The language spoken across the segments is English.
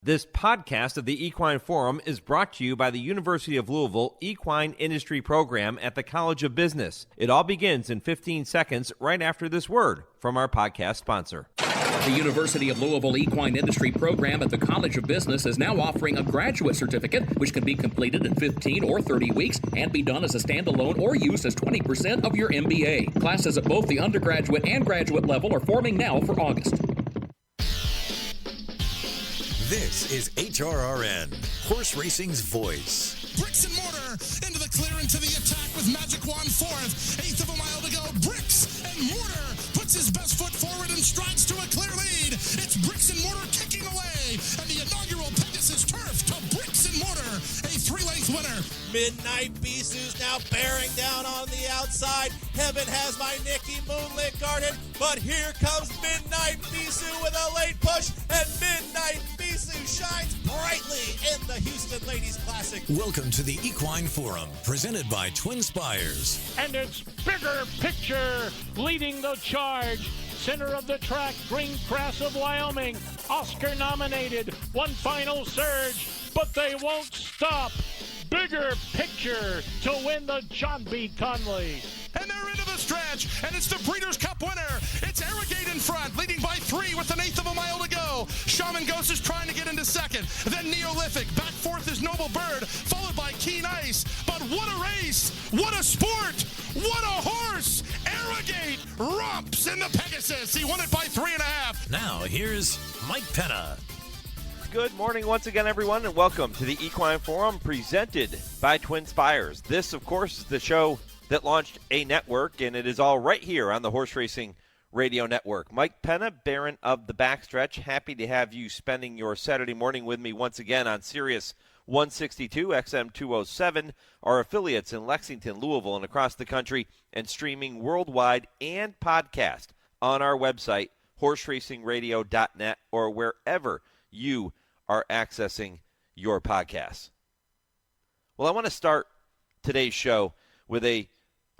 This podcast of the Equine Forum is brought to you by the University of Louisville Equine Industry Program at the College of Business. It all begins in 15 seconds right after this word from our podcast sponsor. The University of Louisville Equine Industry Program at the College of Business is now offering a graduate certificate, which can be completed in 15 or 30 weeks and be done as a standalone or used as 20% of your MBA. Classes at both the undergraduate and graduate level are forming now for August. This is HRRN, horse racing's voice. Bricks and mortar into the clear, into the attack with Magic Wand fourth. Eighth of a mile to go. Bricks and mortar puts his best foot forward and strides to a clear lead. It's Bricks and mortar kicking away, and the inaugural Pegasus Turf to Bricks and mortar, a 3-length winner. Midnight Bisou's now bearing down on the outside. Heaven has my Nikki moonlit guarded, but here comes Midnight Bisou with a late push, and Midnight Bisou shines brightly in the Houston Ladies Classic. Welcome to the Equine Forum, presented by TwinSpires. And it's Bigger Picture leading the charge. Center of the track, Green Grass of Wyoming, Oscar nominated, one final surge, but they won't stop. Bigger Picture to win the John B. Conley. And they're into the stretch, and it's the Breeders' Cup winner. It's Arrogate in front, leading by 3 with an eighth of a mile to go. Shaman Ghost is trying to get into second. Then Neolithic. Back fourth is Noble Bird, followed by Keen Ice. But what a race! What a sport! What a horse! Arrogate romps in the Pegasus. He won it by 3.5. Now, here's Mike Penna. Good morning once again, everyone, and welcome to the Equine Forum presented by TwinSpires. This, of course, is the show that launched a network, and it is all right here on the Horse Racing Radio Network. Mike Penna, Baron of the Backstretch, happy to have you spending your Saturday morning with me once again on Sirius 162, XM 207, our affiliates in Lexington, Louisville, and across the country, and streaming worldwide and podcast on our website, horseracingradio.net, or wherever you are accessing your podcasts. Well, I want to start today's show with a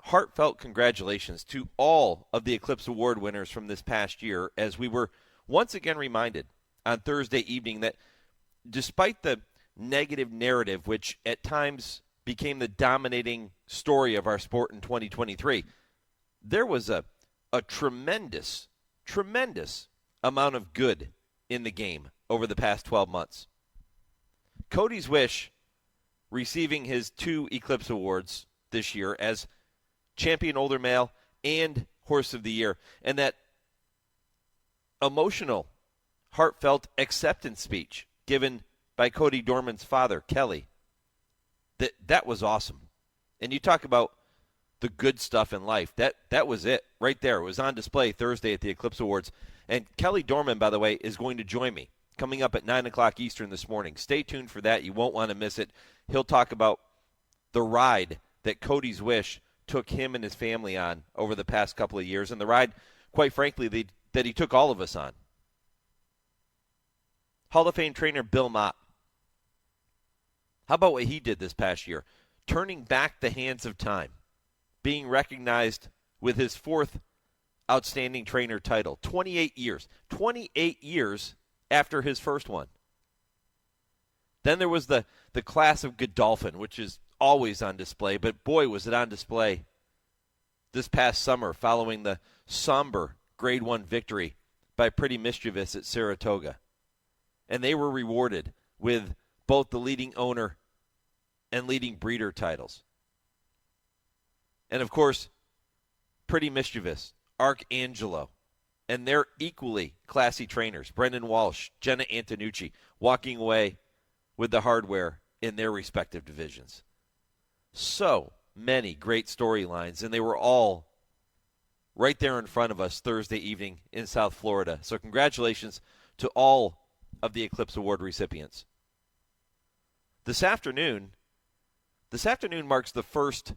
heartfelt congratulations to all of the Eclipse Award winners from this past year, as we were once again reminded on Thursday evening that despite the negative narrative, which at times became the dominating story of our sport in 2023, there was a tremendous amount of good in the game over the past 12 months. Cody's Wish receiving his 2 Eclipse Awards this year as Champion Older Male and Horse of the Year, and that emotional, heartfelt acceptance speech given by Cody Dorman's father, Kelly, that was awesome. And you talk about the good stuff in life. That was it right there. It was on display Thursday at the Eclipse Awards. And Kelly Dorman, by the way, is going to join me coming up at 9 o'clock Eastern this morning. Stay tuned for that. You won't want to miss it. He'll talk about the ride that Cody's Wish took him and his family on over the past couple of years, and the ride, quite frankly, that he took all of us on. Hall of Fame trainer Bill Mott. How about what he did this past year? Turning back the hands of time, being recognized with his 4th Outstanding Trainer title. 28 years. 28 years after his first one. Then there was the class of Godolphin, which is always on display, but boy, was it on display this past summer following the somber Grade 1 victory by Pretty Mischievous at Saratoga. And they were rewarded with both the leading owner and leading breeder titles. And of course, Pretty Mischievous, Arcangelo, and their equally classy trainers, Brendan Walsh, Jenna Antonucci, walking away with the hardware in their respective divisions. So many great storylines, and they were all right there in front of us Thursday evening in South Florida. So congratulations to all of the Eclipse Award recipients. This afternoon marks the first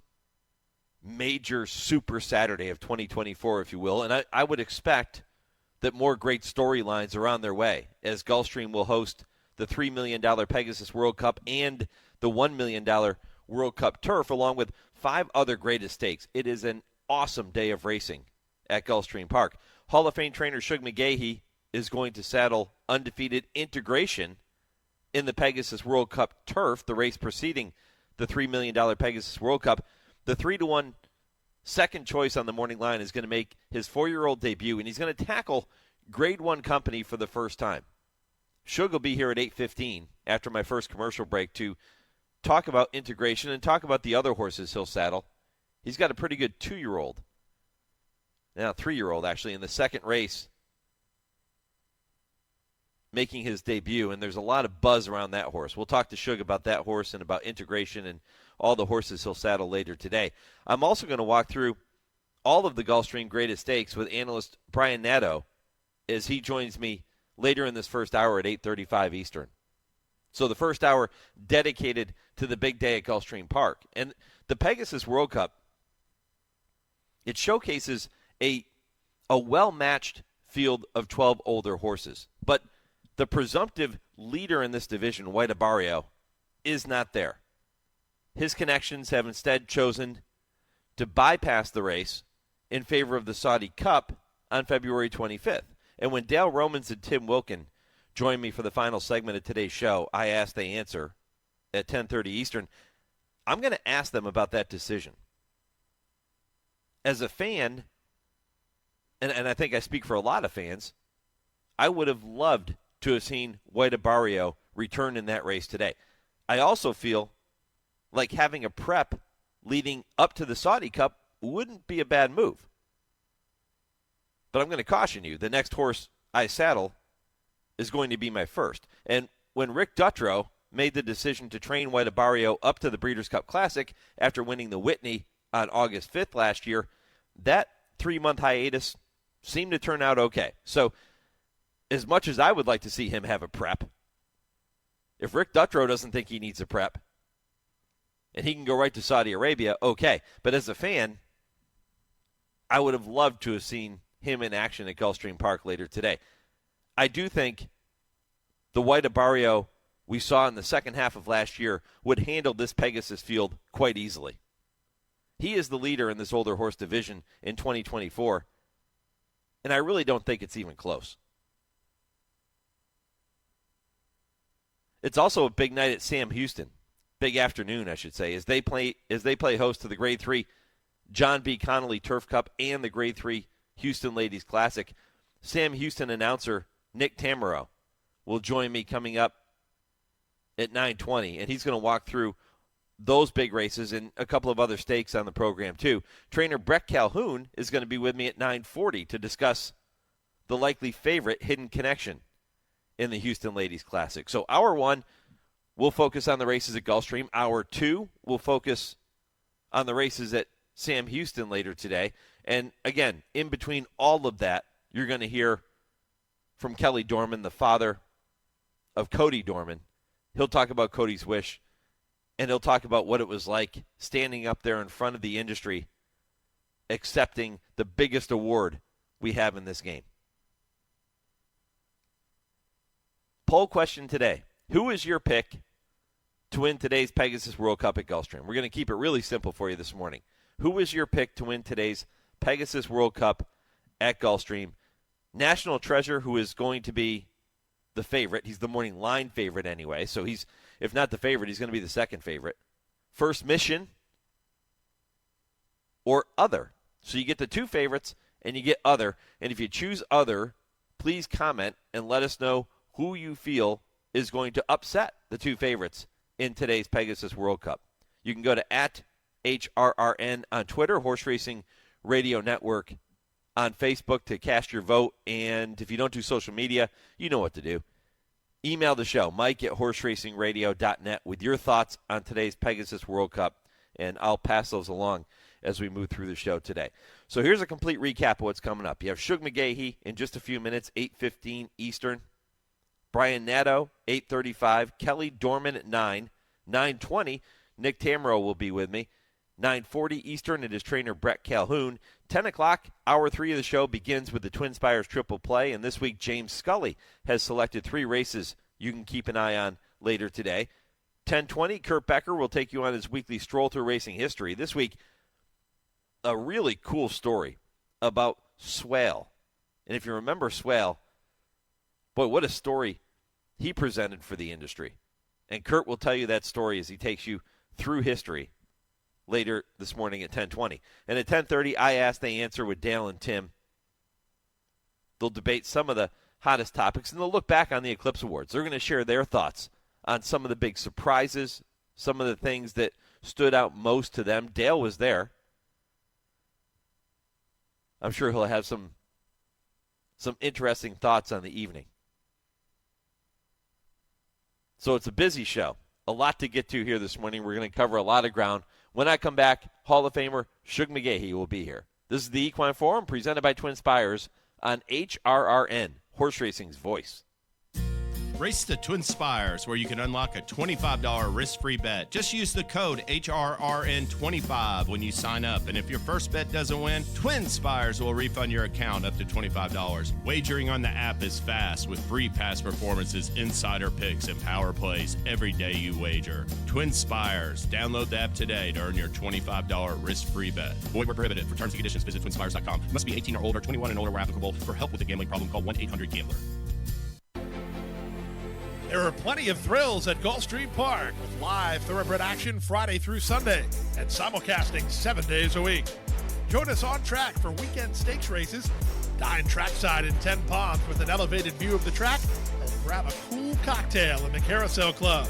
major Super Saturday of 2024, if you will, and I would expect that more great storylines are on their way, as Gulfstream will host the $3 million Pegasus World Cup and the $1 million World Cup Turf, along with 5 other greatest stakes. It is an awesome day of racing at Gulfstream Park. Hall of Fame trainer Shug McGaughey is going to saddle undefeated Integration in the Pegasus World Cup turf, the race preceding the $3 million Pegasus World Cup. The 3-1 second choice on the morning line is going to make his 4-year-old debut, and he's going to tackle Grade 1 company for the first time. Shug will be here at 8:15 after my first commercial break to talk about integration and talk about the other horses he'll saddle. He's got a pretty good 2-year-old, now 3-year-old actually, in the second race making his debut, and there's a lot of buzz around that horse. We'll talk to Shug about that horse and about integration and all the horses he'll saddle later today. I'm also going to walk through all of the Gulfstream Greatest Stakes with analyst Brian Nadeau as he joins me later in this first hour at 8:35 Eastern. So the first hour dedicated to the big day at Gulfstream Park. And the Pegasus World Cup, it showcases a well-matched field of 12 older horses. But the presumptive leader in this division, White Abarrio, is not there. His connections have instead chosen to bypass the race in favor of the Saudi Cup on February 25th. And when Dale Romans and Tim Wilkin join me for the final segment of today's show, I Ask, They Answer at 10:30 Eastern, I'm going to ask them about that decision. As a fan, and I think I speak for a lot of fans, I would have loved to have seen White Abarrio return in that race today. I also feel like having a prep leading up to the Saudi Cup wouldn't be a bad move. But I'm going to caution you, the next horse I saddle is going to be my first. And when Rick Dutrow made the decision to train White Abarrio up to the Breeders' Cup Classic after winning the Whitney on August 5th last year, that 3-month hiatus seemed to turn out okay. So as much as I would like to see him have a prep, if Rick Dutrow doesn't think he needs a prep and he can go right to Saudi Arabia, okay. But as a fan, I would have loved to have seen him in action at Gulfstream Park later today. I do think the White Abarrio we saw in the second half of last year would handle this Pegasus field quite easily. He is the leader in this older horse division in 2024, and I really don't think it's even close. It's also a big night at Sam Houston, big afternoon, I should say, as they play host to the Grade 3 John B. Connolly Turf Cup and the Grade 3 Houston Ladies Classic. Sam Houston announcer Nick Tammaro will join me coming up at 9:20, and he's going to walk through those big races and a couple of other stakes on the program too. Trainer Bret Calhoun is going to be with me at 9:40 to discuss the likely favorite, Hidden Connection, in the Houston Ladies Classic. So hour one, we'll focus on the races at Gulfstream. Hour two, we'll focus on the races at Sam Houston later today. And again, in between all of that, you're going to hear from Cody Dorman, the father of Cody Dorman. He'll talk about Cody's wish, and he'll talk about what it was like standing up there in front of the industry, accepting the biggest award we have in this game. Poll question today. Who is your pick to win today's Pegasus World Cup at Gulfstream? We're going to keep it really simple for you this morning. Who is your pick to win today's Pegasus World Cup at Gulfstream? National Treasure, who is going to be the favorite. He's the morning line favorite anyway, so he's, if not the favorite, he's going to be the second favorite. First Mission or Other. So you get the two favorites and you get Other. And if you choose Other, please comment and let us know who you feel is going to upset the two favorites in today's Pegasus World Cup. You can go to @HRRN on Twitter, Horse Racing Radio Network on Facebook to cast your vote. And if you don't do social media, you know what to do. Email the show, mike@horseracingradio.net, with your thoughts on today's Pegasus World Cup, and I'll pass those along as we move through the show today. So here's a complete recap of what's coming up. You have Shug McGaughey in just a few minutes, 8:15 Eastern. Brian Nadeau, 8:35. Cody Dorman at 9. 9:20, Nick Tammaro will be with me. 9:40 Eastern, it is trainer Bret Calhoun. 10 o'clock, hour 3 of the show begins with the TwinSpires Triple Play, and this week James Scully has selected 3 races you can keep an eye on later today. 10:20, Kurt Becker will take you on his weekly Stroll Through Racing History. This week, a really cool story about Swale. And if you remember Swale, boy, what a story he presented for the industry. And Kurt will tell you that story as he takes you through history later this morning at 10:20. And at 10:30, I Ask, They Answer with Dale and Tim. They'll debate some of the hottest topics, and they'll look back on the Eclipse Awards. They're going to share their thoughts on some of the big surprises, some of the things that stood out most to them. Dale was there. I'm sure he'll have some interesting thoughts on the evening. So it's a busy show. A lot to get to here this morning. We're going to cover a lot of ground. When I come back, Hall of Famer Shug McGaughey will be here. This is the Equine Forum presented by TwinSpires on HRRN, Horse Racing's voice. Race the TwinSpires, where you can unlock a $25 risk-free bet. Just use the code HRRN25 when you sign up. And if your first bet doesn't win, TwinSpires will refund your account up to $25. Wagering on the app is fast with free past performances, insider picks, and power plays every day you wager. TwinSpires. Download the app today to earn your $25 risk-free bet. Void where prohibited. For terms and conditions, visit TwinSpires.com. Must be 18 or older, 21 and older where applicable. For help with a gambling problem, call 1-800-GAMBLER. There are plenty of thrills at Gulfstream Park with live thoroughbred action Friday through Sunday and simulcasting 7 days a week. Join us on track for weekend stakes races, dine trackside in 10 Palms with an elevated view of the track, or grab a cool cocktail in the Carousel Club.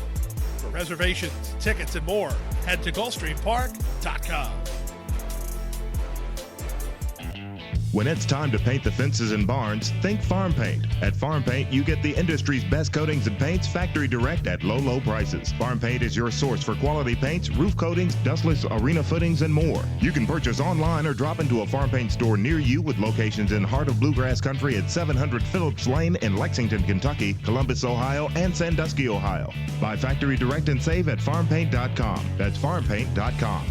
For reservations, tickets, and more, head to GulfstreamPark.com. When it's time to paint the fences and barns, think Farm Paint. At Farm Paint, you get the industry's best coatings and paints factory direct at low, low prices. Farm Paint is your source for quality paints, roof coatings, dustless arena footings, and more. You can purchase online or drop into a Farm Paint store near you with locations in heart of bluegrass country at 700 Phillips Lane in Lexington, Kentucky, Columbus, Ohio, and Sandusky, Ohio. Buy factory direct and save at farmpaint.com. That's farmpaint.com.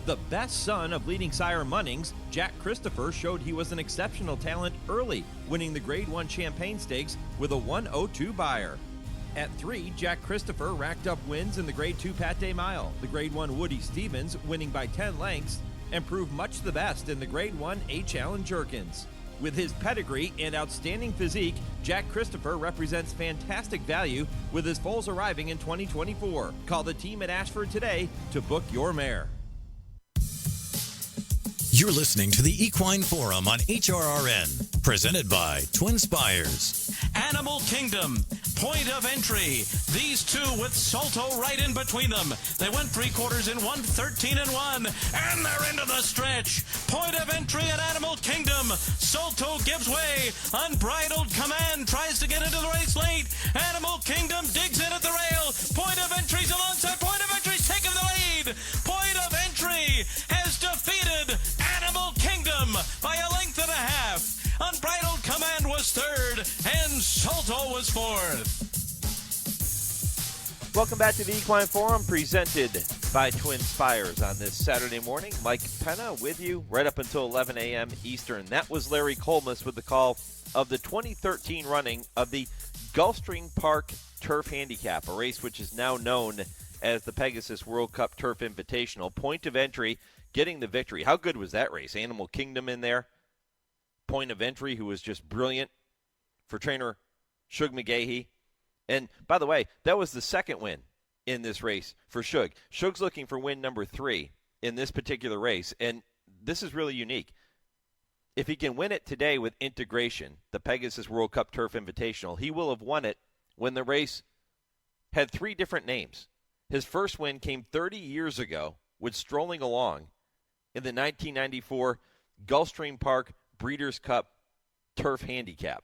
The best son of leading sire Munnings, Jack Christopher, showed he was an exceptional talent early, winning the Grade 1 Champagne Stakes with a 1:02 Beyer. At 3, Jack Christopher racked up wins in the Grade 2 Pate Mile, the Grade 1 Woody Stevens winning by 10 lengths, and proved much the best in the Grade 1 H. Allen Jerkins. With his pedigree and outstanding physique, Jack Christopher represents fantastic value with his foals arriving in 2024. Call the team at Ashford today to book your mare. You're listening to the Equine Forum on HRRN, presented by TwinSpires. Animal Kingdom, point of entry. These two with Salto right in between them. They went 3/4 in 1:13-1, and they're into the stretch. Point of entry at Animal Kingdom. Salto gives way. Unbridled Command tries to get into the race late. Animal Kingdom digs in at the rail. Point of entry's alongside. Point of entry's taking the lead. Point of entry has defeated Animal Kingdom by a length and a half. Unbridled Command was third, and Salto was fourth. Welcome back to the Equine Forum, presented by TwinSpires on this Saturday morning. Mike Penna with you right up until 11 a.m. Eastern. That was Larry Colmus with the call of the 2013 running of the Gulfstream Park Turf Handicap, a race which is now known as the Pegasus World Cup Turf Invitational. Point of entry, getting the victory. How good was that race? Animal Kingdom in there. Point of entry, who was just brilliant for trainer Shug McGaughey. And by the way, that was the second win in this race for Shug. Shug's looking for win number 3 in this particular race, and this is really unique. If he can win it today with Integration, the Pegasus World Cup Turf Invitational, he will have won it when the race had 3 different names. His first win came 30 years ago with Strolling Along in the 1994 Gulfstream Park Breeders' Cup Turf Handicap.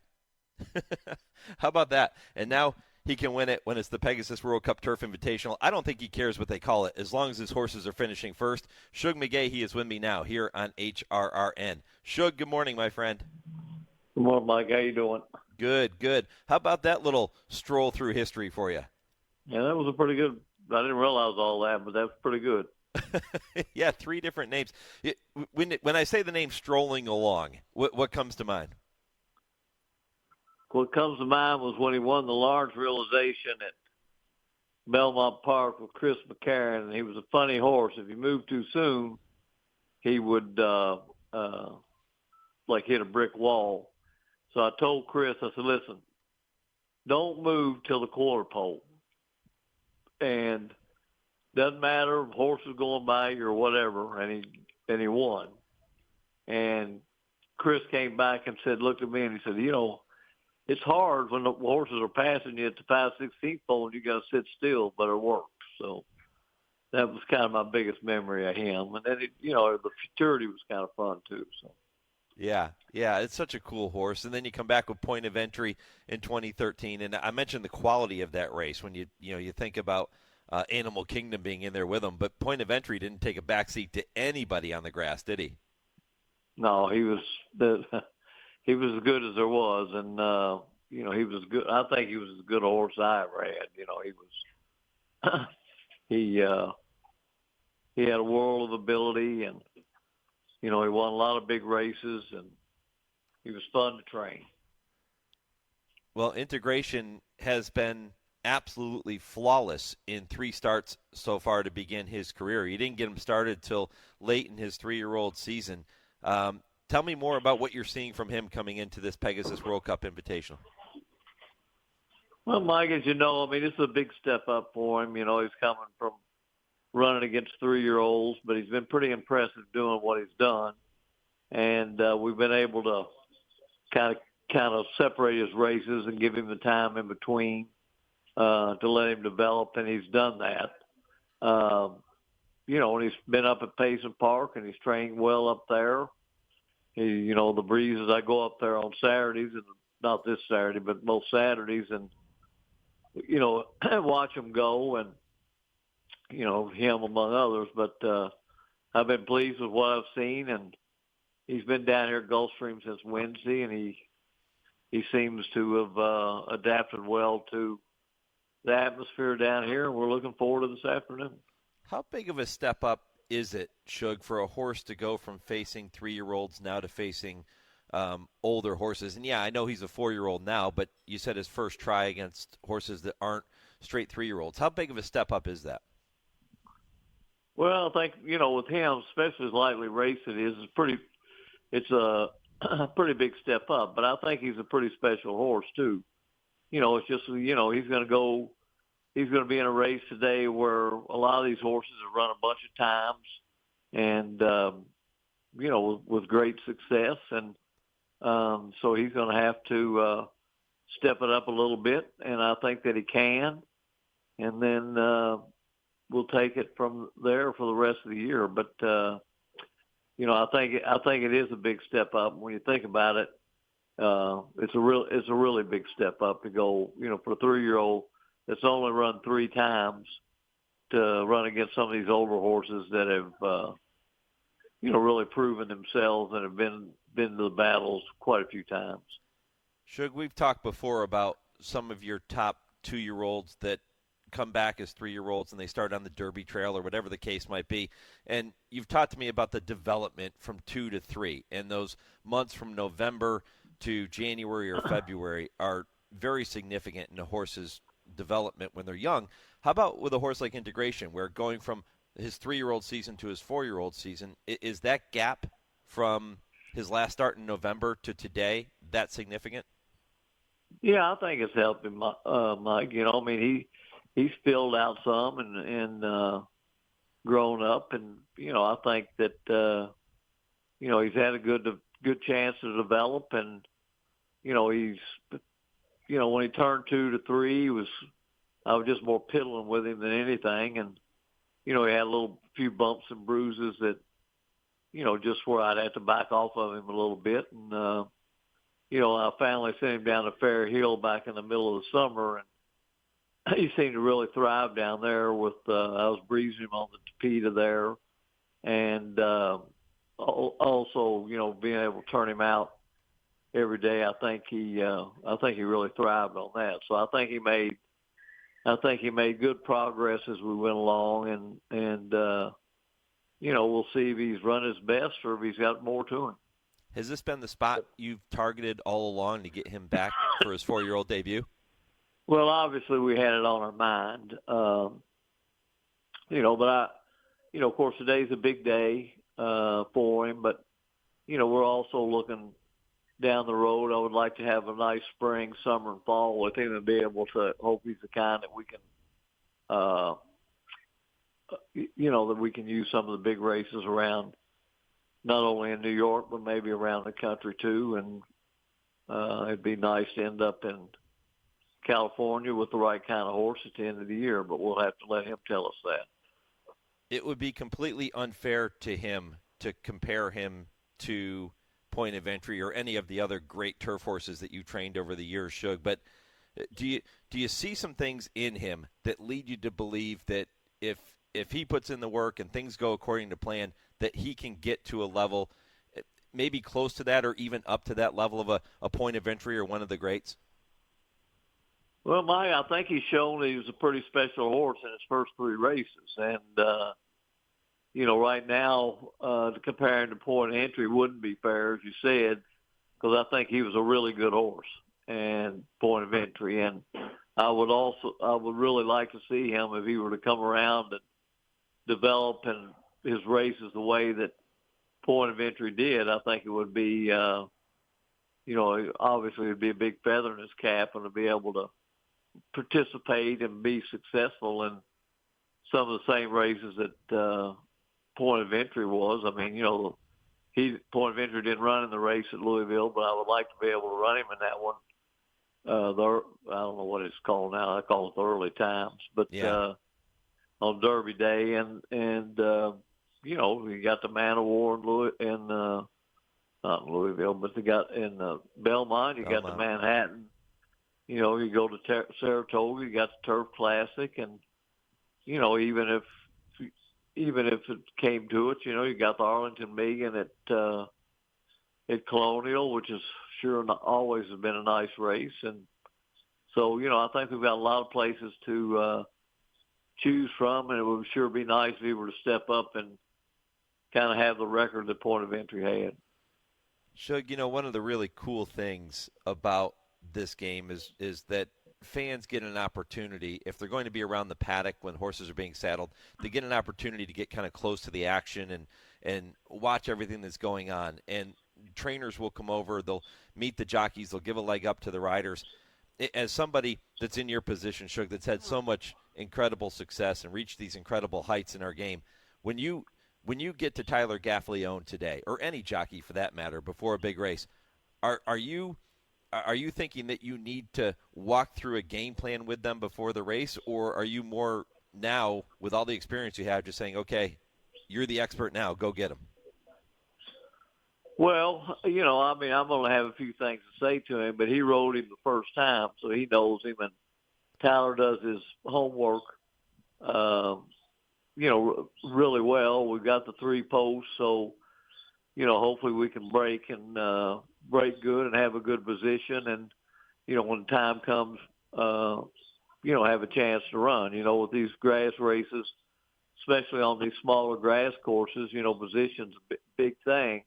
How about that? And now he can win it when it's the Pegasus World Cup Turf Invitational. I don't think he cares what they call it as long as his horses are finishing first. Shug McGaughey is with me now here on HRRN. Shug, good morning, my friend. Good morning, Mike. How you doing? Good, good. How about that little stroll through history for you? Yeah, that was a pretty good. I didn't realize all that, but that's pretty good. Yeah, 3 different names. When I say the name Strolling Along, what comes to mind? What comes to mind was when he won the large realization at Belmont Park with Chris McCarron. He was a funny horse. If he moved too soon, he would like hit a brick wall. So I told Chris, I said, listen, don't move till the quarter pole. And doesn't matter if horse is going by you or whatever, and he won. And Chris came back and looked at me and he said, it's hard when the horses are passing you at the 5/16 pole and you got to sit still, but it works. So that was kind of my biggest memory of him. And then, the futurity was kind of fun too. So. Yeah, it's such a cool horse. And then you come back with Point of Entry in 2013, and I mentioned the quality of that race when you think about Animal Kingdom being in there with him, but Point of Entry didn't take a backseat to anybody on the grass, did he? No, he was he was as good as there was, and he was good. I think he was as good a horse I ever had. He was he had a world of ability, and he won a lot of big races, and he was fun to train. Well, Integration has been absolutely flawless in 3 starts so far to begin his career. You didn't get him started till late in his 3-year-old season. Tell me more about what you're seeing from him coming into this Pegasus World Cup Invitational. Well, Mike, as you know, this is a big step up for him. He's coming from running against 3-year-olds, but he's been pretty impressive doing what he's done. And we've been able to kind of separate his races and give him the time in between to let him develop, and he's done that. And he's been up at Payson Park, and he's trained well up there. The breezes, I go up there on Saturdays, and not this Saturday, but most Saturdays, and, watch him go, and, him among others. But I've been pleased with what I've seen, and he's been down here at Gulfstream since Wednesday, and he seems to have adapted well to the atmosphere down here, and we're looking forward to this afternoon. How big of a step up is it, Shug, for a horse to go from facing 3-year-olds now to facing older horses? And, yeah, I know he's a 4-year-old now, but you said his first try against horses that aren't straight 3-year-olds. How big of a step up is that? Well, I think, with him, especially as lightly raced it is, it's a pretty big step up. But I think he's a pretty special horse, too. It's just, he's going to be in a race today where a lot of these horses have run a bunch of times and, with great success. And so he's going to have to step it up a little bit, and I think that he can. And then we'll take it from there for the rest of the year. But, I think it is a big step up. When you think about it, it's a really big step up to go, for a 3-year-old that's only run 3 times to run against some of these older horses that have, really proven themselves and have been to the battles quite a few times. Shug, we've talked before about some of your top 2-year-olds that come back as 3-year-olds and they start on the Derby Trail or whatever the case might be. And you've talked to me about the development from 2 to 3, and those months from November to January or February are very significant in a horse's development when they're young. How about with a horse like Integration, where going from his 3-year-old season to his 4-year-old season, is that gap from his last start in November to today that significant? Yeah, I think it's helped him, Mike. He's filled out some and grown up, and I think that he's had a good chance to develop, and he's when he turned 2 to 3, I was just more piddling with him than anything, and he had a few bumps and bruises that just where I'd have to back off of him a little bit, and I finally sent him down to Fair Hill back in the middle of the summer, and he seemed to really thrive down there with I was breezing him on the Tapeta there, and also being able to turn him out every day. I think he really thrived on that. So I think he made good progress as we went along, and we'll see if he's run his best or if he's got more to him. Has this been the spot you've targeted all along to get him back for his 4-year-old debut? Well, obviously we had it on our mind, but of course today's a big day for him, but we're also looking down the road, I would like to have a nice spring, summer, and fall with him and be able to hope he's the kind that we can, that we can use some of the big races around, not only in New York, but maybe around the country too. And it'd be nice to end up in California with the right kind of horse at the end of the year, but we'll have to let him tell us that. It would be completely unfair to him to compare him to Point of Entry or any of the other great turf horses that you trained over the years, Shug. But do you see some things in him that lead you to believe that if he puts in the work and things go according to plan, that he can get to a level maybe close to that or even up to that level of a Point of Entry or one of the greats? Well, I think he's shown that he was a pretty special horse in his first 3 races. And, right now, to compare him to Point of Entry wouldn't be fair, as you said, because I think he was a really good horse and Point of Entry. And I would really like to see him if he were to come around and develop in his races the way that Point of Entry did. I think it would be, obviously it'd be a big feather in his cap, and to be able to participate and be successful in some of the same races that Point of Entry was. I mean, Point of Entry didn't run in the race at Louisville, but I would like to be able to run him in that one. I don't know what it's called now. I call it the early times, but on Derby Day, and you got the Man of War in not Louisville, but they got in Belmont. You got the Manhattan. You go to Saratoga. You got the Turf Classic, and even if it came to it, you got the Arlington Megan at Colonial, which is sure always has been a nice race. And so, I think we've got a lot of places to choose from, and it would sure be nice if he were to step up and kind of have the record that Point of Entry had. Shug, one of the really cool things about this game is that fans get an opportunity, if they're going to be around the paddock when horses are being saddled, they get an opportunity to get kind of close to the action and watch everything that's going on. And trainers will come over, they'll meet the jockeys, they'll give a leg up to the riders. As somebody that's in your position, Shug, that's had so much incredible success and reached these incredible heights in our game, when you get to Tyler Gaffleone today, or any jockey for that matter, before a big race, are you thinking that you need to walk through a game plan with them before the race, or are you more now, with all the experience you have, just saying, okay, you're the expert now, go get them? Well, I'm going to have a few things to say to him, but he rode him the first time, so he knows him, and Tyler does his homework, really well. We've got the 3 posts, so, hopefully we can break good and have a good position, and, when time comes, have a chance to run. With these grass races, especially on these smaller grass courses, position's a big thing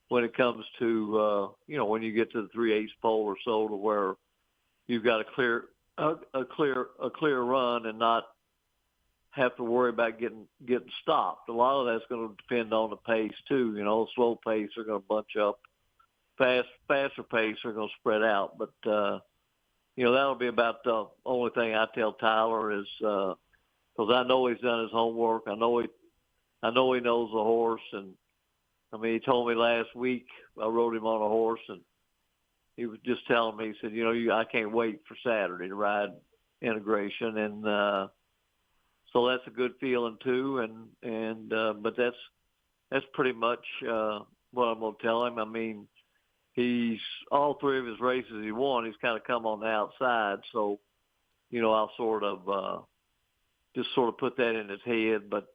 when it comes to, when you get to the 3/8 pole or so, to where you've got a clear run and not have to worry about getting stopped. A lot of that's going to depend on the pace too. Slow pace are going to bunch up. Faster pace are going to spread out. But, that'll be about the only thing I tell Tyler is, because I know he's done his homework. I know he knows the horse. And he told me last week, I rode him on a horse, and he was just telling me, he said, I can't wait for Saturday to ride Integration. And, so that's a good feeling too. But that's pretty much, what I'm going to tell him. He's all 3 of his races he won, he's kind of come on the outside. So, I'll just put that in his head. But,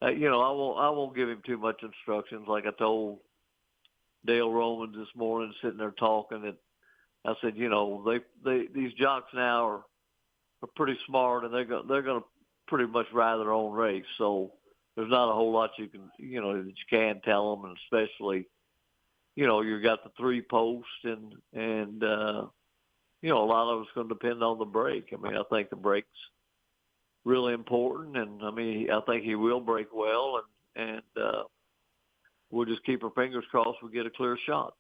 I won't give him too much instructions. Like I told Dale Romans this morning, sitting there talking, that I said, these jocks now are pretty smart, and they're going to pretty much ride their own race. So there's not a whole lot you can, that you can tell them, and especially, you've got the 3 posts, and a lot of it's going to depend on the break. I think the break's really important, and I think he will break well, and we'll just keep our fingers crossed we get a clear shot.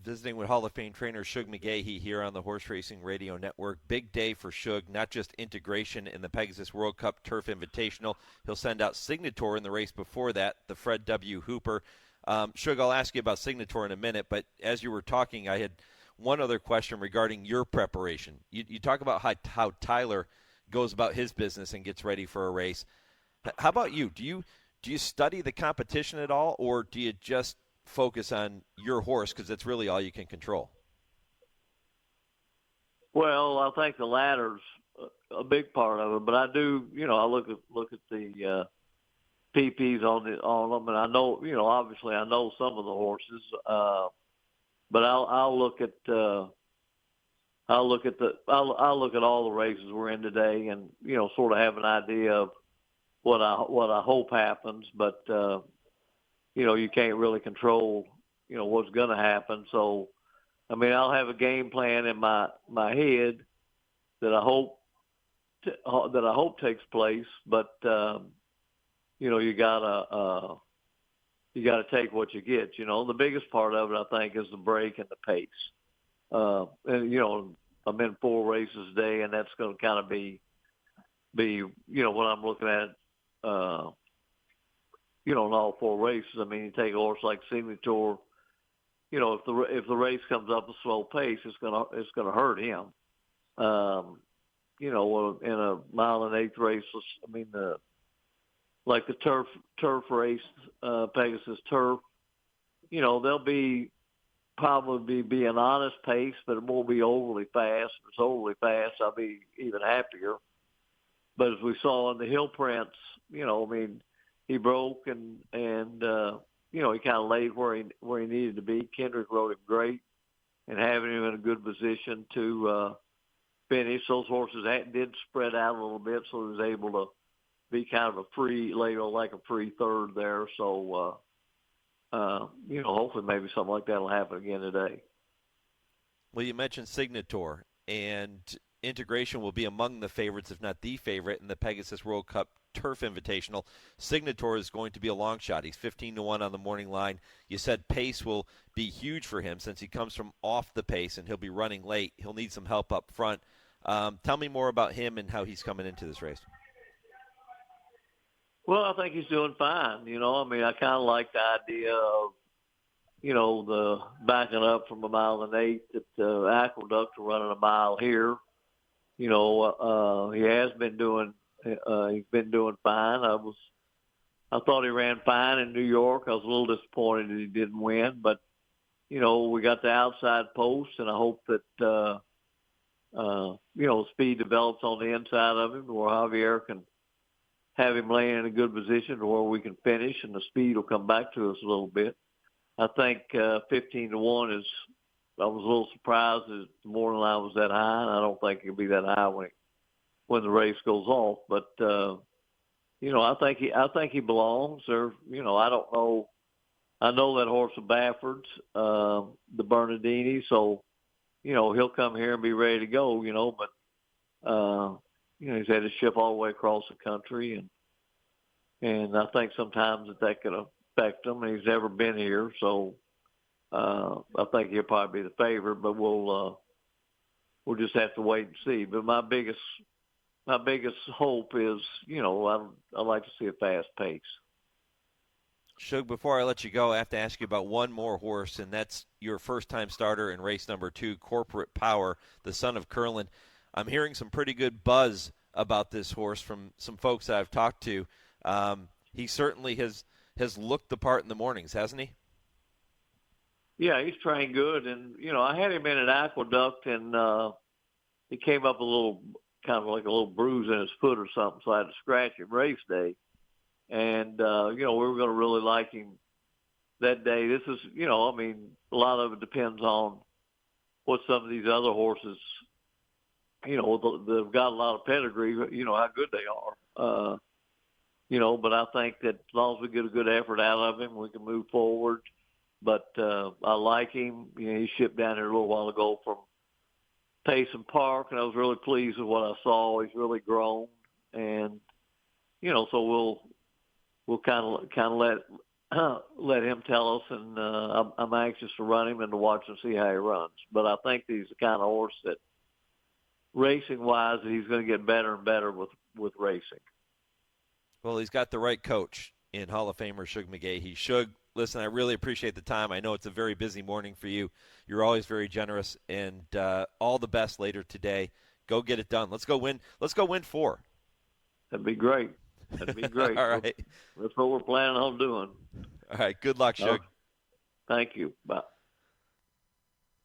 Visiting with Hall of Fame trainer Shug McGaughey here on the Horse Racing Radio Network. Big day for Shug, not just integration in the Pegasus World Cup Turf Invitational. He'll send out Signator in the race before that, the Fred W. Hooper. Shug, I'll ask you about Signator in a minute, but as you were talking, I had one other question regarding your preparation. You talk about how Tyler goes about his business and gets ready for a race. How about you? Do you study the competition at all, or do you just focus on your horse because that's really all you can control? Well, I think the latter's a big part of it, but I do, I look at the PPs on them, and I know, obviously I know some of the horses, but I'll look at all the races we're in today, and sort of have an idea of what I hope happens, but you can't really control, what's going to happen. So, I mean, I'll have a game plan in my head that I hope takes place, but you gotta take what you get. The biggest part of it, I think, is the break and the pace. And I'm in 4 races today, and that's going to kind of be what I'm looking at. In all 4 races. I mean, you take a horse like Signator. If the race comes up a slow pace, it's gonna hurt him. In a 1 1/8 race, I mean, like the turf race, Pegasus Turf. They'll probably be an honest pace, but it won't be overly fast. If it's overly fast, I'll be even happier. But as we saw in the Hill Prince, he broke and he kind of laid where he needed to be. Kendrick rode him great, and having him in a good position to finish. Those horses did spread out a little bit, so he was able to be kind of a free third there. So hopefully maybe something like that will happen again today. Well, you mentioned Signator, and integration will be among the favorites, if not the favorite, in the Pegasus World Cup Turf Invitational. Signator is going to be a long shot. He's 15-1 on the morning line. You said pace will be huge for him since he comes from off the pace and he'll be running late. He'll need some help up front. Tell me more about him and how he's coming into this race. Well, I think he's doing fine. I kind of like the idea of, the backing up from 1 1/8 at Aqueduct to running a mile here. He has been doing. He's been doing fine. I thought he ran fine in New York. I was a little disappointed that he didn't win, but we got the outside post, and I hope that speed develops on the inside of him, where Javier can have him laying in a good position to where we can finish, and the speed will come back to us a little bit. I think 15-1 is. I was a little surprised that the morning line was that high, and I don't think it'll be that high when the race goes off. But I think he belongs. Or I don't know. I know that horse of Bafford's, the Bernardini, so he'll come here and be ready to go. But he's had to ship all the way across the country, and I think sometimes that could affect him. He's never been here, so I think he'll probably be the favorite. But we'll just have to wait and see. But my biggest hope is, I like to see a fast pace. Shug, before I let you go, I have to ask you about one more horse, and that's your first-time starter in race number 2, Corporate Power, the son of Curlin. I'm hearing some pretty good buzz about this horse from some folks that I've talked to. He certainly has looked the part in the mornings, hasn't he? Yeah, he's trained good, and I had him in an Aqueduct, and he came up a little, kind of like a little bruise in his foot or something, so I had to scratch him race day. And we were going to really like him that day. This is, a lot of it depends on what some of these other horses, they've got a lot of pedigree, how good they are. But I think that as long as we get a good effort out of him, we can move forward. But I like him. He shipped down here a little while ago from Payson Park, and I was really pleased with what I saw. He's really grown, and so we'll kind of let him tell us, and I'm anxious to run him and to watch and see how he runs. But I think he's the kind of horse that, racing-wise, he's going to get better and better with racing. Well, he's got the right coach in Hall of Famer Shug McGaughey. Shug, listen, I really appreciate the time. I know it's a very busy morning for you. You're always very generous, and all the best later today. Go get it done. Let's go win 4. That'd be great. That'd be great. All right. That's what we're planning on doing. All right. Good luck, Shug. Thank you. Bye.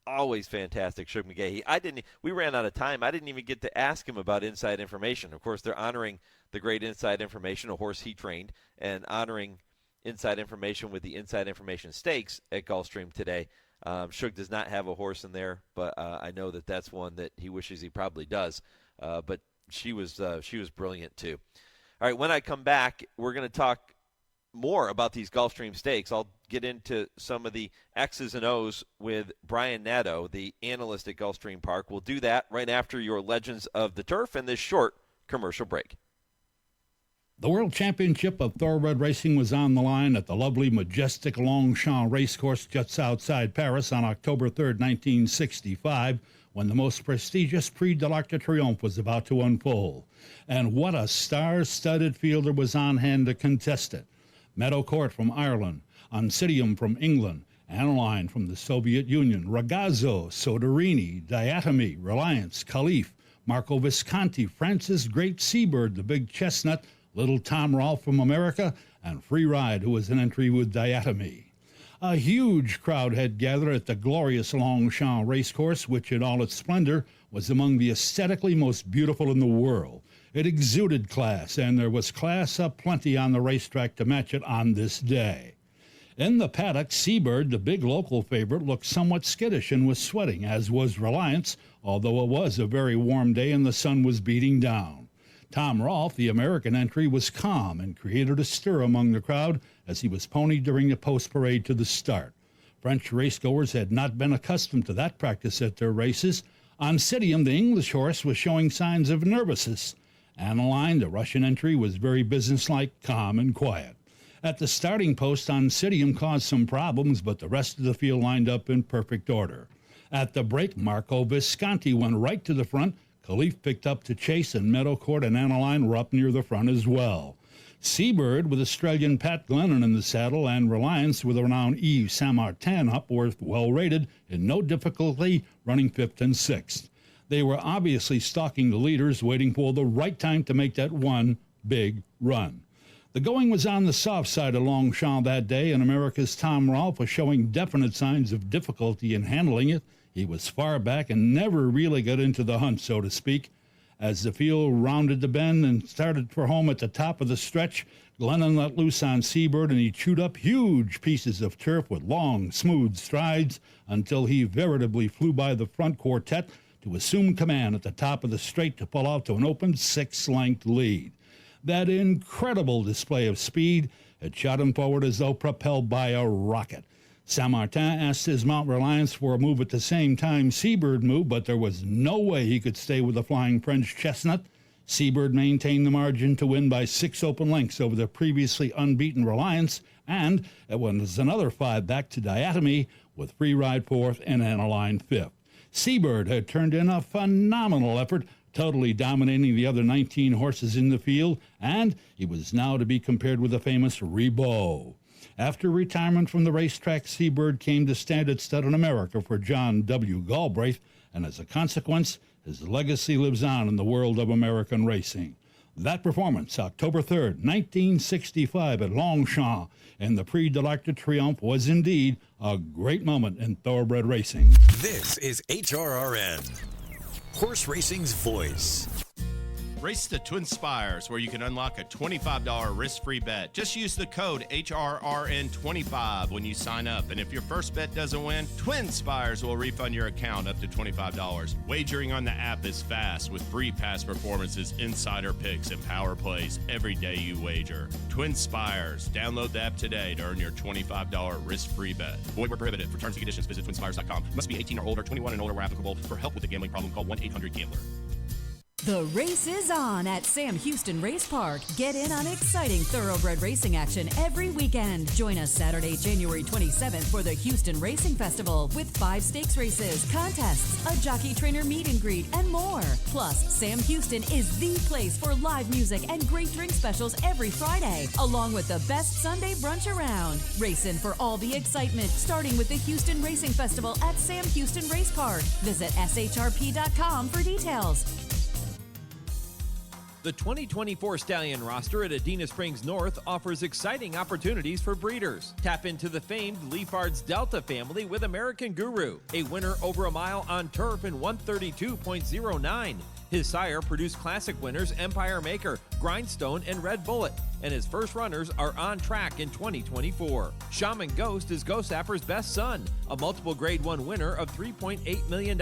Always fantastic, Shug McGaughey. We ran out of time. I didn't even get to ask him about inside information. Of course, they're honoring the great inside information, a horse he trained, and honoring inside information with the inside information stakes at Gulfstream today. Shug does not have a horse in there, but I know that that's one that he wishes he probably does. But she was brilliant too. All right, when I come back, we're going to talk more about these Gulfstream stakes. I'll get into some of the X's and O's with Brian Nadeau, the analyst at Gulfstream Park. We'll do that right after your Legends of the Turf and this short commercial break. The World Championship of Thoroughbred Racing was on the line at the lovely, majestic Longchamp Racecourse just outside Paris on October 3rd, 1965, when the most prestigious Prix de l'Arc de Triomphe was about to unfold. And what a star-studded fielder was on hand to contest it. Meadow Court from Ireland, Oncidium from England, Analine from the Soviet Union, Ragazzo, Soderini, Diatomy, Reliance, Caliph, Marco Visconti, Francis Great Seabird, the Big Chestnut, Little Tom Rolfe from America, and Free Ride, who was an entry with Diatomy. A huge crowd had gathered at the glorious Longchamp Racecourse, which in all its splendor was among the aesthetically most beautiful in the world. It exuded class, and there was class aplenty on the racetrack to match it on this day. In the paddock, Seabird, the big local favorite, looked somewhat skittish and was sweating, as was Reliance, although it was a very warm day and the sun was beating down. Tom Rolfe, the American entry, was calm and created a stir among the crowd as he was ponied during the post-parade to the start. French racegoers had not been accustomed to that practice at their races. Oncidium, the English horse, was showing signs of nervousness. Analine, the Russian entry, was very businesslike, calm, and quiet. At the starting post, Oncidium caused some problems, but the rest of the field lined up in perfect order. At the break, Marco Visconti went right to the front. Caliph picked up to chase, and Meadow Court and Analine were up near the front as well. Seabird, with Australian Pat Glennon in the saddle, and Reliance, with the renowned Yves Saint-Martin up, were well rated, in no difficulty, running 5th and 6th. They were obviously stalking the leaders, waiting for the right time to make that one big run. The going was on the soft side of Longchamp that day, and America's Tom Rolfe was showing definite signs of difficulty in handling it. He was far back and never really got into the hunt, so to speak. As the field rounded the bend and started for home at the top of the stretch, Glennon let loose on Seabird, and he chewed up huge pieces of turf with long, smooth strides until he veritably flew by the front quartet to assume command at the top of the straight to pull out to an open 6-length lead. That incredible display of speed had shot him forward as though propelled by a rocket. Saint-Martin asked his mount Reliance for a move at the same time Seabird moved, but there was no way he could stay with the flying French chestnut. Seabird maintained the margin to win by 6 open lengths over the previously unbeaten Reliance, and it was another 5 back to Diatomy, with Free Ride 4th and Analine 5th. Seabird had turned in a phenomenal effort, totally dominating the other 19 horses in the field, and he was now to be compared with the famous Ribot. After retirement from the racetrack, Seabird came to stand at stud in America for John W. Galbraith, and as a consequence, his legacy lives on in the world of American racing. That performance, October 3rd, 1965 at Longchamp in the Prix de l'Arc de Triomphe, was indeed a great moment in thoroughbred racing. This is HRRN, horse racing's voice. Race the TwinSpires, where you can unlock a $25 risk-free bet. Just use the code HRRN25 when you sign up. And if your first bet doesn't win, TwinSpires will refund your account up to $25. Wagering on the app is fast with free past performances, insider picks, and power plays every day you wager. TwinSpires. Download the app today to earn your $25 risk-free bet. Void where prohibited. For terms and conditions, visit TwinSpires.com. Must be 18 or older, 21 and older where applicable. For help with a gambling problem, call 1-800-GAMBLER. The race is on at Sam Houston Race Park. Get in on exciting thoroughbred racing action every weekend. Join us Saturday, January 27th for the Houston Racing Festival with 5 stakes races, contests, a jockey trainer meet and greet, and more. Plus, Sam Houston is the place for live music and great drink specials every Friday, along with the best Sunday brunch around. Race in for all the excitement, starting with the Houston Racing Festival at Sam Houston Race Park. Visit shrp.com for details. The 2024 Stallion roster at Adena Springs North offers exciting opportunities for breeders. Tap into the famed Leafard's Delta family with American Guru, a winner over a mile on turf in 132.09. His sire produced classic winners Empire Maker, Grindstone, and Red Bullet, and his first runners are on track in 2024. Shaman Ghost is Ghostsapper's best son, a multiple Grade 1 winner of $3.8 million.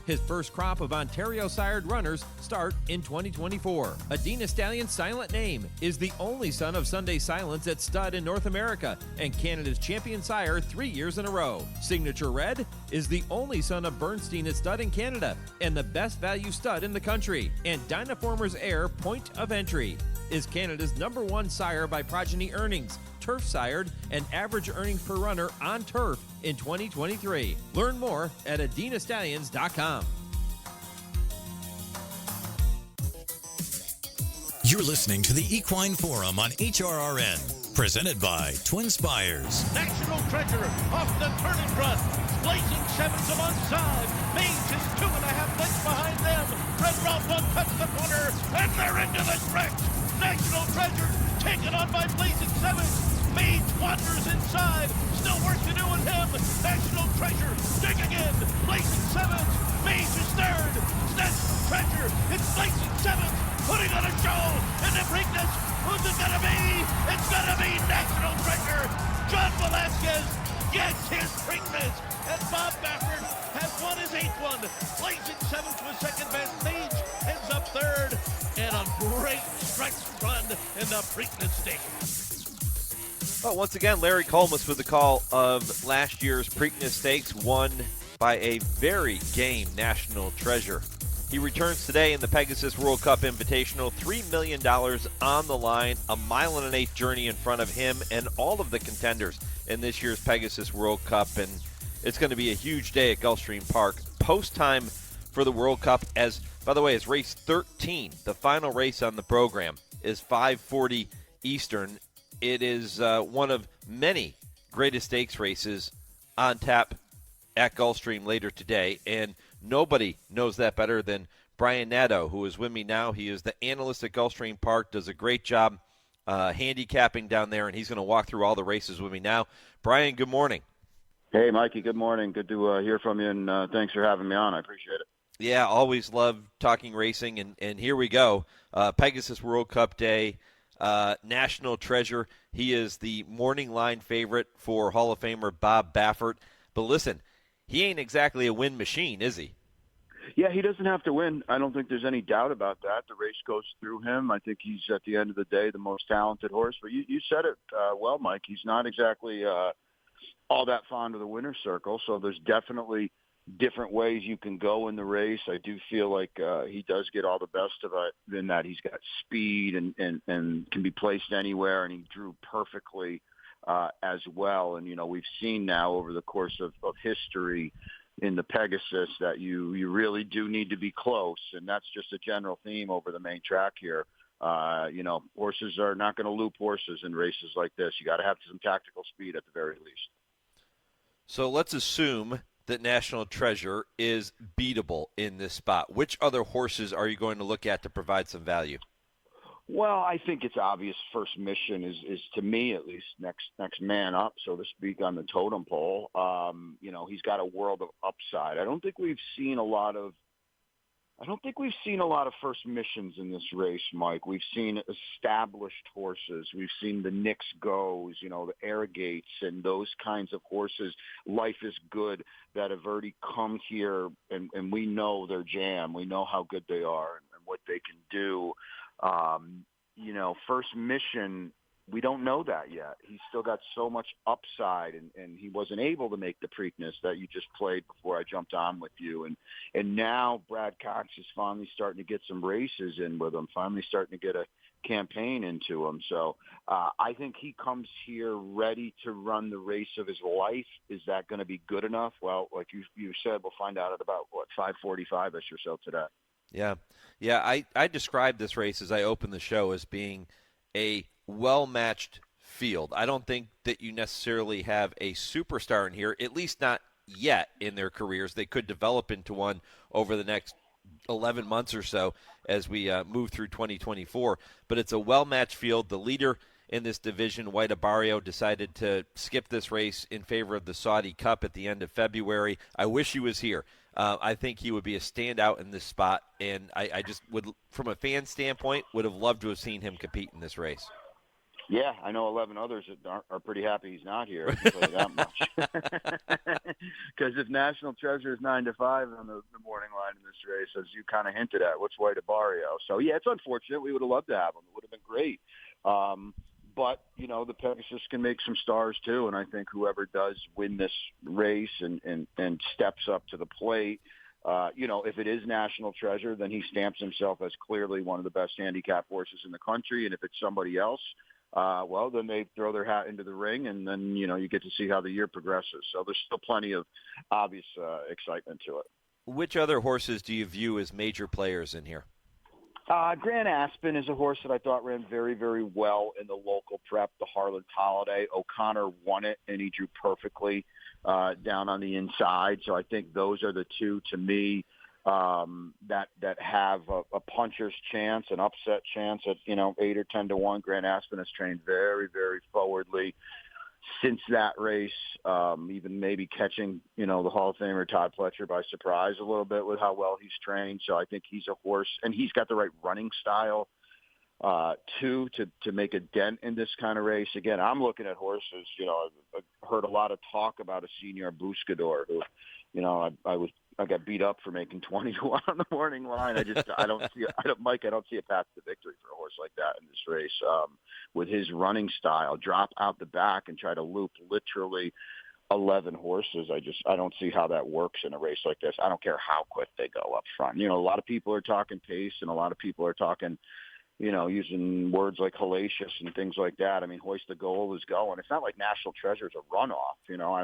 His first crop of Ontario-sired runners start in 2024. Adena Stallion's silent name is the only son of Sunday Silence at stud in North America and Canada's champion sire 3 years in a row. Signature Red is the only son of Bernstein at stud in Canada and the best value stud in the country. And Dynaformer's heir, Point of Entry, is Canada's #1 sire by progeny earnings, turf sired, and average earnings per runner on turf in 2023. Learn more at adenastallions.com. You're listening to the Equine Forum on HRRN, presented by TwinSpires. National Treasure off the turning front. Blazing Sevens of one side. Mage is 2.5 lengths behind them. Red Route 1 cuts the corner, and they're into the stretch. National Treasure taken on by Blazing Sevens. Mage wanders inside. Still work to do with him. National Treasure digging in. Blazing Sevens. Mage is third. National Treasure. It's Blazing Sevens putting on a show in the Preakness. Who's it gonna be? It's gonna be National Treasure. John Velasquez gets his Preakness, and Bob Baffert has won his 8th one. Blazing Sevens was second best. Mage ends up third, and a great stretch run in the Preakness Stakes. Well, once again, Larry Colmus with the call of last year's Preakness Stakes, won by a very game National Treasure. He returns today in the Pegasus World Cup Invitational. $3 million on the line, a 1.1 mile journey in front of him and all of the contenders in this year's Pegasus World Cup. And it's going to be a huge day at Gulfstream Park. Post time for the World Cup, as, by the way, is race 13. The final race on the program is 5:40 Eastern. It is one of many greatest stakes races on tap at Gulfstream later today, and nobody knows that better than Brian Nadeau, who is with me now. He is the analyst at Gulfstream Park, does a great job handicapping down there, and he's going to walk through all the races with me now. Brian, good morning. Hey, Mikey, good morning. Good to hear from you, and thanks for having me on. I appreciate it. Yeah, always love talking racing, and here we go. Pegasus World Cup Day, National Treasure. He is the morning line favorite for Hall of Famer Bob Baffert. But listen, he ain't exactly a win machine, is he? Yeah, he doesn't have to win. I don't think there's any doubt about that. The race goes through him. I think he's, at the end of the day, the most talented horse. But you said it well, Mike. He's not exactly all that fond of the winner's circle, so there's definitely different ways you can go in the race. I do feel like he does get all the best of it in that he's got speed and can be placed anywhere, and he drew perfectly as well. And, you know, we've seen now over the course of history in the Pegasus that you really do need to be close, and that's just a general theme over the main track here. You know, horses are not going to loop horses in races like this. You got to have some tactical speed at the very least. So let's assume that National Treasure is beatable in this spot. Which other horses are you going to look at to provide some value? Well, I think it's obvious. First Mission is to me at least next man up, so to speak, on the totem pole. You know, he's got a world of upside. I don't think we've seen a lot of First Missions in this race, Mike. We've seen established horses. We've seen the Knicks Goes, you know, the Arrogates, and those kinds of horses. Life is Good that have already come here, and we know their jam. We know how good they are and what they can do. You know, First Mission we don't know that yet. He's still got so much upside, and he wasn't able to make the Preakness that you just played before I jumped on with you. And now Brad Cox is finally starting to get some races in with him, finally starting to get a campaign into him. So I think he comes here ready to run the race of his life. Is that going to be good enough? Well, like you said, we'll find out at about, 5:45-ish or so today. Yeah. I described this race as I opened the show as being a well-matched field. I don't think that you necessarily have a superstar in here, at least not yet in their careers. They could develop into one over the next 11 months or so as we move through 2024. But it's a well-matched field. The leader in this division, White Abarrio, decided to skip this race in favor of the Saudi Cup at the end of February. I wish he was here. I think he would be a standout in this spot, and I just would, from a fan standpoint, would have loved to have seen him compete in this race. Yeah, I know 11 others that are pretty happy he's not here. I can tell you that much. Because if National Treasure is 9 to 5 on the morning line in this race, as you kind of hinted at, what's White Abarrio? So yeah, it's unfortunate. We would have loved to have him. It would have been great. But the Pegasus can make some stars too, and I think whoever does win this race and steps up to the plate, if it is National Treasure, then he stamps himself as clearly one of the best handicap horses in the country. And if it's somebody else, then they throw their hat into the ring, and then, you get to see how the year progresses. So there's still plenty of obvious excitement to it. Which other horses do you view as major players in here? Grand Aspen is a horse that I thought ran very, very well in the local prep, the Harlan Holiday. O'Connor won it, and he drew perfectly down on the inside. So I think those are the two, to me, that have a puncher's chance, an upset chance at 8 or 10 to 1. Grand Aspen has trained very, very forwardly since that race, even maybe catching the Hall of Famer Todd Pletcher by surprise a little bit with how well he's trained. So I think he's a horse, and he's got the right running style too to make a dent in this kind of race. Again, I'm looking at horses. I've heard a lot of talk about a Senior Buscador who, I got beat up for making 20 to 1 on the morning line. I don't see a path to victory for a horse like that in this race. With his running style, drop out the back and try to loop literally 11 horses. I don't see how that works in a race like this. I don't care how quick they go up front. A lot of people are talking pace, and a lot of people are talking, using words like hellacious and things like that. I mean, Hoist the Goal is going. It's not like National Treasure is a runoff. I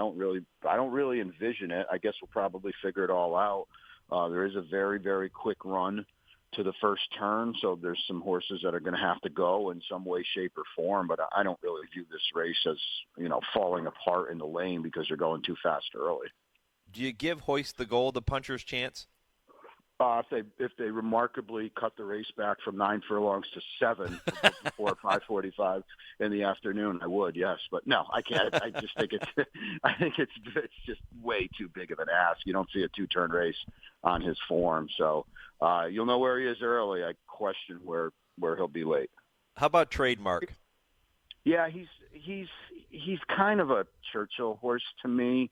don't really envision it. I guess we'll probably figure it all out. There is a very, very quick run to the first turn, so there's some horses that are going to have to go in some way, shape, or form. But I don't really view this race as falling apart in the lane because they're going too fast early. Do you give Hoist the Goal the puncher's chance? If they remarkably cut the race back from 9 furlongs to 7 before 5:45 in the afternoon, I would, yes. But no, I can't. I just think it's just way too big of an ask. You don't see a 2-turn race on his form, so you'll know where he is early. I question where he'll be late. How about Trademark? Yeah, he's kind of a Churchill horse to me.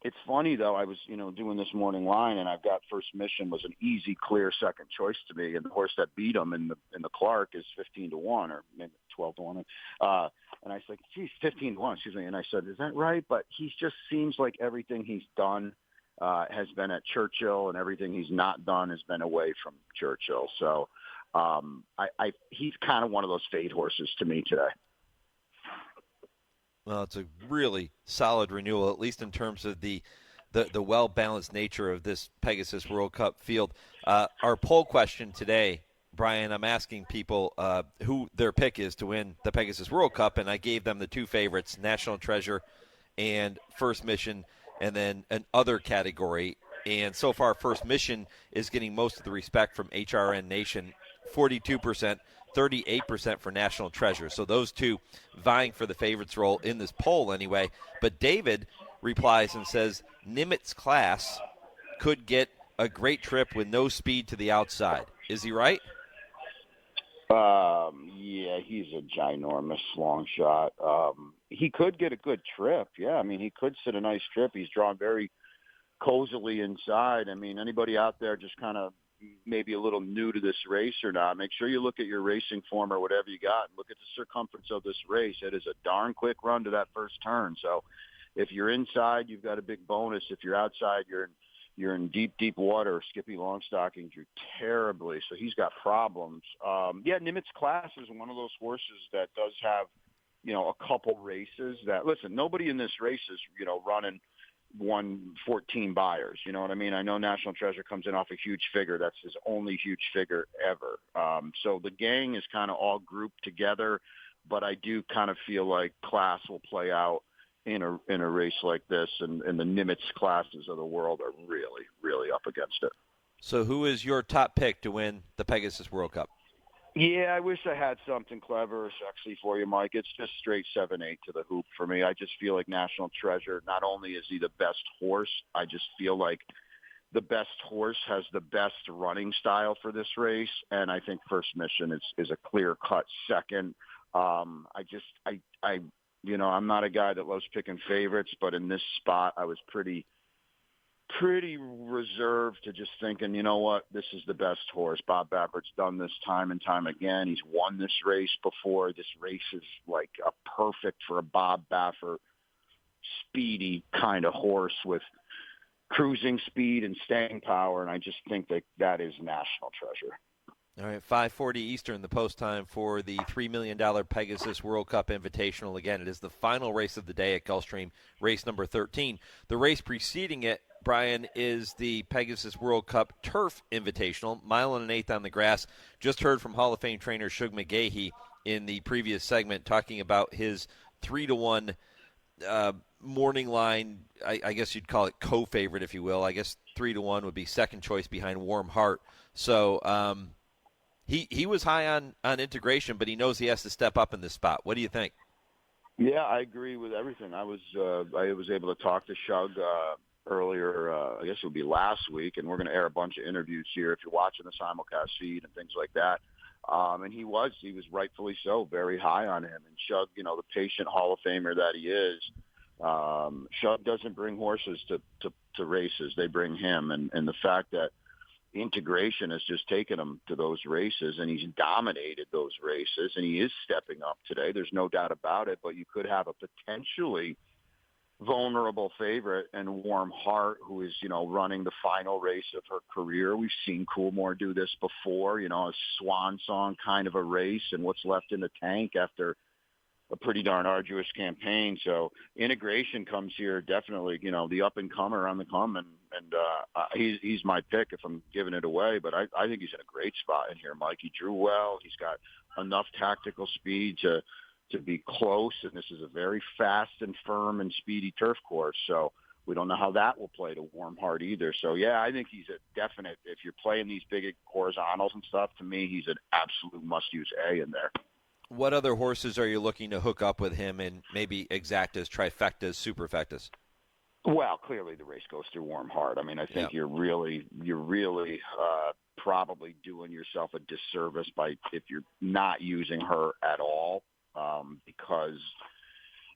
It's funny, though. I was, doing this morning line, and I've got First Mission was an easy, clear second choice to me, and the horse that beat him in the Clark is 15 to 1 or maybe 12 to 1. And I was like, geez, 15 to 1, excuse me. And I said, is that right? But he just seems like everything he's done has been at Churchill, and everything he's not done has been away from Churchill. So he's kind of one of those fade horses to me today. Well, it's a really solid renewal, at least in terms of the well-balanced nature of this Pegasus World Cup field. Our poll question today, Brian, I'm asking people who their pick is to win the Pegasus World Cup, and I gave them the two favorites, National Treasure and First Mission, and then an other category. And so far, First Mission is getting most of the respect from HRRN Nation, 42%. 38% for National Treasure. So those two vying for the favorites role in this poll anyway. But David replies and says Nimitz Class could get a great trip with no speed to the outside. Is he right? Yeah, he's a ginormous long shot. He could get a good trip. Yeah, I mean, he could sit a nice trip. He's drawn very cozily inside. I mean, anybody out there just kind of maybe a little new to this race or not, make sure you look at your racing form or whatever you got and look at the circumference of this race. It is a darn quick run to that first turn. So if you're inside, you've got a big bonus. If you're outside, you're in deep, deep water. Skippy Longstocking drew terribly, so he's got problems. Nimitz Class is one of those horses that does have, a couple races that, listen, nobody in this race is, running 114 buyers. You know what I mean? I know National Treasure comes in off a huge figure. That's his only huge figure ever. So the gang is kind of all grouped together, but I do kind of feel like Class will play out in a race like this, and the Nimitz Classes of the world are really, really up against it. So who is your top pick to win the Pegasus World Cup? Yeah, I wish I had something clever or sexy for you, Mike. It's just straight 7-8 to the hoop for me. I just feel like National Treasure, not only is he the best horse, I just feel like the best horse has the best running style for this race, and I think First Mission is a clear-cut second. I'm not a guy that loves picking favorites, but in this spot, I was pretty reserved to just thinking, you know what, this is the best horse. Bob Baffert's done this time and time again. He's won this race before. This race is like a perfect for a Bob Baffert speedy kind of horse with cruising speed and staying power, and I just think that is National Treasure. All right, 5:40 Eastern, the post time for the $3 million Pegasus World Cup Invitational. Again, it is the final race of the day at Gulfstream, race number 13. The race preceding it, Brian, is the Pegasus World Cup Turf Invitational, 1 1/8 on the grass. Just heard from Hall of Fame trainer Shug McGaughey in the previous segment talking about his 3-1 morning line. I guess you'd call it co-favorite, if you will. I guess 3-1 would be second choice behind Warm Heart. So he was high on Integration, but he knows he has to step up in this spot. What do you think? Yeah, I agree with everything. I was able to talk to Shug earlier, I guess it would be last week, and we're going to air a bunch of interviews here if you're watching the simulcast feed and things like that. And he was rightfully so, very high on him. And Shug, the patient Hall of Famer that he is, Shug doesn't bring horses to races. They bring him. And the fact that Integration has just taken him to those races, and he's dominated those races, and he is stepping up today. There's no doubt about it, but you could have a potentially vulnerable favorite and Warm Heart, who is, running the final race of her career. We've seen Coolmore do this before, a swan song kind of a race and what's left in the tank after a pretty darn arduous campaign. So Integration comes here definitely, the up-and-comer on the come, and he's my pick if I'm giving it away. But I think he's in a great spot in here, Mike. He drew well. He's got enough tactical speed to be close, and this is a very fast and firm and speedy turf course. So we don't know how that will play to Warm Heart either. So, yeah, I think he's a definite. If you're playing these big horizontals and stuff, to me, he's an absolute must-use A in there. What other horses are you looking to hook up with him in maybe exactas, trifectas, superfectas? Well, clearly the race goes through Warm Heart. I mean, I think you're really probably doing yourself a disservice if you're not using her at all, because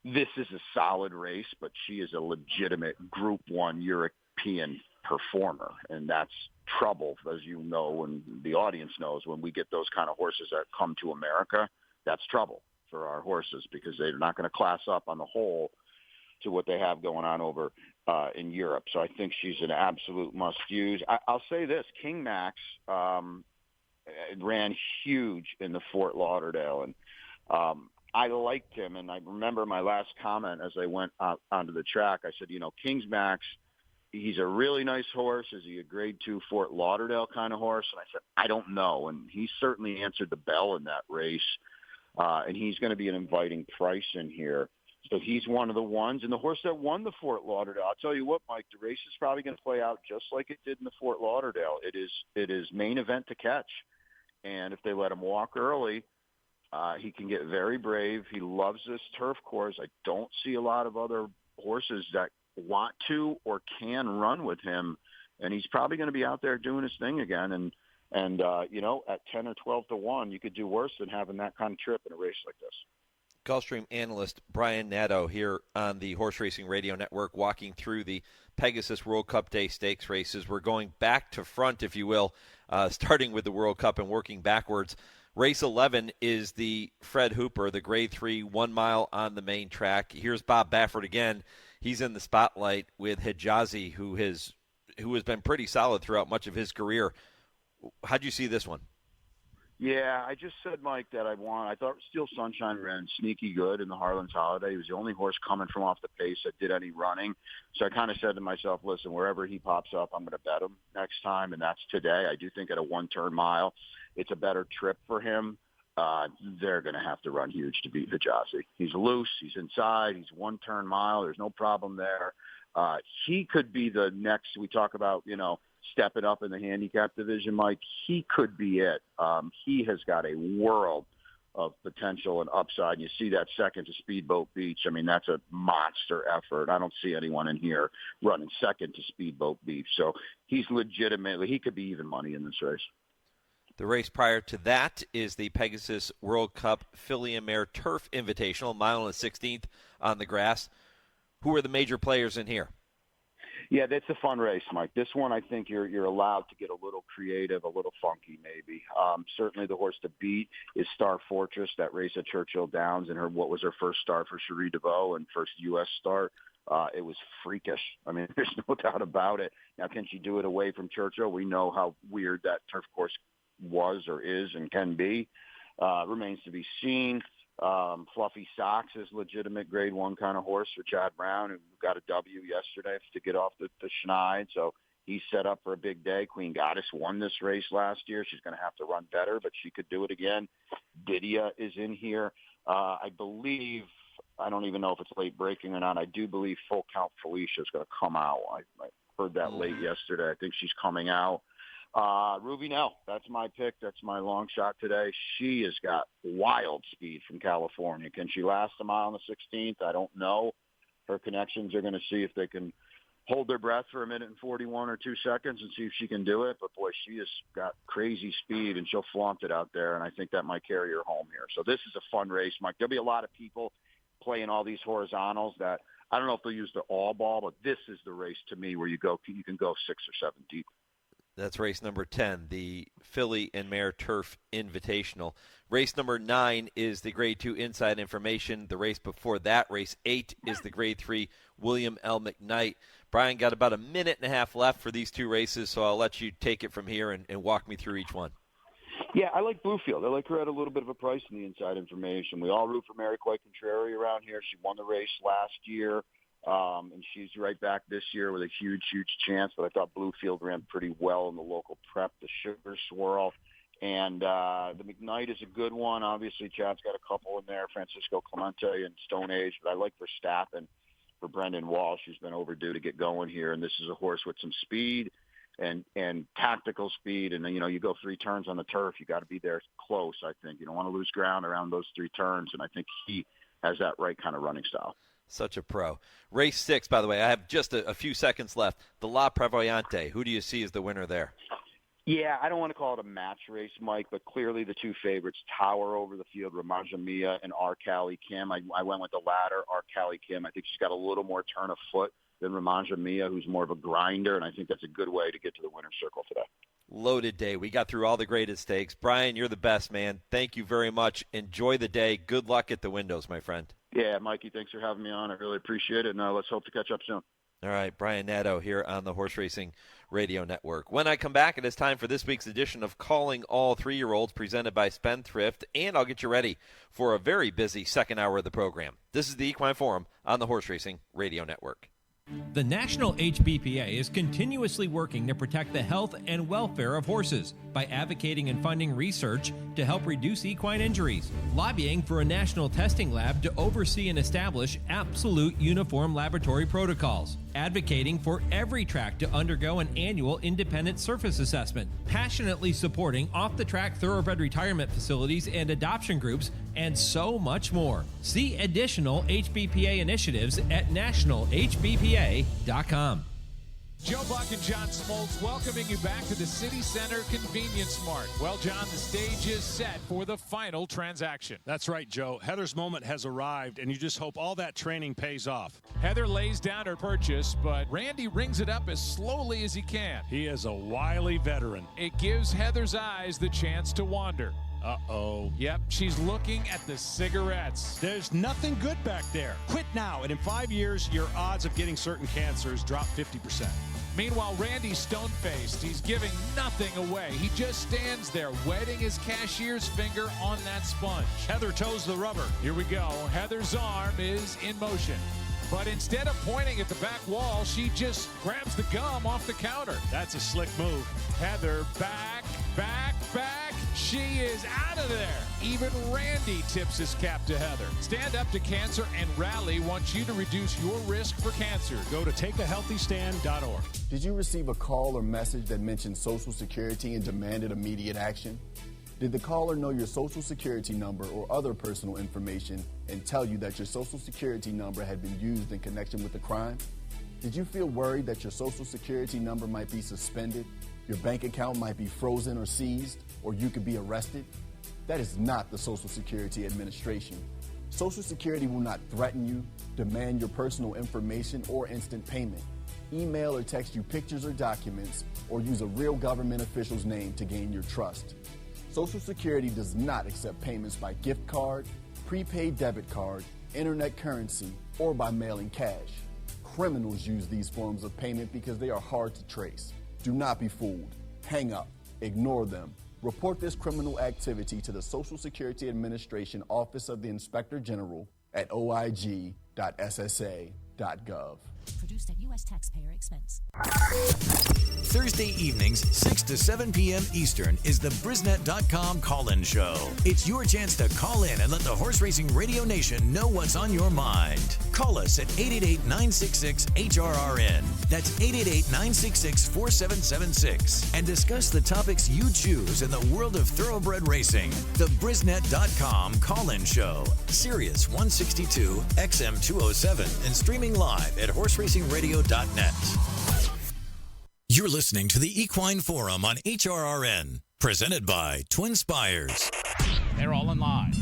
this is a solid race, but she is a legitimate Group 1 European performer, and that's trouble, as you know, and the audience knows, when we get those kind of horses that come to America. That's trouble for our horses because they're not going to class up on the whole to what they have going on over in Europe. So I think she's an absolute must-use. I'll say this. King Max ran huge in the Fort Lauderdale, and I liked him. And I remember my last comment as I went out onto the track. I said, King's Max, he's a really nice horse. Is he a grade 2 Fort Lauderdale kind of horse? And I said, I don't know. And he certainly answered the bell in that race. And he's going to be an inviting price in here. So he's one of the ones. And the horse that won the Fort Lauderdale, I'll tell you what, Mike, the race is probably going to play out just like it did in the Fort Lauderdale. It is main event to catch. And if they let him walk early, he can get very brave. He loves this turf course. I don't see a lot of other horses that want to or can run with him. And he's probably going to be out there doing his thing again. And at 10 or 12 to 1, you could do worse than having that kind of trip in a race like this. Gulfstream analyst Brian Nadeau here on the Horse Racing Radio Network, walking through the Pegasus World Cup Day Stakes races. We're going back to front, if you will, starting with the World Cup and working backwards. Race 11 is the Fred Hooper, the Grade 3 1 mile on the main track. Here's Bob Baffert again. He's in the spotlight with Hijazi, who has been pretty solid throughout much of his career. How'd you see this one? Yeah, I just said, Mike, that I thought Steel Sunshine ran sneaky good in the Harlan's Holiday. He was the only horse coming from off the pace that did any running. So I kind of said to myself, listen, wherever he pops up, I'm going to bet him next time, and that's today. I do think at a one-turn mile, it's a better trip for him. They're going to have to run huge to beat Hijazi. He's loose. He's inside. He's one-turn mile. There's no problem there. He could be the next, we talk about, stepping up in the handicap division, Mike. He could be it. He has got a world of potential and upside. You see that second to Speedboat Beach. I mean, that's a monster effort. I don't see anyone in here running second to Speedboat Beach. So he's legitimately, he could be even money in this race. The race prior to that is the Pegasus World Cup Filly and Mare Turf Invitational, mile and 16th on the grass. Who are the major players in here? Yeah, that's a fun race, Mike. This one, I think you're allowed to get a little creative, a little funky maybe. Certainly the horse to beat is Star Fortress, that race at Churchill Downs, and what was her first start for Cherie DeVoe and first U.S. start. It was freakish. I mean, there's no doubt about it. Now, can she do it away from Churchill? We know how weird that turf course was or is and can be. Remains to be seen. Fluffy Socks is legitimate grade 1 kind of horse for Chad Brown, who got a W yesterday to get off the Schneid. So he's set up for a big day. Queen Goddess won this race last year. She's going to have to run better, but she could do it again. Didia is in here. I believe, I don't even know if it's late breaking or not, I do believe Full Count Felicia is going to come out. I heard that late yesterday. I think she's coming out. Ruby Nell, that's my pick. That's my long shot today. She has got wild speed from California. Can she last a mile on the 16th? I don't know. Her connections are going to see if they can hold their breath for a minute and 41 or 2 seconds and see if she can do it. But, boy, she has got crazy speed, and she'll flaunt it out there, and I think that might carry her home here. So this is a fun race, Mike. There'll be a lot of people playing all these horizontals that I don't know if they'll use the all ball, but this is the race to me where you can go 6 or 7 deep. That's race number 10, the Filly and Mare Turf Invitational. Race number 9 is the Grade 2 Inside Information. The race before that, race 8, is the Grade 3 William L. McKnight. Brian, got about a minute and a half left for these two races, so I'll let you take it from here and walk me through each one. Yeah, I like Bluefield. I like her at a little bit of a price in the Inside Information. We all root for Mary Quay Contrary around here. She won the race last year. And she's right back this year with a huge, huge chance. But I thought Bluefield ran pretty well in the local prep, the Sugar Swirl. And the McKnight is a good one. Obviously, Chad's got a couple in there, Francisco Clemente and Stone Age. But I like Verstappen for Brendan Walsh, who's been overdue to get going here. And this is a horse with some speed and tactical speed. And, you go 3 turns on the turf. You got to be there close, I think. You don't want to lose ground around those 3 turns. And I think he has that right kind of running style. Such a pro. Race 6, by the way, I have just a few seconds left. The La Prevoyante. Who do you see as the winner there? Yeah, I don't want to call it a match race, Mike, but clearly the 2 favorites tower over the field, Ramanja Mia and R. Callie Kim. I went with the latter, R. Callie Kim. I think she's got a little more turn of foot than Ramanja Mia, who's more of a grinder, and I think that's a good way to get to the winner's circle today. Loaded day. We got through all the greatest stakes. Brian, you're the best, man. Thank you very much. Enjoy the day. Good luck at the windows, my friend. Yeah, Mikey, thanks for having me on. I really appreciate it, and let's hope to catch up soon. All right, Brian Nadeau here on the Horse Racing Radio Network. When I come back, it is time for this week's edition of Calling All 3-Year-Olds, presented by Spendthrift, and I'll get you ready for a very busy second hour of the program. This is the Equine Forum on the Horse Racing Radio Network. The National HBPA is continuously working to protect the health and welfare of horses by advocating and funding research to help reduce equine injuries, lobbying for a national testing lab to oversee and establish absolute uniform laboratory protocols, advocating for every track to undergo an annual independent surface assessment, passionately supporting off-the-track thoroughbred retirement facilities and adoption groups, and so much more. See additional HBPA initiatives at nationalhbpa.com. Joe Buck and John Smoltz welcoming you back to the City Center Convenience Mart. Well, John, the stage is set for the final transaction. That's right, Joe. Heather's moment has arrived, and you just hope all that training pays off. Heather lays down her purchase, but Randy rings it up as slowly as he can. He is a wily veteran. It gives Heather's eyes the chance to wander. Uh-oh. Yep, she's looking at the cigarettes. There's nothing good back there. Quit now, and in 5 years, your odds of getting certain cancers drop 50%. Meanwhile, Randy's stone-faced. He's giving nothing away. He just stands there, wetting his cashier's finger on that sponge. Heather toes the rubber. Here we go. Heather's arm is in motion. But instead of pointing at the back wall, she just grabs the gum off the counter. That's a slick move. Heather back. She is out of there. Even Randy tips his cap to Heather. Stand Up to Cancer and Rally wants you to reduce your risk for cancer. Go to takeahealthystand.org. Did you receive a call or message that mentioned Social Security and demanded immediate action? Did the caller know your Social Security number or other personal information and tell you that your Social Security number had been used in connection with a crime? Did you feel worried that your Social Security number might be suspended, your bank account might be frozen or seized, or you could be arrested? That is not the Social Security Administration. Social Security will not threaten you, demand your personal information, or instant payment, email or text you pictures or documents, or use a real government official's name to gain your trust. Social Security does not accept payments by gift card, prepaid debit card, internet currency, or by mailing cash. Criminals use these forms of payment because they are hard to trace. Do not be fooled. Hang up. Ignore them. Report this criminal activity to the Social Security Administration Office of the Inspector General at oig.ssa.gov. Produced at U.S. taxpayer expense. Thursday evenings, 6 to 7 p.m. Eastern, is the Brisnet.com call-in show. It's your chance to call in and let the Horse Racing Radio Nation know what's on your mind. Call us at 888-966-HRRN. That's 888-966-4776. And discuss the topics you choose in the world of thoroughbred racing. The Brisnet.com call-in show. Sirius 162, XM 207, and streaming live at horseracingradio.net. You're listening to the Equine Forum on HRRN, presented by TwinSpires. They're all in line.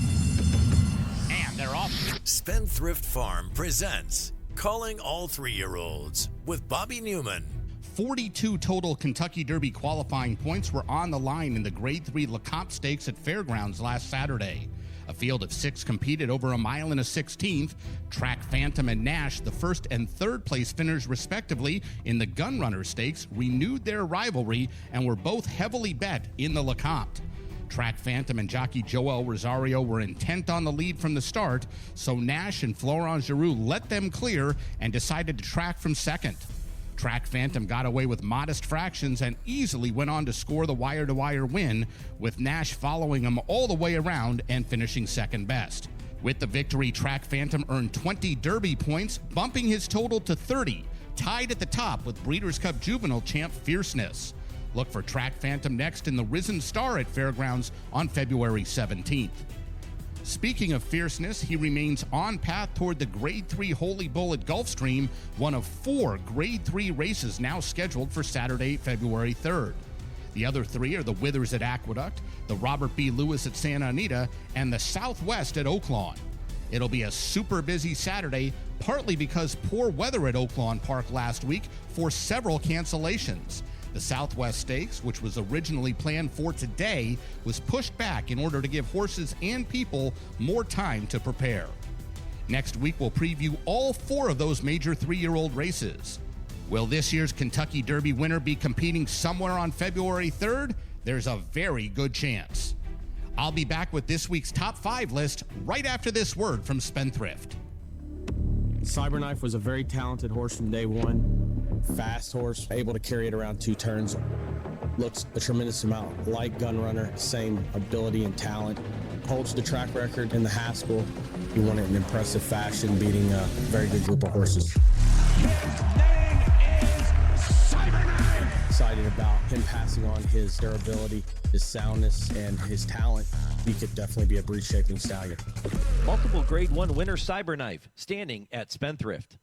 And they're off. Spendthrift Farm presents Calling All 3-Year-Olds with Bobby Newman. 42 total Kentucky Derby qualifying points were on the line in the Grade 3 LeCompte Stakes at Fairgrounds last Saturday. A field of 6 competed over a mile and a 16th. Track Phantom and Nash, the first and third place finished respectively in the Gunrunner Stakes, renewed their rivalry and were both heavily bet in the LeCompte. Track Phantom and jockey Joel Rosario were intent on the lead from the start, so Nash and Florent Giroux let them clear and decided to track from second. Track Phantom got away with modest fractions and easily went on to score the wire-to-wire win, with Nash following him all the way around and finishing second best. With the victory, Track Phantom earned 20 Derby points, bumping his total to 30, tied at the top with Breeders' Cup Juvenile champ Fierceness. Look for Track Phantom next in the Risen Star at Fairgrounds on February 17th. Speaking of Fierceness, he remains on path toward the Grade 3 Holy Bull at Gulfstream, one of 4 Grade 3 races now scheduled for Saturday, February 3rd. The other 3 are the Withers at Aqueduct, the Robert B. Lewis at Santa Anita, and the Southwest at Oaklawn. It'll be a super busy Saturday, partly because poor weather at Oaklawn Park last week forced several cancellations. The Southwest Stakes, which was originally planned for today, was pushed back in order to give horses and people more time to prepare. Next week, we'll preview all 4 of those major 3-year-old races. Will this year's Kentucky Derby winner be competing somewhere on February 3rd? There's a very good chance. I'll be back with this week's top 5 list right after this word from Spendthrift. Cyberknife was a very talented horse from day one. Fast horse, able to carry it around 2 turns. Looks a tremendous amount like Gunrunner, same ability and talent. Holds the track record in the Haskell. He won it in impressive fashion, beating a very good group of horses. His name is Cyberknife! Excited about him passing on his durability, his soundness, and his talent. He could definitely be a breed-shaping stallion. Multiple Grade 1 winner Cyberknife, standing at Spendthrift.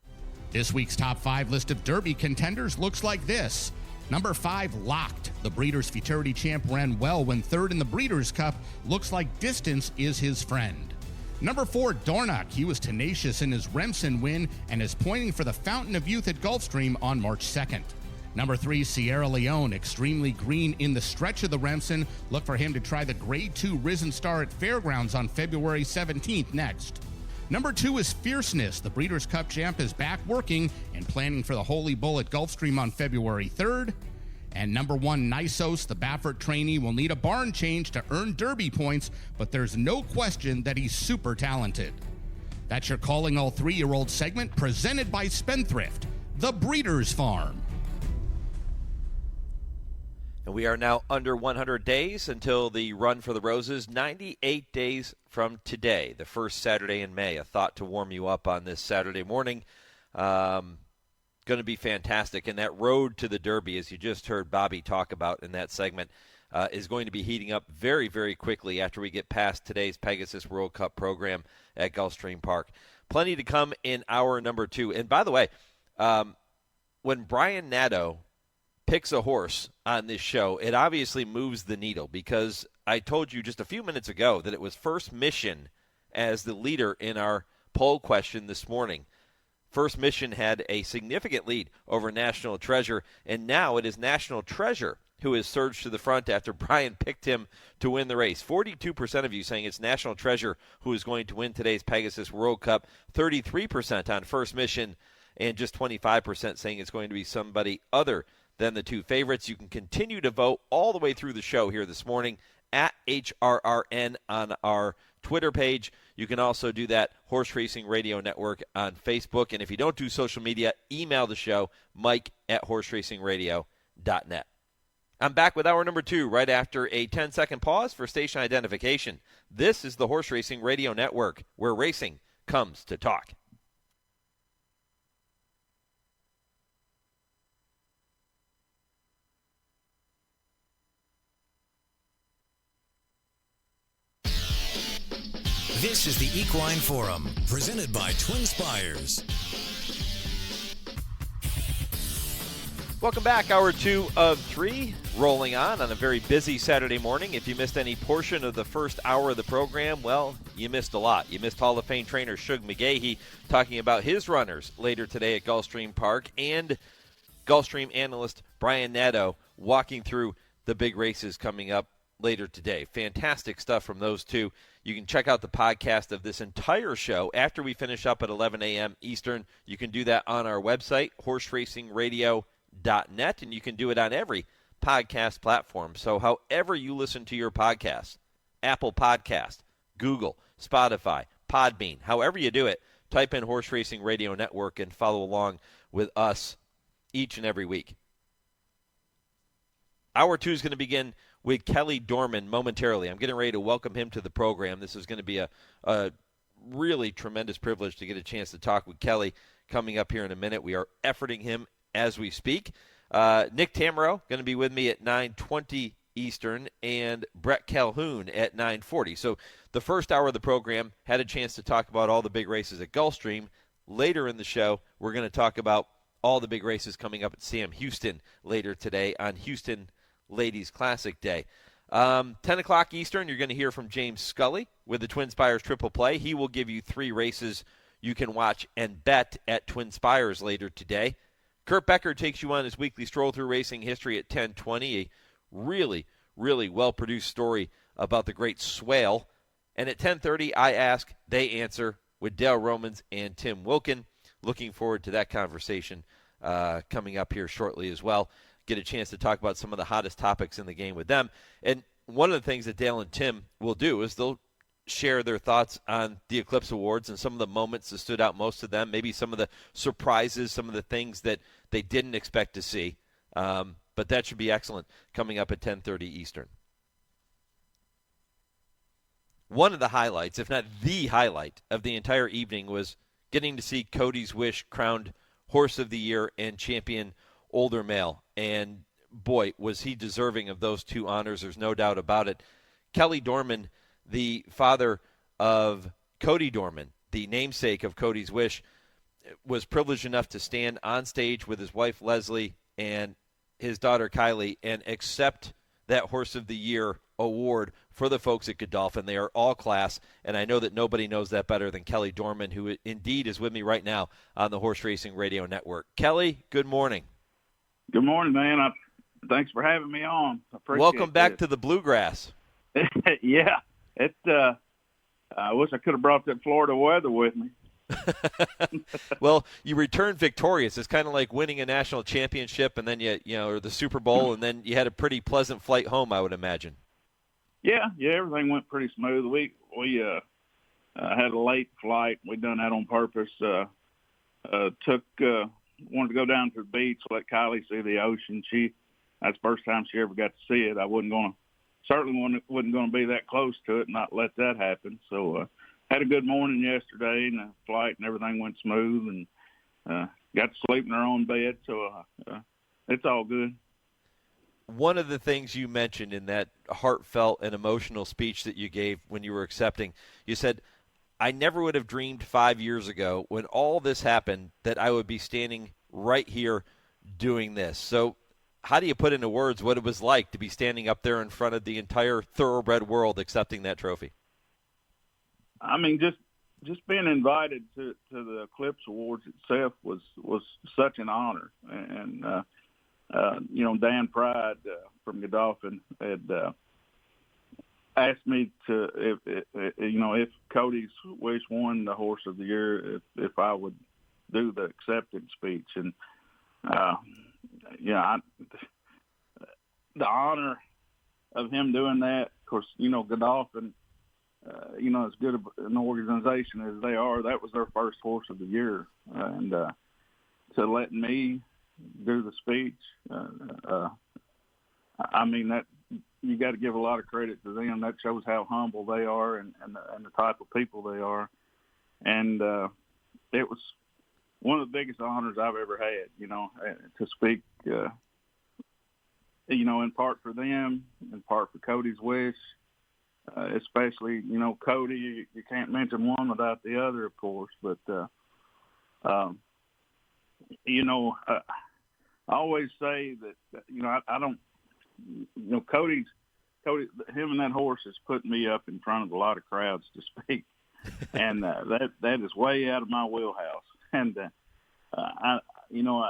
This week's top 5 list of Derby contenders looks like this. Number 5, Locked. The Breeders' Futurity champ ran well when third in the Breeders' Cup. Looks like distance is his friend. Number 4, Dornoch. He was tenacious in his Remsen win and is pointing for the Fountain of Youth at Gulfstream on March 2nd. Number 3, Sierra Leone. Extremely green in the stretch of the Remsen. Look for him to try the Grade 2 Risen Star at Fairgrounds on February 17th next. Number 2 is Fierceness. The Breeders' Cup champ is back working and planning for the Holy Bull at Gulfstream on February 3rd. And number 1, Nisos, the Baffert trainee, will need a barn change to earn Derby points, but there's no question that he's super talented. That's your Calling All 3-Year-Old segment presented by Spendthrift, the Breeders' Farm. And we are now under 100 days until the Run for the Roses, 98 days from today, the first Saturday in May. A thought to warm you up on this Saturday morning. Going to be fantastic. And that road to the Derby, as you just heard Bobby talk about in that segment, is going to be heating up very, very quickly after we get past today's Pegasus World Cup program at Gulfstream Park. Plenty to come in hour number 2. And by the way, when Brian Nadeau picks a horse on this show, it obviously moves the needle, because I told you just a few minutes ago that it was First Mission as the leader in our poll question this morning. First Mission had a significant lead over National Treasure, and now it is National Treasure who has surged to the front after Brian picked him to win the race. 42% of you saying it's National Treasure who is going to win today's Pegasus World Cup, 33% on First Mission, and just 25% saying it's going to be somebody other than the 2 favorites. You can continue to vote all the way through the show here this morning at HRRN on our Twitter page. You can also do that Horse Racing Radio Network on Facebook. And if you don't do social media, email the show, mike@horseracingradio.net. I'm back with hour number 2 right after a 10-second pause for station identification. This is the Horse Racing Radio Network, where racing comes to talk. This is the Equine Forum, presented by TwinSpires. Welcome back. Hour 2 of 3 rolling on a very busy Saturday morning. If you missed any portion of the first hour of the program, well, you missed a lot. You missed Hall of Fame trainer Shug McGaughey talking about his runners later today at Gulfstream Park, and Gulfstream analyst Brian Nadeau walking through the big races coming up later today. Fantastic stuff from those two. You can check out the podcast of this entire show after we finish up at 11 a.m. Eastern. You can do that on our website, horseracingradio.net, and you can do it on every podcast platform. So however you listen to your podcasts, Apple Podcast, Google, Spotify, Podbean, however you do it, type in Horse Racing Radio Network and follow along with us each and every week. Hour 2 is going to begin with Cody Dorman momentarily. I'm getting ready to welcome him to the program. This is going to be a really tremendous privilege to get a chance to talk with Kelly coming up here in a minute. We are efforting him as we speak. Nick Tammaro going to be with me at 9:20 Eastern, and Bret Calhoun at 9:40. So the first hour of the program had a chance to talk about all the big races at Gulfstream. Later in the show, we're going to talk about all the big races coming up at Sam Houston later today on Houston Ladies Classic Day. 10 o'clock Eastern, you're going to hear from James Scully with the TwinSpires Triple Play. He will give you 3 races you can watch and bet at TwinSpires later today. Kurt Becker takes you on his weekly Stroll Through Racing History at 10:20. A really, really well-produced story about the great Swale. And at 10:30, I ask, they answer with Dale Romans and Tim Wilkin. Looking forward to that conversation coming up here shortly as well. Get a chance to talk about some of the hottest topics in the game with them. And one of the things that Dale and Tim will do is they'll share their thoughts on the Eclipse Awards and some of the moments that stood out most to them, maybe some of the surprises, some of the things that they didn't expect to see. But that should be excellent coming up at 10:30 Eastern. One of the highlights, if not the highlight of the entire evening, was getting to see Cody's Wish crowned Horse of the Year and Champion Older Male. And, boy, was he deserving of those 2 honors. There's no doubt about it. Cody Dorman, the father of Cody Dorman, the namesake of Cody's Wish, was privileged enough to stand on stage with his wife Leslie and his daughter Kylie and accept that Horse of the Year award for the folks at Godolphin. They are all class, and I know that nobody knows that better than Kelly Dorman, who indeed is with me right now on the Horse Racing Radio Network. Kelly, good morning. Good morning, man. Thanks for having me on. Welcome back to the Bluegrass. Yeah, I wish I could have brought that Florida weather with me. Well, you returned victorious. It's kind of like winning a national championship, and then or the Super Bowl, and then you had a pretty pleasant flight home, I would imagine. Yeah, everything went pretty smooth. We had a late flight. We done that on purpose. Wanted to go down to the beach, let Kylie see the ocean. That's the first time she ever got to see it. I wasn't going to be that close to it and not let that happen. So had a good morning yesterday, and the flight and everything went smooth, and got to sleep in our own bed. So it's all good. One of the things you mentioned in that heartfelt and emotional speech that you gave when you were accepting, you said, I never would have dreamed 5 years ago when all this happened that I would be standing right here doing this. So how do you put into words what it was like to be standing up there in front of the entire thoroughbred world accepting that trophy? I mean, just being invited to the Eclipse Awards itself was such an honor. And Dan Pride from Godolphin had asked me to, if Cody's Wish won the Horse of the Year, if I would do the acceptance speech. And, the honor of him doing that, of course, Godolphin, as good an organization as they are, that was their first Horse of the Year. And to let me do the speech, that you got to give a lot of credit to them. That shows how humble they are and the type of people they are. And it was one of the biggest honors I've ever had, to speak, in part for them, in part for Cody's Wish, especially, Cody, you can't mention one without the other, of course. But, I always say that, I don't, Cody, him and that horse has put me up in front of a lot of crowds to speak. And that is way out of my wheelhouse. And,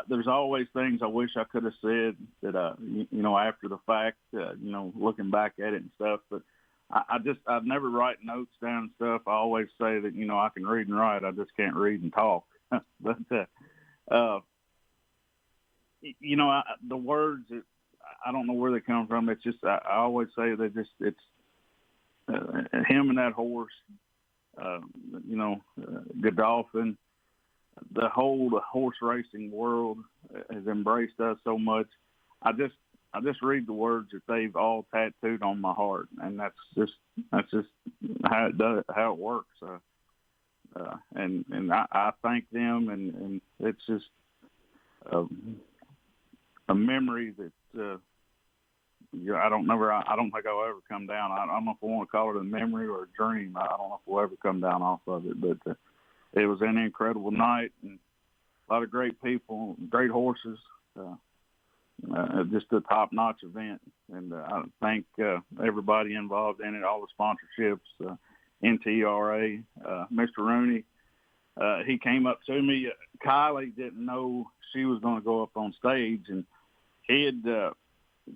there's always things I wish I could have said that, after the fact, looking back at it and stuff. But I've never write notes down and stuff. I always say that, I can read and write. I just can't read and talk. But, the words, I don't know where they come from. It's just, I always say that it's him and that horse, Godolphin, the whole horse racing world has embraced us so much. I just read the words that they've all tattooed on my heart, and that's just how it works. And I thank them, and it's just a memory that I don't think I'll ever come down. I don't know if I want to call it a memory or a dream. I don't know if we'll ever come down off of it, but it was an incredible night, and a lot of great people, great horses, just a top-notch event. And I thank everybody involved in it, all the sponsorships, NTRA, Mr. Rooney. He came up to me. Kylie didn't know she was going to go up on stage, and he had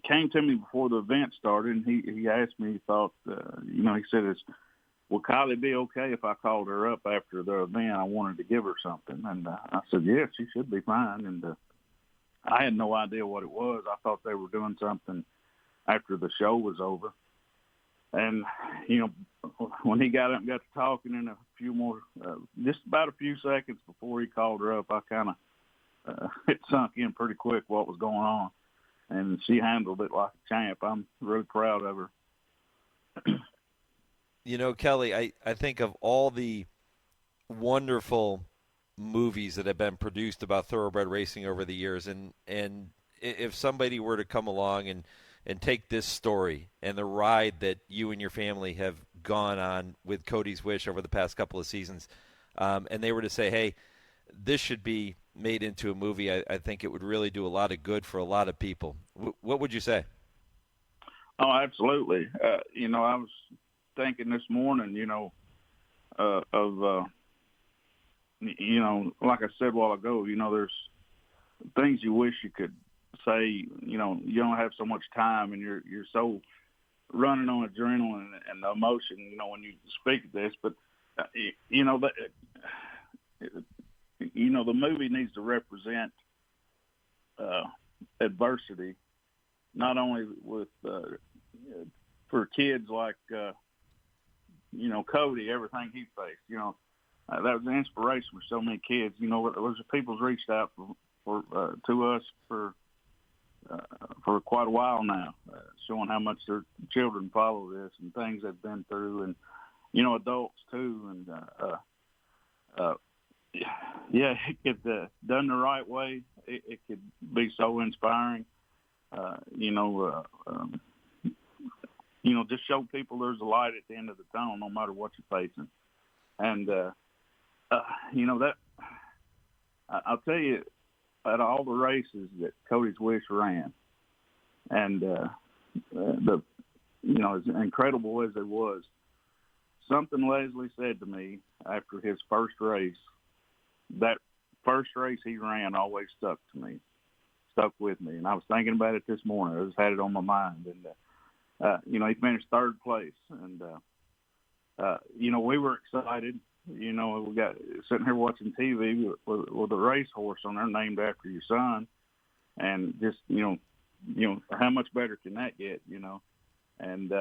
came to me before the event started, and he asked me, he thought, he said, will Kylie be okay if I called her up after the event? I wanted to give her something. And I said, yeah, she should be fine. And I had no idea what it was. I thought they were doing something after the show was over. And, when he got up and got to talking in a few more, just about a few seconds before he called her up, I kind of, it sunk in pretty quick what was going on. And she handled it like a champ. I'm really proud of her. Kelly, I think of all the wonderful movies that have been produced about thoroughbred racing over the years, and if somebody were to come along and take this story and the ride that you and your family have gone on with Cody's Wish over the past couple of seasons, and they were to say, hey, this should be made into a movie. I think it would really do a lot of good for a lot of people. What would you say? Oh, absolutely. I was thinking this morning, like I said a while ago, there's things you wish you could say, you don't have so much time and you're so running on adrenaline and emotion, when you speak of this, but the movie needs to represent adversity, not only with for kids like Cody, everything he faced. That was an inspiration for so many kids. There's people's reached out to us for quite a while now, showing how much their children follow this and things they've been through, and adults too. And it could done the right way. It could be so inspiring. Just show people there's a light at the end of the tunnel, no matter what you're facing. And that I'll tell you, at all the races that Cody's Wish ran, and as incredible as it was, something Leslie said to me after his first race, that first race he ran always stuck with me. And I was thinking about it this morning. I just had it on my mind. And, he finished third place. And, we were excited. We got sitting here watching TV with a racehorse on there named after your son. And just, how much better can that get, And,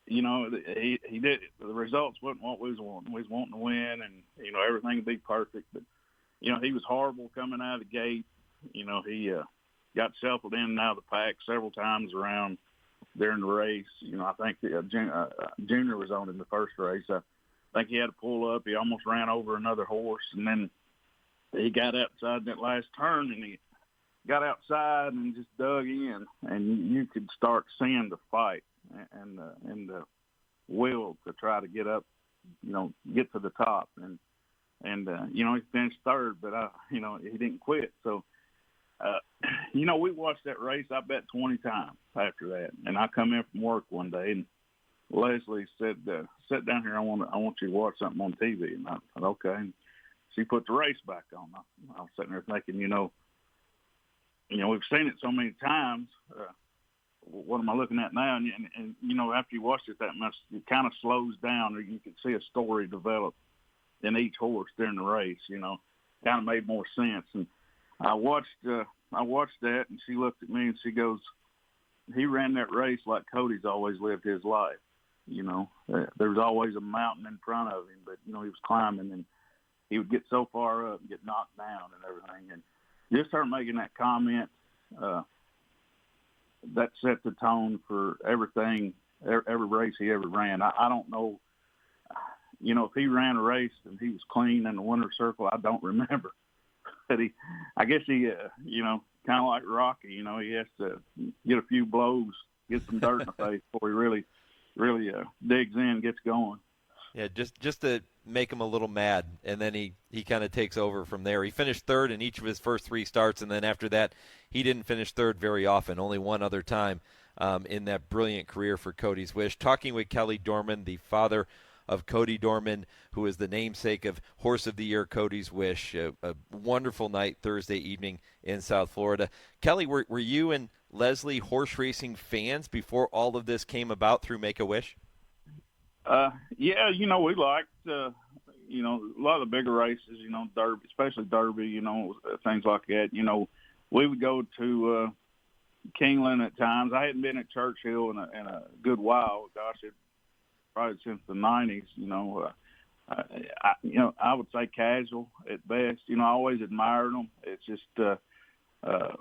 he did it. The results wasn't what we was wanting. We was wanting to win and, everything would be perfect. But, he was horrible coming out of the gate. He got shuffled in and out of the pack several times around during the race. I think Junior was on in the first race. I think he had to pull up. He almost ran over another horse. And then he got outside that last turn, and he got outside and just dug in. And you could start seeing the fight and the will to try to get up, get to the top. And he finished third, but, he didn't quit. So, we watched that race, I bet 20 times after that. And I come in from work one day, and Leslie said, sit down here, I want you to watch something on TV. And I said, okay. And she put the race back on. I was sitting there thinking, we've seen it so many times. What am I looking at now? And after you watch it that much, it kind of slows down, or you can see a story develop in each horse during the race, kind of made more sense. And I watched that, and she looked at me and she goes, he ran that race like Cody's always lived his life. There's always a mountain in front of him, but, he was climbing, and he would get so far up and get knocked down and everything. And just her making that comment, that set the tone for everything, every race he ever ran. I don't know, if he ran a race and he was clean in the winner's circle, I don't remember. But I guess he, kind of like Rocky, he has to get a few blows, get some dirt in the face before he really digs in, gets going. Yeah, just to make him a little mad, and then he kind of takes over from there. He finished third in each of his first three starts, and then after that, he didn't finish third very often, only one other time in that brilliant career for Cody's Wish. Talking with Kelly Dorman, the father of Cody Dorman, who is the namesake of Horse of the Year, Cody's Wish. A wonderful night Thursday evening in South Florida. Kelly, were you and Leslie horse racing fans before all of this came about through Make-A-Wish? Yeah, we liked, a lot of the bigger races, Derby, especially Derby, things like that. We would go to Keeneland at times. I hadn't been at Churchill in a good while. Gosh, probably since the 90s, I would say casual at best. I always admired them. It's just, I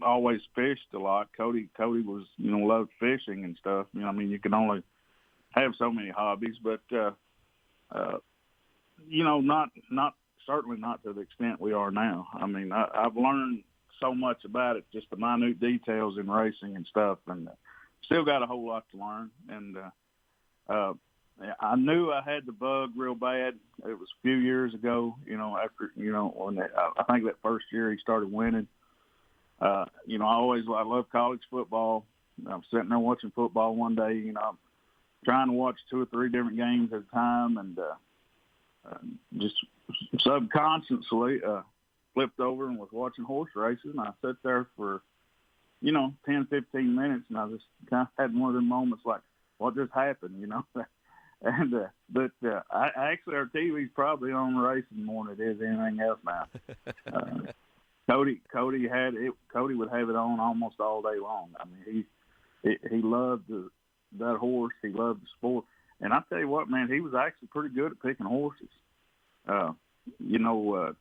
always fished a lot. Cody was, loved fishing and stuff. You can only have so many hobbies, but, not certainly not to the extent we are now. I've learned so much about it, just the minute details in racing and stuff, and still got a whole lot to learn. And, I knew I had the bug real bad. It was a few years ago, after, when I think that first year he started winning. I love college football. I'm sitting there watching football one day, I'm trying to watch 2 or 3 different games at a time, and just subconsciously flipped over and was watching horse races, and I sat there for, 10, 15 minutes, and I just kind of had one of them moments like, what just happened, And but actually, our TV's probably on racing more than it is anything else now. Cody would have it on almost all day long. I mean, he loved that horse. He loved the sport. And I tell you what, man, he was actually pretty good at picking horses. 2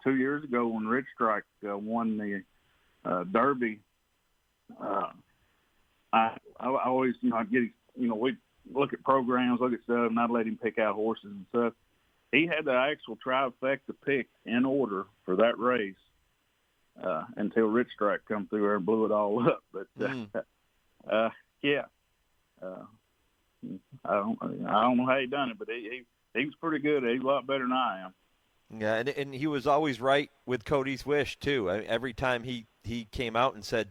years ago when Rich Strike won the Derby, I always, I'd get, we'd look at programs, look at stuff, and I'd let him pick out horses and stuff. He had the actual trifecta pick in order for that race until Rich Strike come through there and blew it all up. But I don't know how he done it, but he was pretty good. He's a lot better than I am. Yeah, and he was always right with Cody's wish too. Every time he came out and said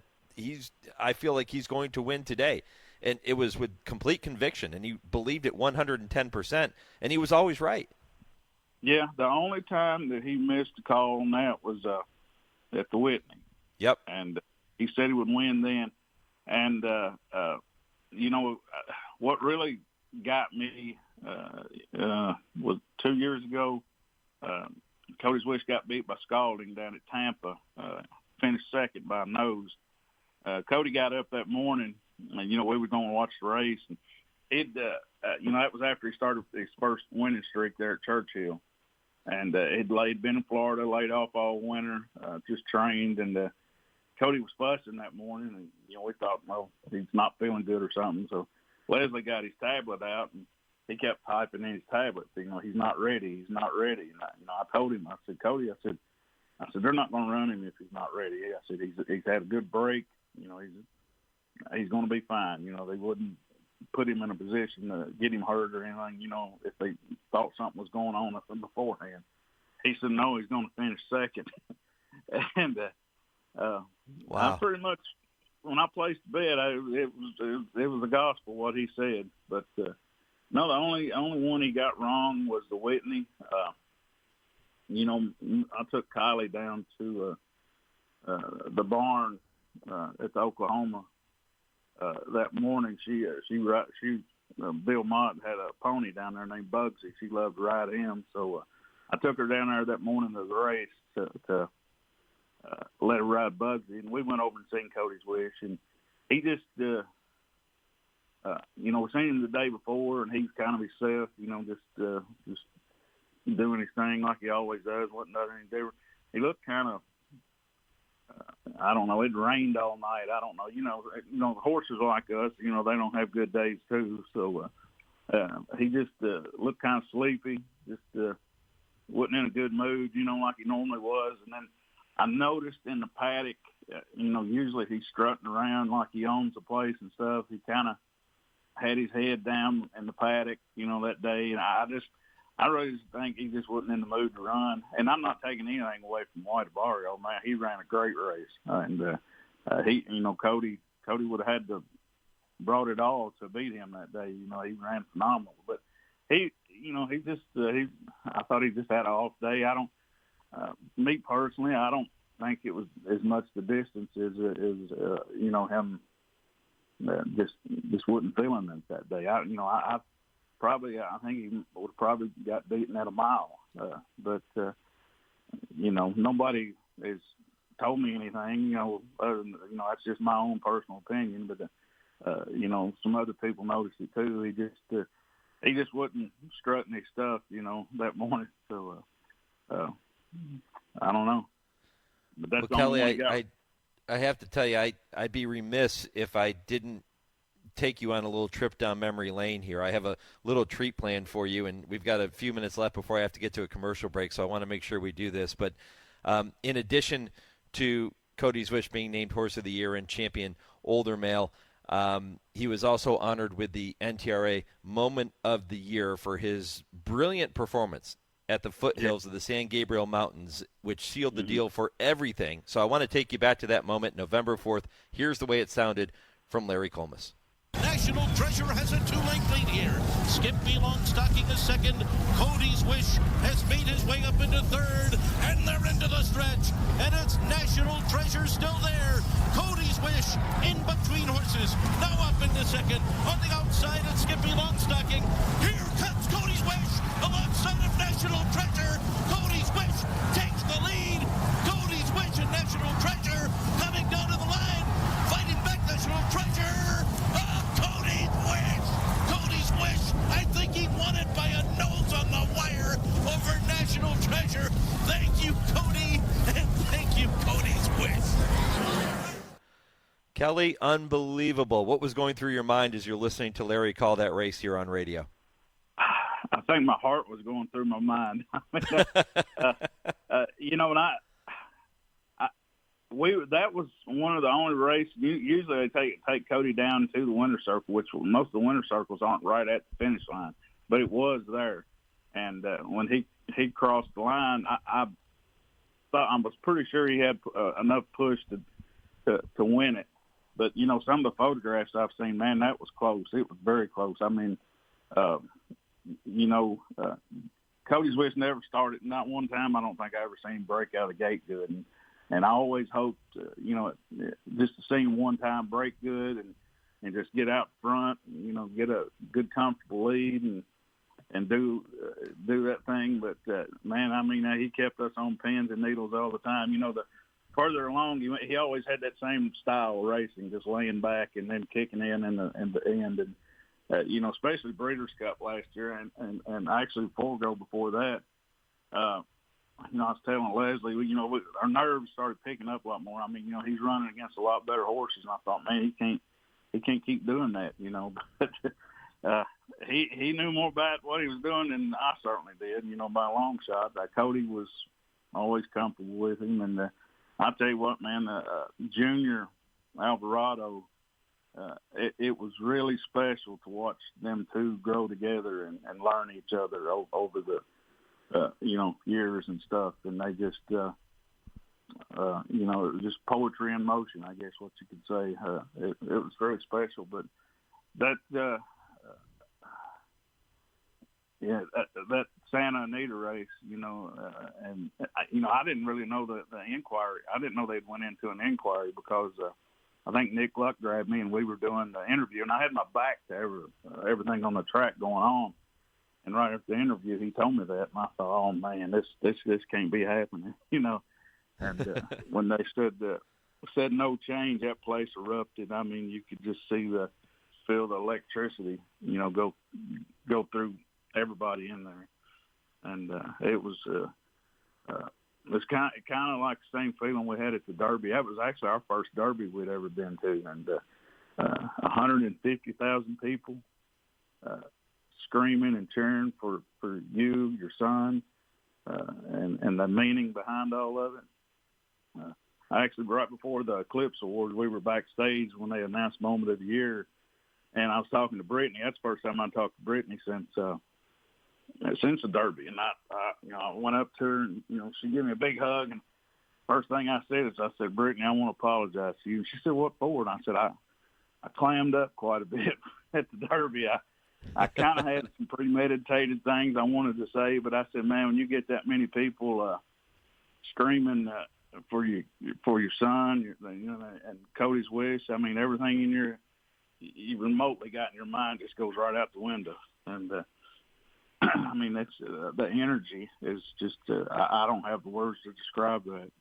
I feel like he's going to win today. And it was with complete conviction, and he believed it 110%, and he was always right. Yeah, the only time that he missed a call on that was at the Whitney. Yep. And he said he would win then. And, what really got me was 2 years ago, Cody's Wish got beat by Scalding down at Tampa, finished second by a nose. Cody got up that morning, and, we were going to watch the race. And that was after he started his first winning streak there at Churchill. And he'd been in Florida, laid off all winter, just trained. And Cody was fussing that morning. And, we thought, well, he's not feeling good or something. So Leslie got his tablet out, and he kept typing in his tablet. He's not ready. He's not ready. And, I told him, I said, Cody, I said, they're not going to run him if he's not ready. I said, he's had a good break. He's going to be fine. They wouldn't put him in a position to get him hurt or anything, if they thought something was going on beforehand. He said, no, he's going to finish second. And wow. I pretty much, when I placed the bet, it was the gospel what he said. But no, the only one he got wrong was the Whitney. I took Kylie down to the barn at the Oklahoma that morning. Bill Mott had a pony down there named Bugsy. She loved to ride him, so I took her down there that morning of the race to let her ride Bugsy, and we went over and seen Cody's Wish, and he just we seen him the day before, and he's kind of himself, just doing his thing like he always does. Wasn't nothing different. He looked kind of, I don't know. It rained all night. I don't know. The horses like us, they don't have good days too. So he just looked kind of sleepy. Just wasn't in a good mood, like he normally was. And then I noticed in the paddock, usually he's strutting around like he owns the place and stuff. He kind of had his head down in the paddock, that day. And I really just think he just wasn't in the mood to run. And I'm not taking anything away from White Barrio, man. He ran a great race. And Cody would have had to brought it all to beat him that day. He ran phenomenal. But I thought he just had an off day. Me personally, I don't think it was as much the distance as him just wasn't feeling it that day. I think he would have probably got beaten at a mile. But nobody has told me anything, other than, that's just my own personal opinion. But, some other people noticed it too. He just wasn't strutting his stuff, that morning. So, I don't know. But that's Kelly, I have to tell you, I'd be remiss if I didn't take you on a little trip down memory lane here. I have a little treat planned for you, and we've got a few minutes left before I have to get to a commercial break, so I want to make sure we do this. But in addition to Cody's Wish being named Horse of the Year and Champion Older Male, He was also honored with the NTRA Moment of the Year for his brilliant performance at the foothills of the San Gabriel Mountains, which sealed the deal for everything. So I want to take you back to that moment, November 4th. Here's the way it sounded from Larry Colmus. National Treasure has a two-lane lead here. Skippy Longstocking is second. Cody's Wish has made his way up into third, and they're into the stretch. And it's National Treasure still there. Cody's Wish in between horses, now up into second. On the outside, it's Skippy Longstocking. Here comes Cody's Wish alongside of National Treasure. Cody's Wish takes the lead. Cody's Wish and National Treasure coming down to the line, fighting back National Treasure. Cody's Wish, I think he won it by a nose on the wire over National Treasure. Thank you, Cody, and thank you, Cody's Wish. Kelly, unbelievable. What was going through your mind as you're listening to Larry call that race here on radio? I think my heart was going through my mind. You know, and that was one of the only races. Usually they take Cody down to the winner's circle, which most of the winner's circles aren't right at the finish line, but it was there. And when he crossed the line, I was pretty sure he had enough push to win it. But you know, some of the photographs I've seen, man, that was close. It was very close. I mean, you know, Cody's Wish never started. Not one time I don't think I ever seen him break out of the gate good. And I always hoped, you know, just to see him one time break good and just get out front, you know, get a good comfortable lead and do that thing. But man, I mean, he kept us on pins and needles all the time. You know, the further along he went, he always had that same style of racing, just laying back and then kicking in the end. And you know, especially Breeders' Cup last year and actually Forgo before that. You know, I was telling Leslie, you know, our nerves started picking up a lot more. I mean, you know, he's running against a lot better horses, and I thought, man, he can't keep doing that, you know. But he knew more about what he was doing than I certainly did, you know, by a long shot. Cody was always comfortable with him, and I'll tell you what, man, Junior Alvarado, it was really special to watch them two grow together and learn each other over the you know, years and stuff, and they just, you know, it was just poetry in motion, I guess what you could say. It was very special, but that Santa Anita race, you know, and you know, I didn't really know the inquiry. I didn't know they'd went into an inquiry because I think Nick Luck grabbed me and we were doing the interview, and I had my back to everything on the track going on. And right after the interview, he told me that, and I thought, "Oh man, this can't be happening," you know. And when they said no change, that place erupted. I mean, you could just feel the electricity, you know, go through everybody in there, and it was kind of like the same feeling we had at the Derby. That was actually our first Derby we'd ever been to, and 150,000 people. Screaming and cheering for you, your son, and the meaning behind all of it. Actually, right before the Eclipse Awards, we were backstage when they announced Moment of the Year, and I was talking to Brittany. That's the first time I talked to Brittany since the Derby, and I went up to her, and you know, she gave me a big hug, and first thing I said, Brittany, I want to apologize to you. And she said, what for? And I said, I clammed up quite a bit at the Derby. I kind of had some premeditated things I wanted to say, but I said, man, when you get that many people screaming for your son, you know, and Cody's Wish, I mean, everything you remotely got in your mind just goes right out the window. And I mean, that's the energy is just I don't have the words to describe that.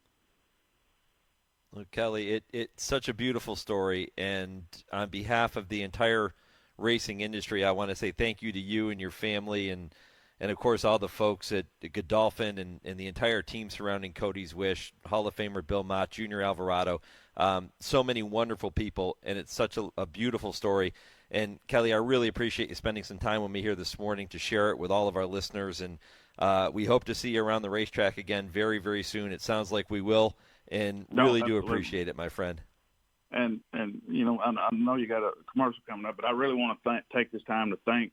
Look, Kelly, it's such a beautiful story, and on behalf of the entire racing industry, I want to say thank you to you and your family, and of course all the folks at Godolphin and the entire team surrounding Cody's Wish, Hall of Famer Bill Mott, Junior Alvarado, so many wonderful people, and it's such a beautiful story. And Kelly, I really appreciate you spending some time with me here this morning to share it with all of our listeners, and we hope to see you around the racetrack again very, very soon. It sounds like we will, and really do appreciate it, my friend. And you know, I know you got a commercial coming up, but I really want to take this time to thank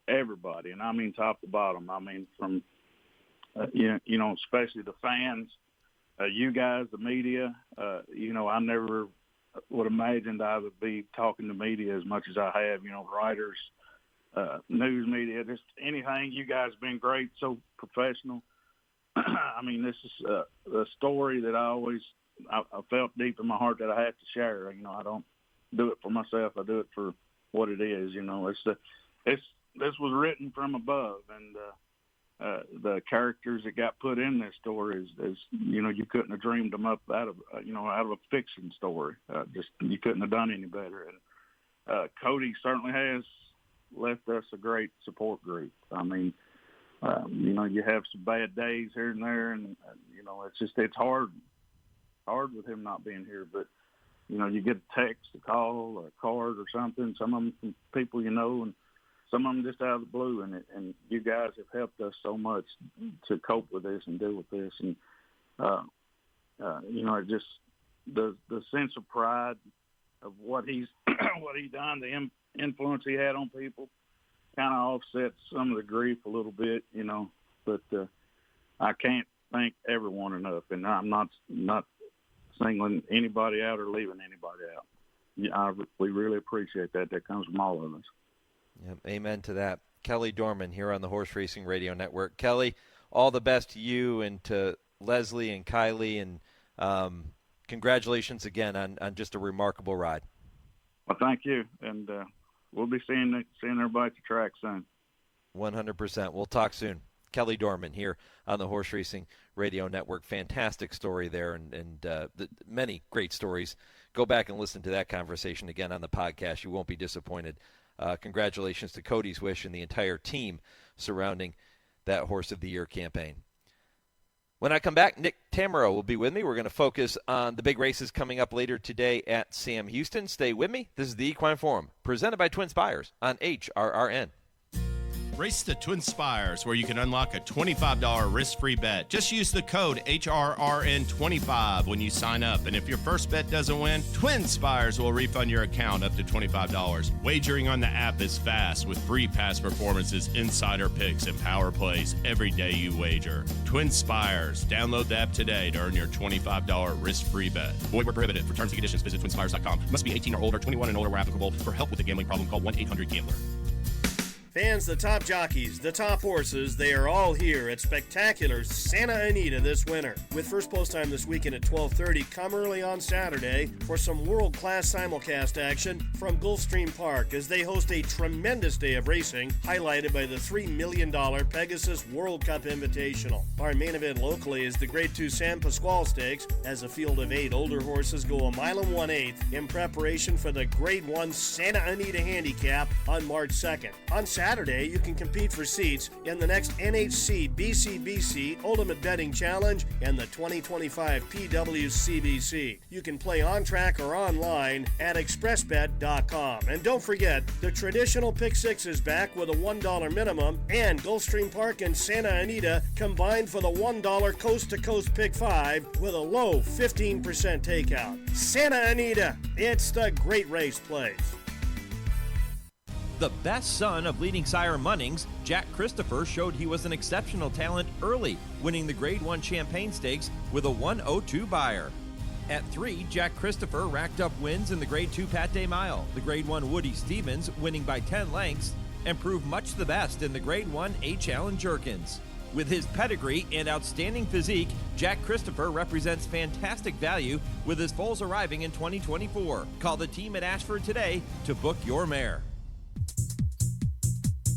everybody, and I mean top to bottom. I mean from you know, especially the fans, you guys, the media. You know, I never would imagined I would be talking to media as much as I have. You know, writers, news media, just anything. You guys have been great, so professional. I mean, this is a story that I felt deep in my heart that I have to share. You know, I don't do it for myself. I do it for what it is. You know, this was written from above, and the characters that got put in this story is you know, you couldn't have dreamed them up out of a fiction story. Just you couldn't have done any better. And Cody certainly has left us a great support group. I mean, you know, you have some bad days here and there, and you know, it's hard with him not being here. But you know, you get a text, a call, or a card, or something. Some of them from people you know, and some of them just out of the blue. And you guys have helped us so much to cope with this and deal with this. And you know, it just the sense of pride of what he's done, the influence he had on people, kind of offsets some of the grief a little bit, you know. But I can't thank everyone enough, and I'm not singling anybody out or leaving anybody out. Yeah, we really appreciate that. That comes from all of us. Yep, amen to that. Kelly Dorman here on the Horse Racing Radio Network. Kelly, all the best to you and to Leslie and Kylie, and congratulations again on just a remarkable ride. Well, thank you, and we'll be seeing everybody at the track soon. 100%. We'll talk soon. Kelly Dorman here on the Horse Racing Radio Network. Fantastic story there, and many great stories. Go back and listen to that conversation again on the podcast. You won't be disappointed. Congratulations to Cody's Wish and the entire team surrounding that Horse of the Year campaign. When I come back, Nick Tammaro will be with me. We're going to focus on the big races coming up later today at Sam Houston. Stay with me. This is the Equine Forum, presented by TwinSpires on HRRN. Race the TwinSpires, where you can unlock a $25 risk-free bet. Just use the code HRRN25 when you sign up. And if your first bet doesn't win, TwinSpires will refund your account up to $25. Wagering on the app is fast with free past performances, insider picks, and power plays every day you wager. TwinSpires. Download the app today to earn your $25 risk-free bet. Void where prohibited. For terms and conditions, visit TwinSpires.com. Must be 18 or older, 21 and older where applicable. For help with a gambling problem, call 1-800-GAMBLER. Fans, the top jockeys, the top horses, they are all here at spectacular Santa Anita this winter. With first post time this weekend at 12:30, come early on Saturday for some world-class simulcast action from Gulfstream Park as they host a tremendous day of racing, highlighted by the $3 million Pegasus World Cup Invitational. Our main event locally is the Grade 2 San Pasqual Stakes, as a field of 8 older horses go a mile and 1/8 in preparation for the Grade 1 Santa Anita Handicap on March 2nd. On Saturday, you can compete for seats in the next NHC BCBC Ultimate Betting Challenge and the 2025 PWCBC. You can play on track or online at expressbet.com. And don't forget, the traditional Pick 6 is back with a $1 minimum, and Gulfstream Park and Santa Anita combined for the $1 coast-to-coast Pick 5 with a low 15% takeout. Santa Anita, it's the great race place. The best son of leading sire Munnings, Jack Christopher, showed he was an exceptional talent early, winning the Grade 1 Champagne Stakes with a 1:02 buyer. At 3, Jack Christopher racked up wins in the Grade 2 Pat Day Mile, the Grade 1 Woody Stevens winning by 10 lengths, and proved much the best in the Grade 1 H. Allen Jerkins. With his pedigree and outstanding physique, Jack Christopher represents fantastic value with his foals arriving in 2024. Call the team at Ashford today to book your mare.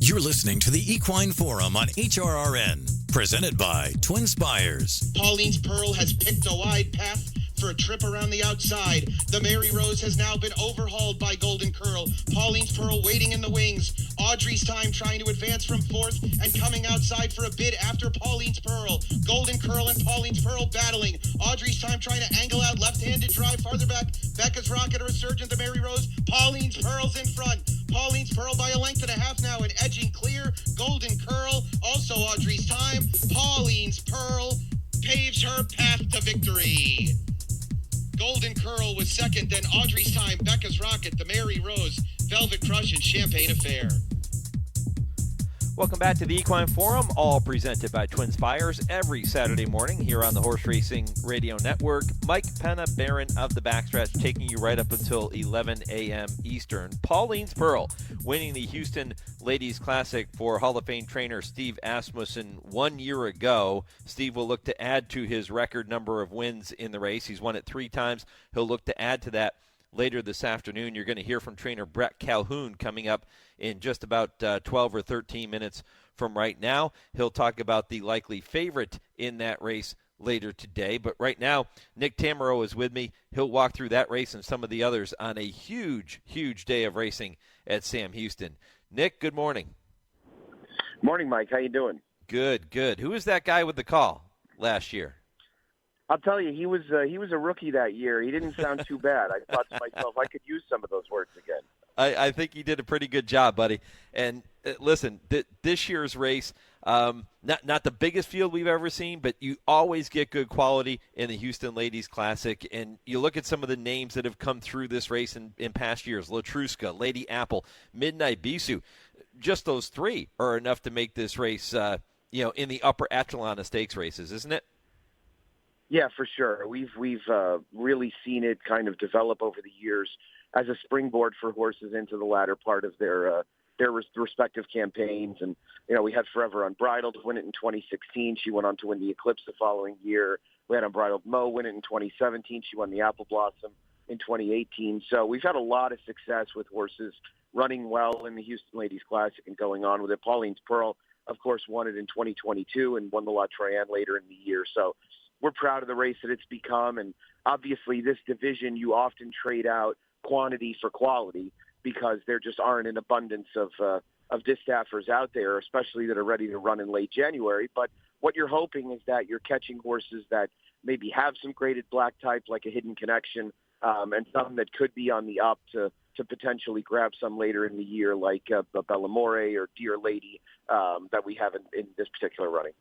You're listening to the Equine Forum on HRRN, presented by TwinSpires. Pauline's Pearl has picked a wide path for a trip around the outside. The Mary Rose has now been overhauled by Golden Curl. Pauline's Pearl waiting in the wings. Audrey's Time trying to advance from fourth and coming outside for a bid after Pauline's Pearl. Golden Curl and Pauline's Pearl battling. Audrey's Time trying to angle out left-handed drive farther back. Becca's Rocket, a resurgent to Mary Rose. Pauline's Pearl's in front. Pauline's Pearl by a length and a half now and edging clear. Golden Curl, also Audrey's Time. Pauline's Pearl paves her path to victory. Golden Curl was second, then Audrey's Time, Becca's Rocket, the Mary Rose, Velvet Crush, and Champagne Affair. Welcome back to the Equine Forum, all presented by TwinSpires every Saturday morning here on the Horse Racing Radio Network. Mike Penna, Baron of the Backstretch, taking you right up until 11 a.m. Eastern. Pauline's Pearl winning the Houston Ladies Classic for Hall of Fame trainer Steve Asmussen 1 year ago. Steve will look to add to his record number of wins in the race. He's won it 3 times. He'll look to add to that later this afternoon. You're going to hear from trainer Bret Calhoun coming up in just about 12 or 13 minutes from right now. He'll talk about the likely favorite in that race later today. But right now, Nick Tammaro is with me. He'll walk through that race and some of the others on a huge, huge day of racing at Sam Houston. Nick, good morning. Morning, Mike. How you doing? Good, good. Who was that guy with the call last year? I'll tell you, he was a rookie that year. He didn't sound too bad. I thought to myself, I could use some of those words again. I think you did a pretty good job, buddy. And listen, this year's race, not the biggest field we've ever seen, but you always get good quality in the Houston Ladies Classic. And you look at some of the names that have come through this race in past years: Latruska, Lady Apple, Midnight Bisou. Just those 3 are enough to make this race, in the upper echelon of stakes races, isn't it? Yeah, for sure. We've really seen it kind of develop over the years as a springboard for horses into the latter part of their respective campaigns. And, we had Forever Unbridled win it in 2016. She went on to win the Eclipse the following year. We had Unbridled Mo win it in 2017. She won the Apple Blossom in 2018. So we've had a lot of success with horses running well in the Houston Ladies Classic and going on with it. Pauline's Pearl, of course, won it in 2022 and won the La Troyenne later in the year. So we're proud of the race that it's become. And obviously this division, you often trade out quantity for quality because there just aren't an abundance of distaffers out there, especially that are ready to run in late January. But what you're hoping is that you're catching horses that maybe have some graded black type, like a Hidden Connection, and some that could be on the up to potentially grab some later in the year, like Bellamore or Dear Lady that we have in this particular running.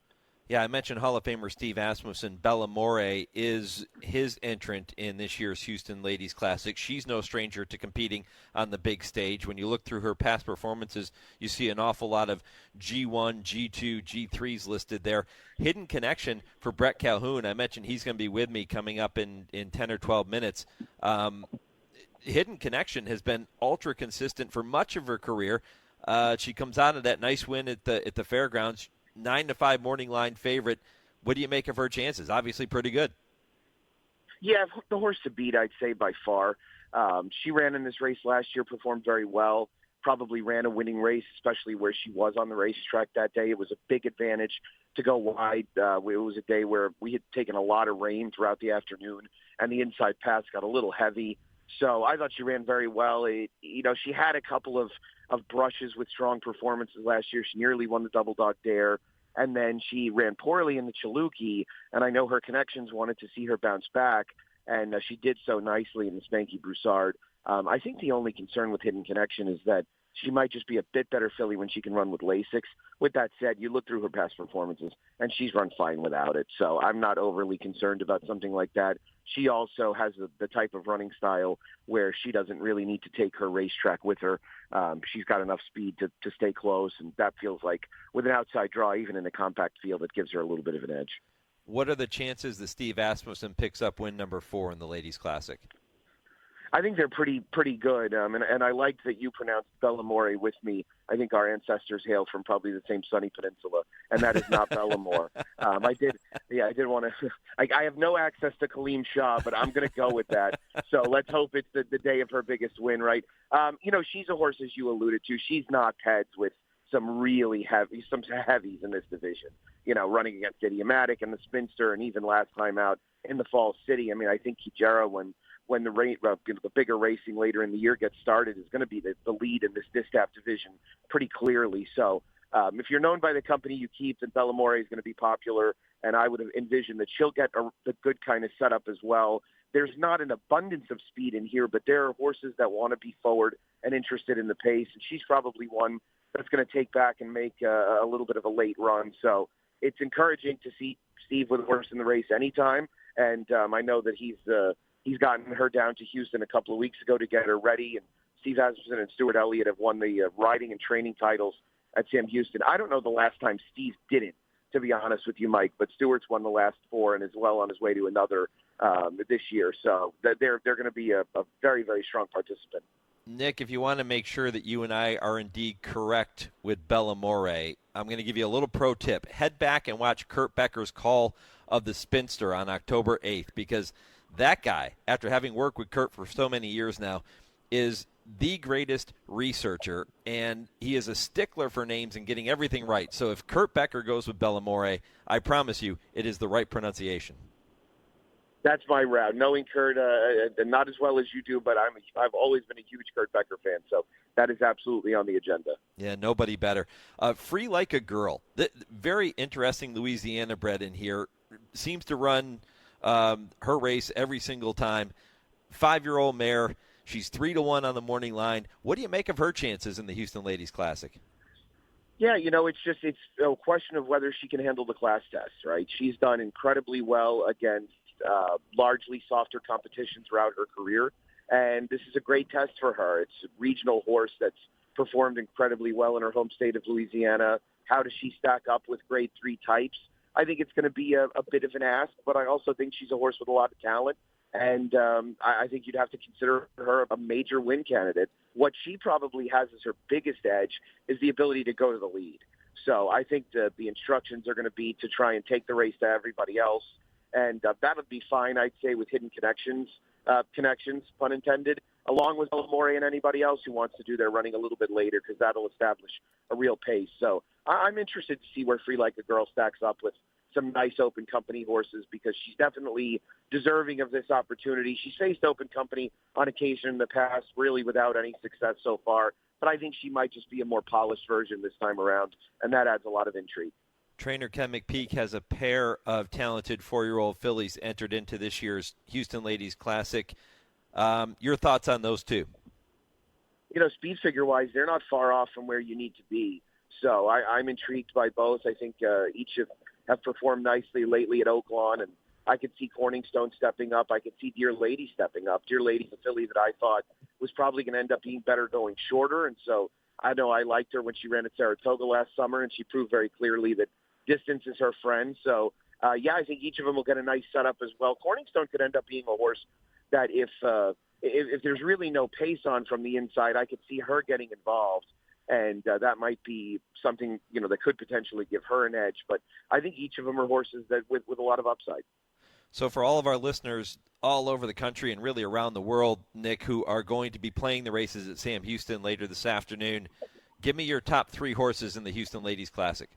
Yeah, I mentioned Hall of Famer Steve Asmussen. Bellamore is his entrant in this year's Houston Ladies Classic. She's no stranger to competing on the big stage. When you look through her past performances, you see an awful lot of G1, G2, G3s listed there. Hidden Connection for Bret Calhoun. I mentioned he's going to be with me coming up in 10 or 12 minutes. Hidden Connection has been ultra consistent for much of her career. She comes out of that nice win at the fairgrounds. 9-5 morning line favorite. What do you make of her chances? Obviously pretty good. Yeah, the horse to beat, I'd say, by far. She ran in this race last year, performed very well, probably ran a winning race, especially where she was on the racetrack that day. It was a big advantage to go wide. It was a day where we had taken a lot of rain throughout the afternoon, and the inside pass got a little heavy. So I thought she ran very well. She had a couple of brushes with strong performances last year. She nearly won the Double Dog Dare, and then she ran poorly in the Chaluki, and I know her connections wanted to see her bounce back, and she did so nicely in the Spanky Broussard. I think the only concern with Hidden Connection is that she might just be a bit better filly when she can run with Lasix. With that said, you look through her past performances, and she's run fine without it. So I'm not overly concerned about something like that. She also has the type of running style where she doesn't really need to take her racetrack with her. She's got enough speed to stay close, and that feels like with an outside draw, even in a compact field, it gives her a little bit of an edge. What are the chances that Steve Asmussen picks up win number 4 in the Ladies Classic? I think they're pretty good, and I liked that you pronounced Bellamore with me. I think our ancestors hail from probably the same sunny peninsula, and that is not Bellamore. I did want to. I have no access to Kaleem Shah, but I'm going to go with that. So let's hope it's the day of her biggest win, right? She's a horse, as you alluded to. She's knocked heads with some heavies in this division. Running against Idiomatic and the Spinster, and even last time out in the Falls City. I mean, I think Kijera, when the bigger racing later in the year gets started, is going to be the lead in this distaff division pretty clearly. So if you're known by the company you keep, then Bellamore is going to be popular, and I would envision that she'll get the good kind of setup as well. There's not an abundance of speed in here, but there are horses that want to be forward and interested in the pace, and she's probably one that's going to take back and make a little bit of a late run. So it's encouraging to see Steve with a horse in the race anytime, and I know that he's He's gotten her down to Houston a couple of weeks ago to get her ready, and Steve Asmussen and Stuart Elliott have won the riding and training titles at Sam Houston. I don't know the last time Steve didn't, to be honest with you, Mike, but Stuart's won the last 4 and is well on his way to another this year. So they're going to be a very, very strong participant. Nick, if you want to make sure that you and I are indeed correct with Bella More, I'm going to give you a little pro tip. Head back and watch Kurt Becker's call of the Spinster on October 8th, because that guy, after having worked with Kurt for so many years now, is the greatest researcher, and he is a stickler for names and getting everything right. So if Kurt Becker goes with Bella More, I promise you it is the right pronunciation. That's my route. Knowing Kurt, not as well as you do, but I've always been a huge Kurt Becker fan, so that is absolutely on the agenda. Yeah, nobody better. Free Like a Girl. Very interesting Louisiana bred in here. Seems to run her race every single time. 5-year-old mare. She's 3-1 on the morning line. What do you make of her chances in the Houston Ladies Classic? Yeah, it's a question of whether she can handle the class test, right? She's done incredibly well against largely softer competition throughout her career, and this is a great test for her. It's a regional horse that's performed incredibly well in her home state of Louisiana. How does she stack up with grade 3 types? I think it's going to be a bit of an ask, but I also think she's a horse with a lot of talent, and I think you'd have to consider her a major win candidate. What she probably has as her biggest edge is the ability to go to the lead. So I think the instructions are going to be to try and take the race to everybody else, and that would be fine, I'd say, with hidden connections, pun intended, along with More and anybody else who wants to do their running a little bit later, because that'll establish a real pace. So I'm interested to see where Free Like a Girl stacks up with some nice open company horses, because she's definitely deserving of this opportunity. She's faced open company on occasion in the past, really without any success so far, but I think she might just be a more polished version this time around, and that adds a lot of intrigue. Trainer Ken McPeak has a pair of talented 4-year-old fillies entered into this year's Houston Ladies Classic. Your thoughts on those two? Speed figure-wise, they're not far off from where you need to be. So I'm intrigued by both. I think each have performed nicely lately at Oaklawn, and I could see Corningstone stepping up. I could see Dear Lady stepping up. Dear Lady's a filly that I thought was probably going to end up being better going shorter, and so I know I liked her when she ran at Saratoga last summer, and she proved very clearly that distance is her friend. So, I think each of them will get a nice setup as well. Corningstone could end up being a horse that if there's really no pace on from the inside, I could see her getting involved, and that might be something, that could potentially give her an edge. But I think each of them are horses that with a lot of upside. So for all of our listeners all over the country and really around the world, Nick, who are going to be playing the races at Sam Houston later this afternoon, give me your top 3 horses in the Houston Ladies Classic.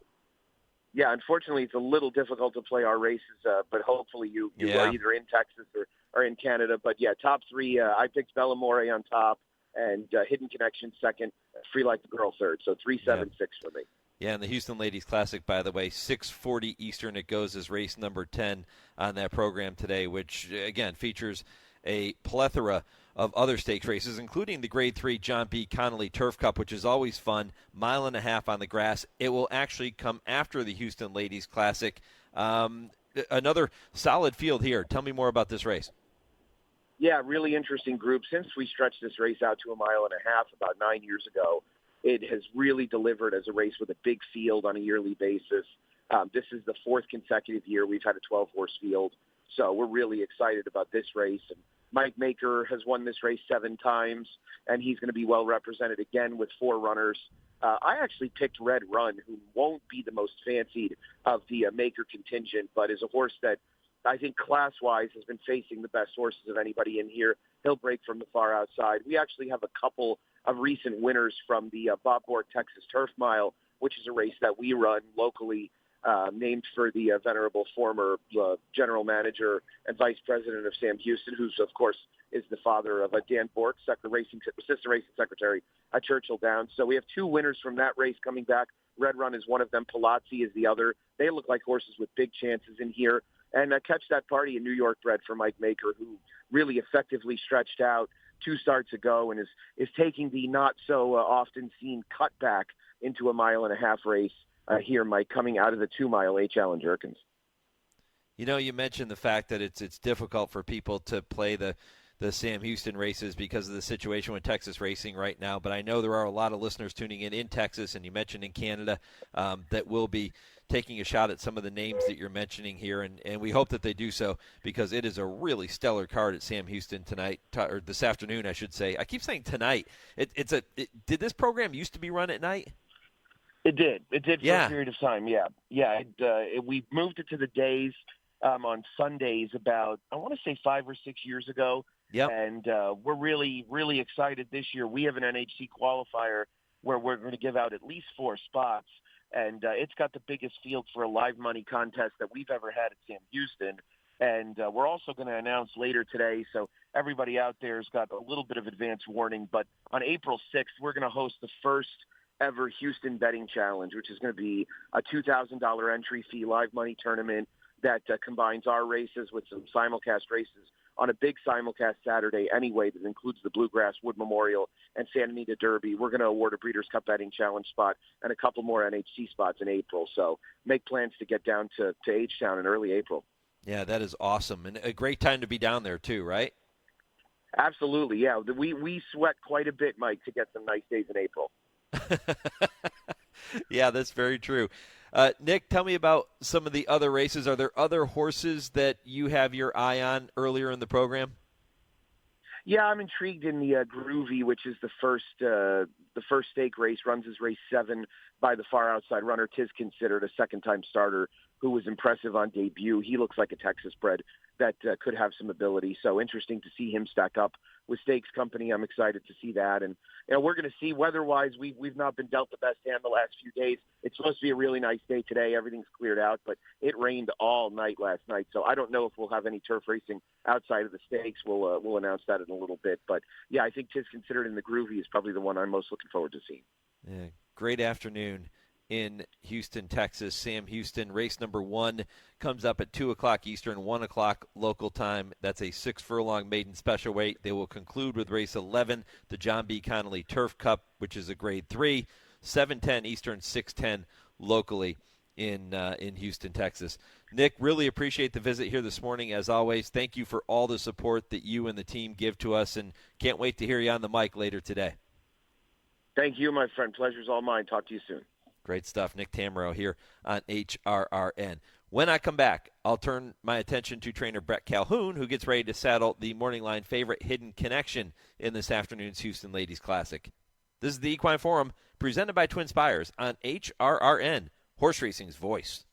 Yeah, unfortunately, it's a little difficult to play our races, but hopefully you are either in Texas or in Canada. But, yeah, top 3, I picked Bella More on top, and Hidden Connection second, Free Like the Girl third. So 3, 7, 6 for me. Yeah, and the Houston Ladies Classic, by the way, 6:40 Eastern it goes as race number 10 on that program today, which, again, features a plethora of other stakes races, including the Grade 3 John B. Connolly Turf Cup, which is always fun, 1.5 miles on the grass. It will actually come after the Houston Ladies Classic. Another solid field here. Tell me more about this race. Yeah, really interesting group. Since we stretched this race out to 1.5 miles about 9 years ago, it has really delivered as a race with a big field on a yearly basis. This is the 4th consecutive year we've had a 12-horse field, so we're really excited about this race. And Mike Maker has won this race 7 times, and he's going to be well represented again with 4 runners. I actually picked Red Run, who won't be the most fancied of the Maker contingent, but is a horse that I think class-wise has been facing the best horses of anybody in here. He'll break from the far outside. We actually have a couple of recent winners from the Bob Bork Texas Turf Mile, which is a race that we run locally, named for the venerable former general manager and vice president of Sam Houston, who's, of course, is the father of Dan Bork, assistant racing secretary at Churchill Downs. So we have 2 winners from that race coming back. Red Run is one of them. Palazzi is the other. They look like horses with big chances in here. And Catch That Party, a New York bred for Mike Maker, who really effectively stretched out 2 starts ago and is taking the not-so-often seen cutback into a 1.5 mile race here, Mike, coming out of the 2 mile H. Allen Jerkins. You know, you mentioned the fact that it's difficult for people to play the Sam Houston races because of the situation with Texas racing right now, but I know there are a lot of listeners tuning in Texas, and you mentioned in Canada, that will be taking a shot at some of the names that you're mentioning here, and we hope that they do so because it is a really stellar card at Sam Houston tonight, or this afternoon, I should say. I keep saying tonight. Did this program used to be run at night? It did. It did for a period of time, yeah. Yeah, we moved it to the days on Sundays about, I want to say 5 or 6 years ago. Yep. And we're really, really excited this year. We have an NHC qualifier where we're going to give out at least 4 spots. And it's got the biggest field for a live money contest that we've ever had at Sam Houston. And we're also going to announce later today, so everybody out there has got a little bit of advance warning. But on April 6th, we're going to host the first ever Houston Betting Challenge, which is going to be a $2,000 entry fee live money tournament that combines our races with some simulcast races on a big simulcast Saturday anyway that includes the Bluegrass Wood Memorial and Santa Anita Derby. We're going to award a Breeders' Cup Betting Challenge spot and a couple more NHC spots in April. So make plans to get down to H-Town in early April. Yeah, that is awesome. And a great time to be down there too, right? Absolutely, yeah. We sweat quite a bit, Mike, to get some nice days in April. Yeah, that's very true. Nick, tell me about some of the other races. Are there other horses that you have your eye on earlier in the program? Yeah, I'm intrigued in the Groovy, which is the first stake race. Runs his race 7 by the far outside runner. Tis considered a second-time starter who was impressive on debut. He looks like a Texas bred that could have some ability. So interesting to see him stack up with Stakes Company. I'm excited to see that. And we're going to see weather-wise. We've not been dealt the best hand the last few days. It's supposed to be a really nice day today. Everything's cleared out, but it rained all night last night. So I don't know if we'll have any turf racing outside of the stakes. We'll announce that in a little bit. But yeah, I think Tis Considered in the Groovy is probably the one I'm most looking forward to seeing. Yeah, great afternoon in Houston, Texas. Sam Houston, race number 1 comes up at 2 o'clock Eastern, 1 o'clock local time. That's a 6-furlong maiden special weight. They will conclude with race 11, the John B. Connolly Turf Cup, which is a grade 3, 7:10 Eastern, 6:10 locally in Houston, Texas. Nick, really appreciate the visit here this morning. As always, thank you for all the support that you and the team give to us, and can't wait to hear you on the mic later today. Thank you, my friend. Pleasure's all mine. Talk to you soon. Great stuff. Nick Tammaro here on HRRN. When I come back, I'll turn my attention to trainer Bret Calhoun, who gets ready to saddle the morning line favorite Hidden Connection in this afternoon's Houston Ladies Classic. This is the Equine Forum, presented by TwinSpires on HRRN, horse racing's voice.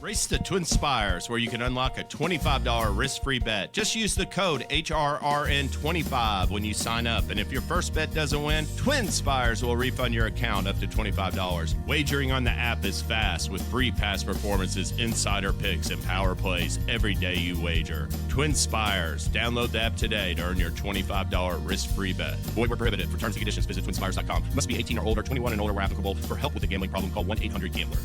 Race to TwinSpires, where you can unlock a $25 risk-free bet. Just use the code HRRN25 when you sign up. And if your first bet doesn't win, TwinSpires will refund your account up to $25. Wagering on the app is fast with free past performances, insider picks, and power plays every day you wager. TwinSpires. Download the app today to earn your $25 risk-free bet. Void where prohibited. For terms and conditions, visit TwinSpires.com. Must be 18 or older, 21 and older where applicable. For help with a gambling problem, call 1-800-GAMBLER.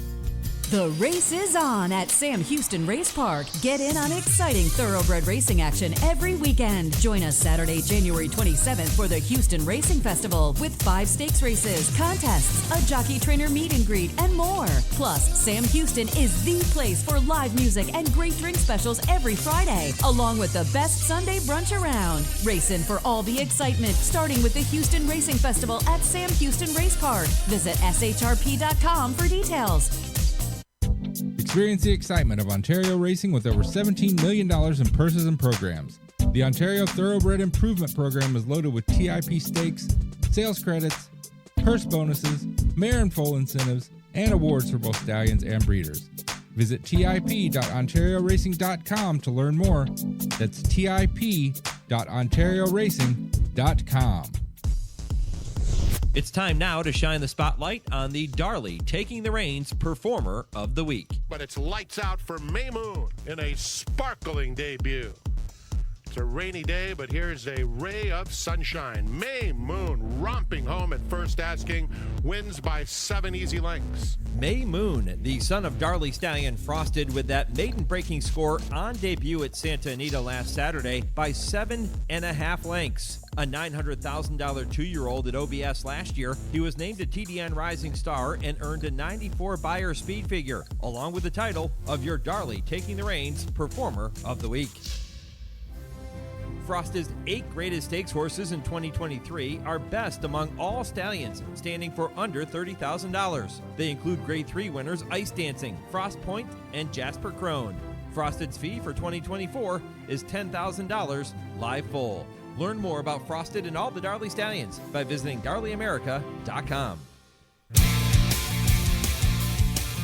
The race is on at Sam Houston Race Park. Get in on exciting thoroughbred racing action every weekend. Join us Saturday, January 27th for the Houston Racing Festival with 5 stakes races, contests, a jockey trainer meet and greet, and more. Plus, Sam Houston is the place for live music and great drink specials every Friday, along with the best Sunday brunch around. Race in for all the excitement, starting with the Houston Racing Festival at Sam Houston Race Park. Visit shrp.com for details. Experience the excitement of Ontario racing with over $17 million in purses and programs. The Ontario Thoroughbred Improvement Program is loaded with TIP stakes, sales credits, purse bonuses, mare and foal incentives, and awards for both stallions and breeders. Visit tip.ontarioracing.com to learn more. That's tip.ontarioracing.com. It's time now to shine the spotlight on the Darley Taking the Reins Performer of the Week. But it's lights out for May Moon in a sparkling debut. It's a rainy day, but here's a ray of sunshine. May Moon romping home at first asking, wins by 7 easy lengths. May Moon, the son of Darley Stallion, frosted with that maiden-breaking score on debut at Santa Anita last Saturday by 7.5 lengths. A $900,000 two-year-old at OBS last year, he was named a TDN Rising Star and earned a 94 Beyer speed figure, along with the title of your Darley Taking the Reins Performer of the Week. Frosted's 8 greatest stakes horses in 2023 are best among all stallions, standing for under $30,000. They include Grade 3 winners Ice Dancing, Frost Point, and Jasper Crone. Frosted's fee for 2024 is $10,000 live full. Learn more about Frosted and all the Darley Stallions by visiting DarleyAmerica.com.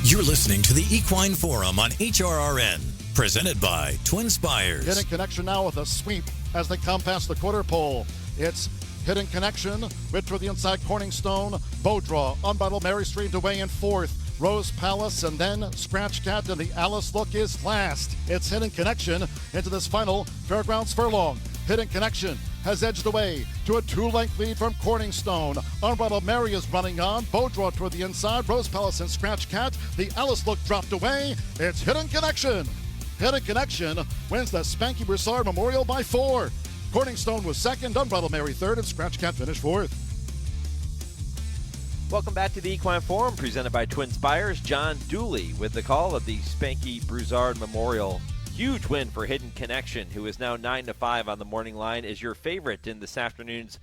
You're listening to the Equine Forum on HRRN, presented by TwinSpires. Hidden Connection now with a sweep as they come past the quarter pole. It's Hidden Connection, mid toward the inside, Corningstone, Beaudraw, Unbridled Mary streamed away in fourth. Rose Palace, and then Scratch Cat, and the Alice Look is last. It's Hidden Connection into this final Fairgrounds furlong. Hidden Connection has edged away to a 2-length lead from Corningstone. Unbridled Mary is running on. Beaudraw toward the inside. Rose Palace and Scratch Cat. The Alice Look dropped away. It's Hidden Connection. Hidden Connection wins the Spanky Broussard Memorial by 4. Corningstone was second. Unbridled Mary third, and Scratch Cat finished fourth. Welcome back to the Equine Forum, presented by TwinSpires. John Dooley with the call of the Spanky Broussard Memorial. Huge win for Hidden Connection, who is now 9-5 on the morning line, is your favorite in this afternoon's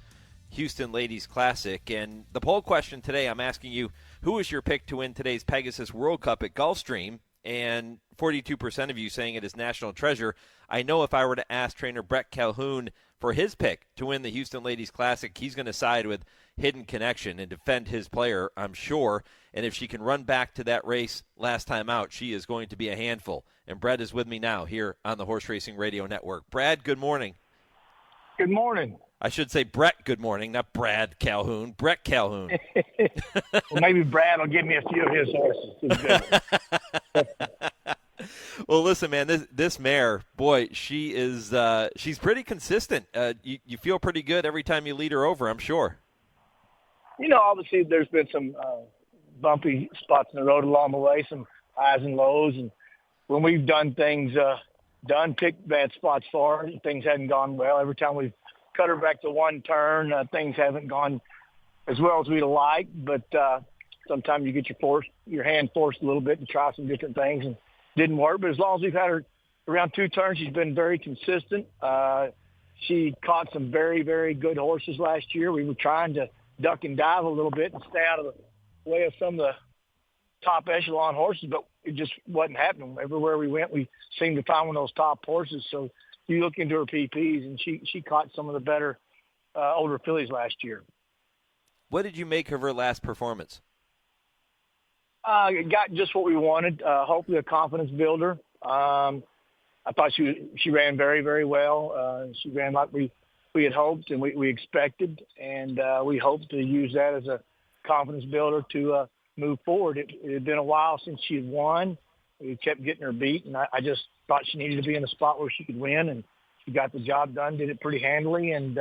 Houston Ladies Classic. And the poll question today, I'm asking you, who is your pick to win today's Pegasus World Cup at Gulfstream? And 42% of you saying it is National Treasure. I know if I were to ask trainer Bret Calhoun for his pick to win the Houston Ladies Classic, he's going to side with Hidden Connection and defend his player, I'm sure. And if she can run back to that race last time out, she is going to be a handful. And Brad is with me now here on the Horse Racing Radio Network. Brad, good morning. Good morning. I should say Brett, good morning, not Brad Calhoun. Bret Calhoun. Well, maybe Brad will give me a few of his horses. Well, listen, man, this mare, boy, she's pretty consistent. You feel pretty good every time you lead her over, I'm sure. You know, obviously there's been some bumpy spots in the road along the way, some highs and lows. And when we've done things, picked bad spots for her, things hadn't gone well. Every time we've cut her back to one turn, things haven't gone as well as we'd have liked. But sometimes you get your hand forced a little bit to try some different things, and didn't work. But as long as we've had her around 2 turns, she's been very consistent. She caught some very, very good horses last year. We were trying to duck and dive a little bit and stay out of the way of some of the top echelon horses, but it just wasn't happening. Everywhere we went, we seemed to find one of those top horses. So you look into her PPs, and she caught some of the better older fillies last year. What did you make of her last performance? Got just what we wanted. Hopefully a confidence builder. I thought she ran very, very well. She ran like we had hoped and we expected, and we hope to use that as a confidence builder to move forward. It had been a while since she had won. We kept getting her beat, and I just thought she needed to be in a spot where she could win, and she got the job done, did it pretty handily, and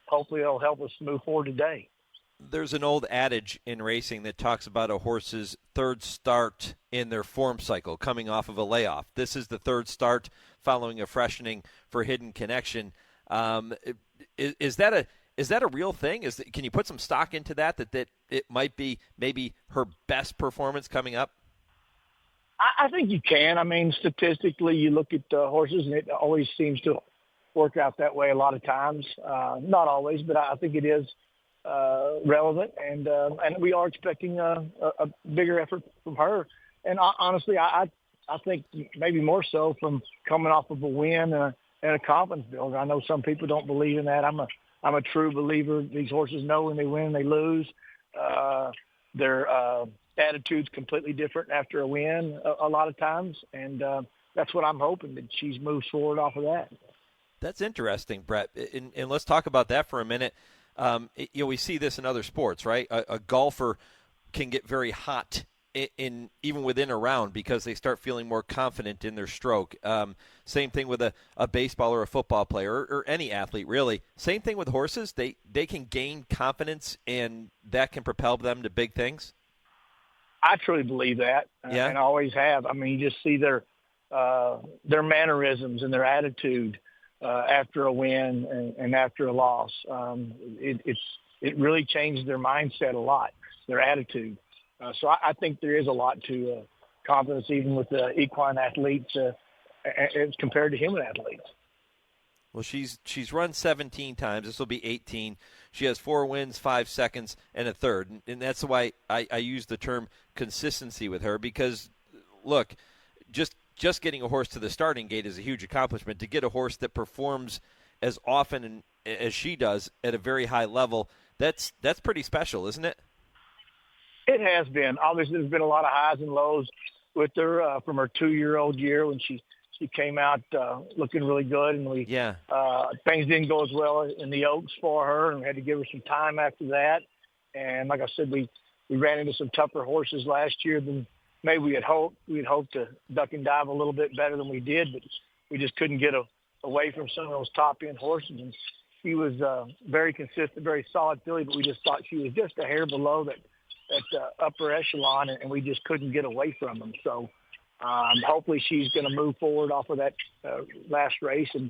hopefully it'll help us move forward today. There's an old adage in racing that talks about a horse's third start in their form cycle coming off of a layoff. This is the third start following a freshening for Hidden Connection. Is that a real thing? Can you put some stock into that it might be maybe her best performance coming up? I think you can. I mean, statistically, you look at horses, and it always seems to work out that way a lot of times. Not always, but I think it is relevant, and we are expecting a bigger effort from her. And honestly, I think maybe more so from coming off of a win and a confidence builder. I know some people don't believe in that. I'm a true believer. These horses know when they win, they lose. Their attitude's completely different after a win a lot of times, and that's what I'm hoping, that she's moved forward off of that. That's interesting, Brett. And let's talk about that for a minute. We see this in other sports, right? A golfer can get very hot in even within a round because they start feeling more confident in their stroke. Same thing with a baseball or a football player or any athlete, really. Same thing with horses. They can gain confidence, and that can propel them to big things. I truly believe that, and always have. I mean, you just see their mannerisms and their attitude after a win and after a loss. It really changes their mindset a lot, their attitude. So I think there is a lot to confidence, even with the equine athletes as compared to human athletes. Well, she's run 17 times. This will be 18. She has 4 wins, 5 seconds, and a third. And that's why I use the term consistency with her because, look, just getting a horse to the starting gate is a huge accomplishment. To get a horse that performs as often as she does at a very high level, that's pretty special, isn't it? It has been. Obviously, there's been a lot of highs and lows with her from her 2-year-old year when she came out looking really good, and things didn't go as well in the Oaks for her, and we had to give her some time after that. And like I said, we ran into some tougher horses last year than maybe we had hoped. We had hoped to duck and dive a little bit better than we did, but we just couldn't get away from some of those top-end horses. And she was very consistent, very solid filly, but we just thought she was just a hair below that upper echelon, and we just couldn't get away from them. So hopefully she's going to move forward off of that last race, and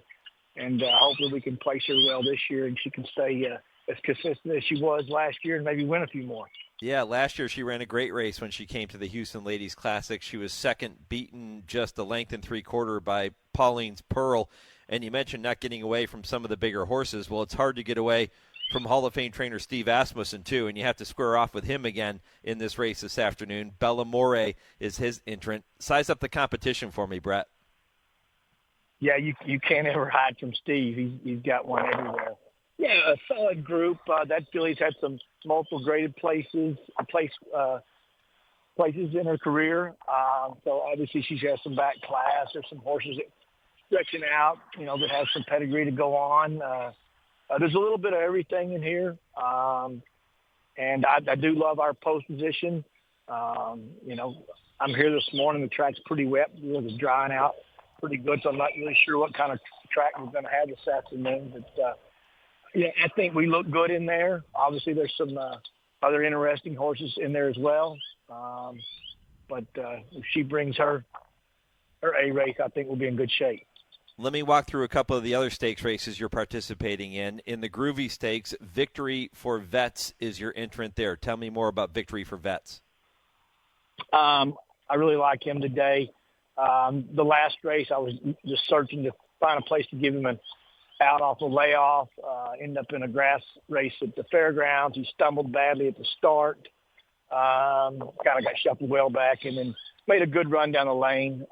hopefully we can place her well this year, and she can stay as consistent as she was last year and maybe win a few more. Yeah, last year she ran a great race when she came to the Houston Ladies Classic. She was second, beaten just a length and 3/4 by Pauline's Pearl. And you mentioned not getting away from some of the bigger horses. Well, it's hard to get away from Hall of Fame trainer Steve Asmussen, too, and you have to square off with him again in this race this afternoon. Bella More is his entrant. Size up the competition for me, Bret. Yeah, you can't ever hide from Steve. He's got one everywhere. Yeah, a solid group. That filly's had some multiple graded places in her career. So obviously she has some back class. There's some horses that stretching out, that have some pedigree to go on. There's a little bit of everything in here. And I do love our post position. I'm here this morning. The track's pretty wet. It's drying out pretty good, so I'm not really sure what kind of track we're going to have this afternoon. But, I think we look good in there. Obviously, there's some other interesting horses in there as well. But if she brings her A race, I think we'll be in good shape. Let me walk through a couple of the other stakes races you're participating in. In the Groovy Stakes, Victory for Vets is your entrant there. Tell me more about Victory for Vets. I really like him today. The last race, I was just searching to find a place to give him an out off a layoff, ended up in a grass race at the fairgrounds. He stumbled badly at the start, kind of got shuffled well back, and then made a good run down the lane.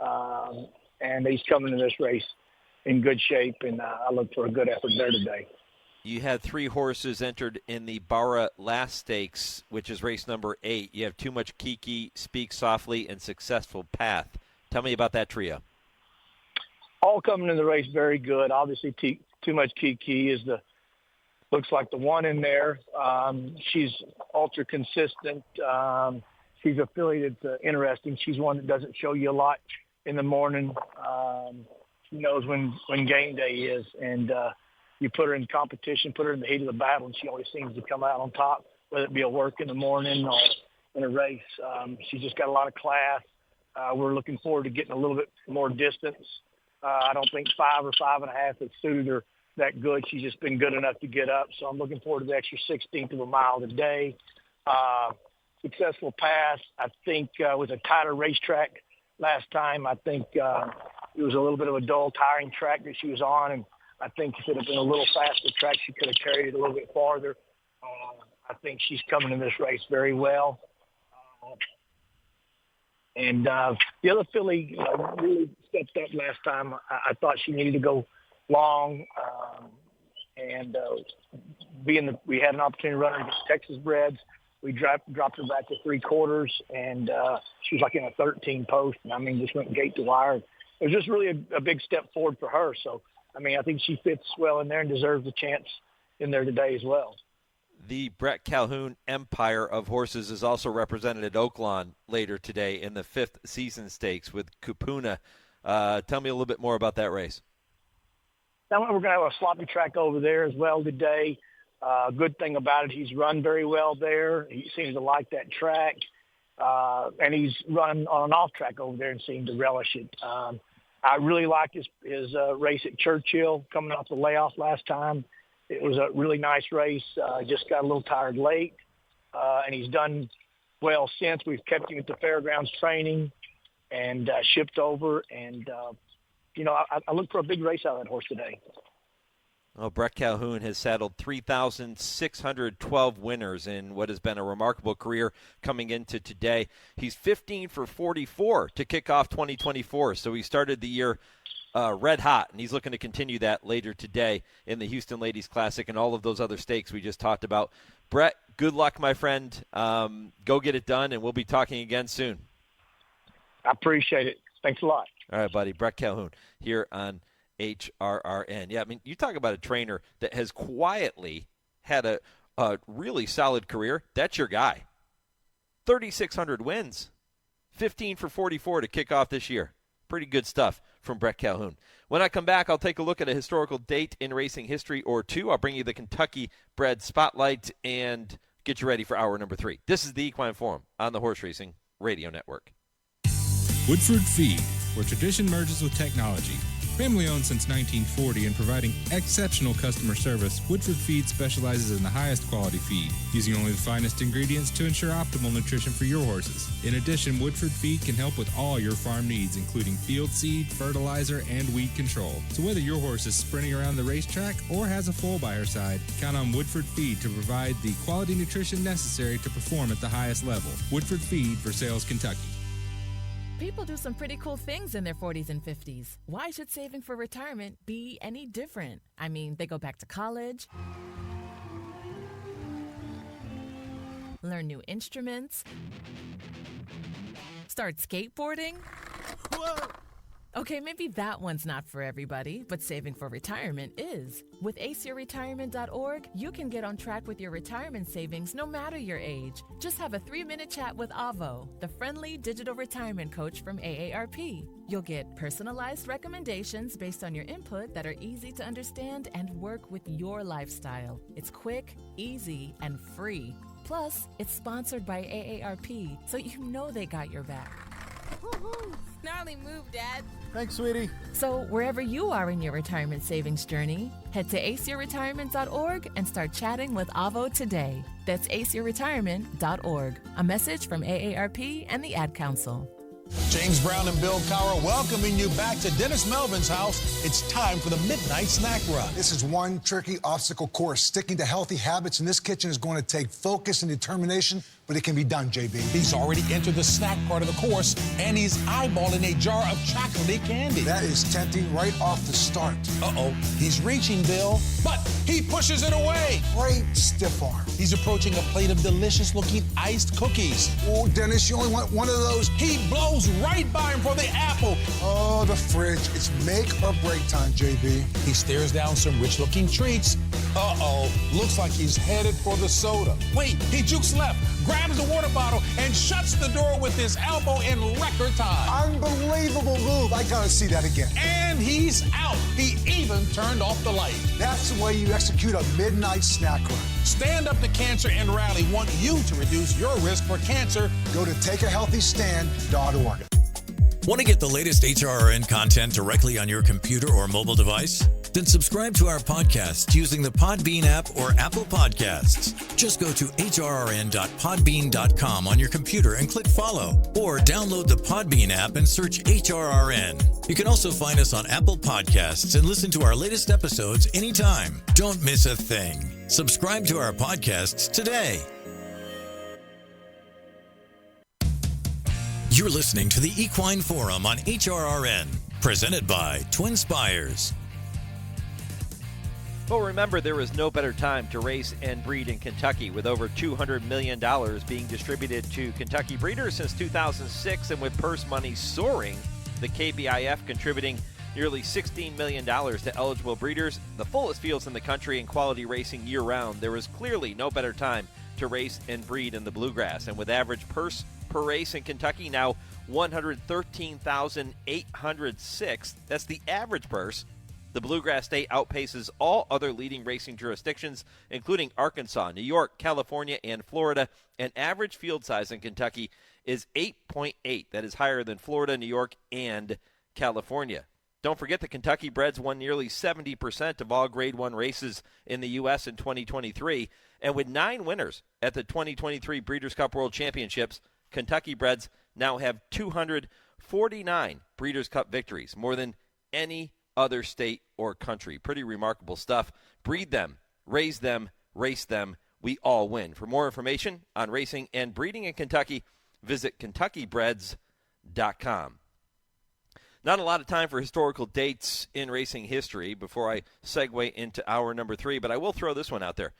And he's coming to this race in good shape, and I look for a good effort there today. You had 3 horses entered in the Barra Last Stakes, which is race number 8. You have Too Much Kiki, Speak Softly, and Successful Path. Tell me about that trio. All coming in the race very good. Obviously, Too Much Kiki looks like the one in there. She's ultra consistent. She's a filly that's interesting. She's one that doesn't show you a lot in the morning. She knows when game day is, and you put her in competition, put her in the heat of the battle, and she always seems to come out on top, whether it be a work in the morning or in a race. She's just got a lot of class. We're looking forward to getting a little bit more distance. I don't think 5 or 5.5 has suited her that good. She's just been good enough to get up. So I'm looking forward to the extra 16th of a mile today. Successful Pass, I think, with a tighter racetrack last time. I think it was a little bit of a dull, tiring track that she was on, and I think if it had been a little faster track, she could have carried it a little bit farther. I think she's coming in this race very well. And the other filly really stepped up last time. I thought she needed to go long, and we had an opportunity to run her against Texas Breds. We dropped her back to 3/4, and she was like in a 13 post, and just went gate to wire. It was just really a big step forward for her. So, I think she fits well in there and deserves a chance in there today as well. the Bret Calhoun empire of horses is also represented at Oaklawn later today in the 5th season stakes with Kupuna. Tell me a little bit more about that race. Now we're going to have a sloppy track over there as well today. Good thing about it, he's run very well there. He seems to like that track. And he's run on an off track over there and seemed to relish it. I really liked his race at Churchill coming off the layoff last time. It was a really nice race. Just got a little tired late. And he's done well since. We've kept him at the fairgrounds training and shipped over. And, I look for a big race out of that horse today. Well, Bret Calhoun has saddled 3,612 winners in what has been a remarkable career coming into today. He's 15 for 44 to kick off 2024, so he started the year red hot, and he's looking to continue that later today in the Houston Ladies Classic and all of those other stakes we just talked about. Bret, good luck, my friend. Go get it done, and we'll be talking again soon. I appreciate it. Thanks a lot. All right, buddy. Bret Calhoun here on HRRN. Yeah, I mean, you talk about a trainer that has quietly had a really solid career. That's your guy. 3,600 wins, 15 for 44 to kick off this year. Pretty good stuff from Bret Calhoun. When I come back, I'll take a look at a historical date in racing history or two. I'll bring you the Kentucky Bred Spotlight and get you ready for hour number 3. This is the Equine Forum on the Horse Racing Radio Network. Woodford Feed, where tradition merges with technology. Family owned since 1940 and providing exceptional customer service, Woodford Feed specializes in the highest quality feed, using only the finest ingredients to ensure optimal nutrition for your horses. In addition, Woodford Feed can help with all your farm needs, including field seed, fertilizer, and weed control. So whether your horse is sprinting around the racetrack or has a foal by her side, count on Woodford Feed to provide the quality nutrition necessary to perform at the highest level. Woodford Feed for Sales, Kentucky. People do some pretty cool things in their 40s and 50s. Why should saving for retirement be any different? I mean, they go back to college, learn new instruments, start skateboarding. Whoa! Okay, maybe that one's not for everybody, but saving for retirement is. With aceyourretirement.org, you can get on track with your retirement savings no matter your age. Just have a 3-minute chat with Avo, the friendly digital retirement coach from AARP. You'll get personalized recommendations based on your input that are easy to understand and work with your lifestyle. It's quick, easy, and free. Plus, it's sponsored by AARP, so you know they got your back. Woohoo! Gnarly move, Dad. Thanks, sweetie. So wherever you are in your retirement savings journey, head to aceyourretirement.org and start chatting with Avo today. That's aceyourretirement.org. A message from AARP and the Ad Council. James Brown and Bill Cowher welcoming you back to Dennis Melvin's house. It's time for the Midnight Snack Run. This is one tricky obstacle course. Sticking to healthy habits in this kitchen is going to take focus and determination, but it can be done, JB. He's already entered the snack part of the course, and he's eyeballing a jar of chocolatey candy. That is tempting right off the start. Uh-oh, he's reaching, Bill, but he pushes it away. Great stiff arm. He's approaching a plate of delicious-looking iced cookies. Oh, Dennis, you only want one of those. He blows right by him for the apple. Oh, the fridge. It's make or break time, JB. He stares down some rich-looking treats. Uh-oh, looks like he's headed for the soda. Wait, he jukes left, grabs the water bottle, and shuts the door with his elbow in record time. Unbelievable move. I gotta see that again. And he's out. He even turned off the light. That's the way you execute a midnight snack run. Stand Up to Cancer and Rally want you to reduce your risk for cancer. Go to takeahealthystand.org. Want to get the latest HRRN content directly on your computer or mobile device? Then subscribe to our podcast using the Podbean app or Apple Podcasts. Just go to hrrn.podbean.com on your computer and click follow, or download the Podbean app and search HRRN. You can also find us on Apple Podcasts and listen to our latest episodes anytime. Don't miss a thing. Subscribe to our podcasts today. You're listening to the Equine Forum on HRRN, presented by TwinSpires. Well, remember, there is no better time to race and breed in Kentucky, with over $200 million being distributed to Kentucky breeders since 2006, and with purse money soaring, the KBIF contributing nearly $16 million to eligible breeders, the fullest fields in the country, and quality racing year-round. There is clearly no better time to race and breed in the Bluegrass. And with average purse per race in Kentucky now $113,806, that's the average purse. The Bluegrass State outpaces all other leading racing jurisdictions, including Arkansas, New York, California, and Florida. And average field size in Kentucky is 8.8. That is higher than Florida, New York, and California. Don't forget the Kentucky breds won nearly 70% of all Grade 1 races in the U.S. in 2023. And with 9 winners at the 2023 Breeders' Cup World Championships, Kentucky breds now have 249 Breeders' Cup victories, more than any other state or country. Pretty remarkable stuff. Breed them, raise them, race them. We all win. For more information on racing and breeding in Kentucky, visit KentuckyBreds.com. Not a lot of time for historical dates in racing history before I segue into hour number 3, but I will throw this one out there.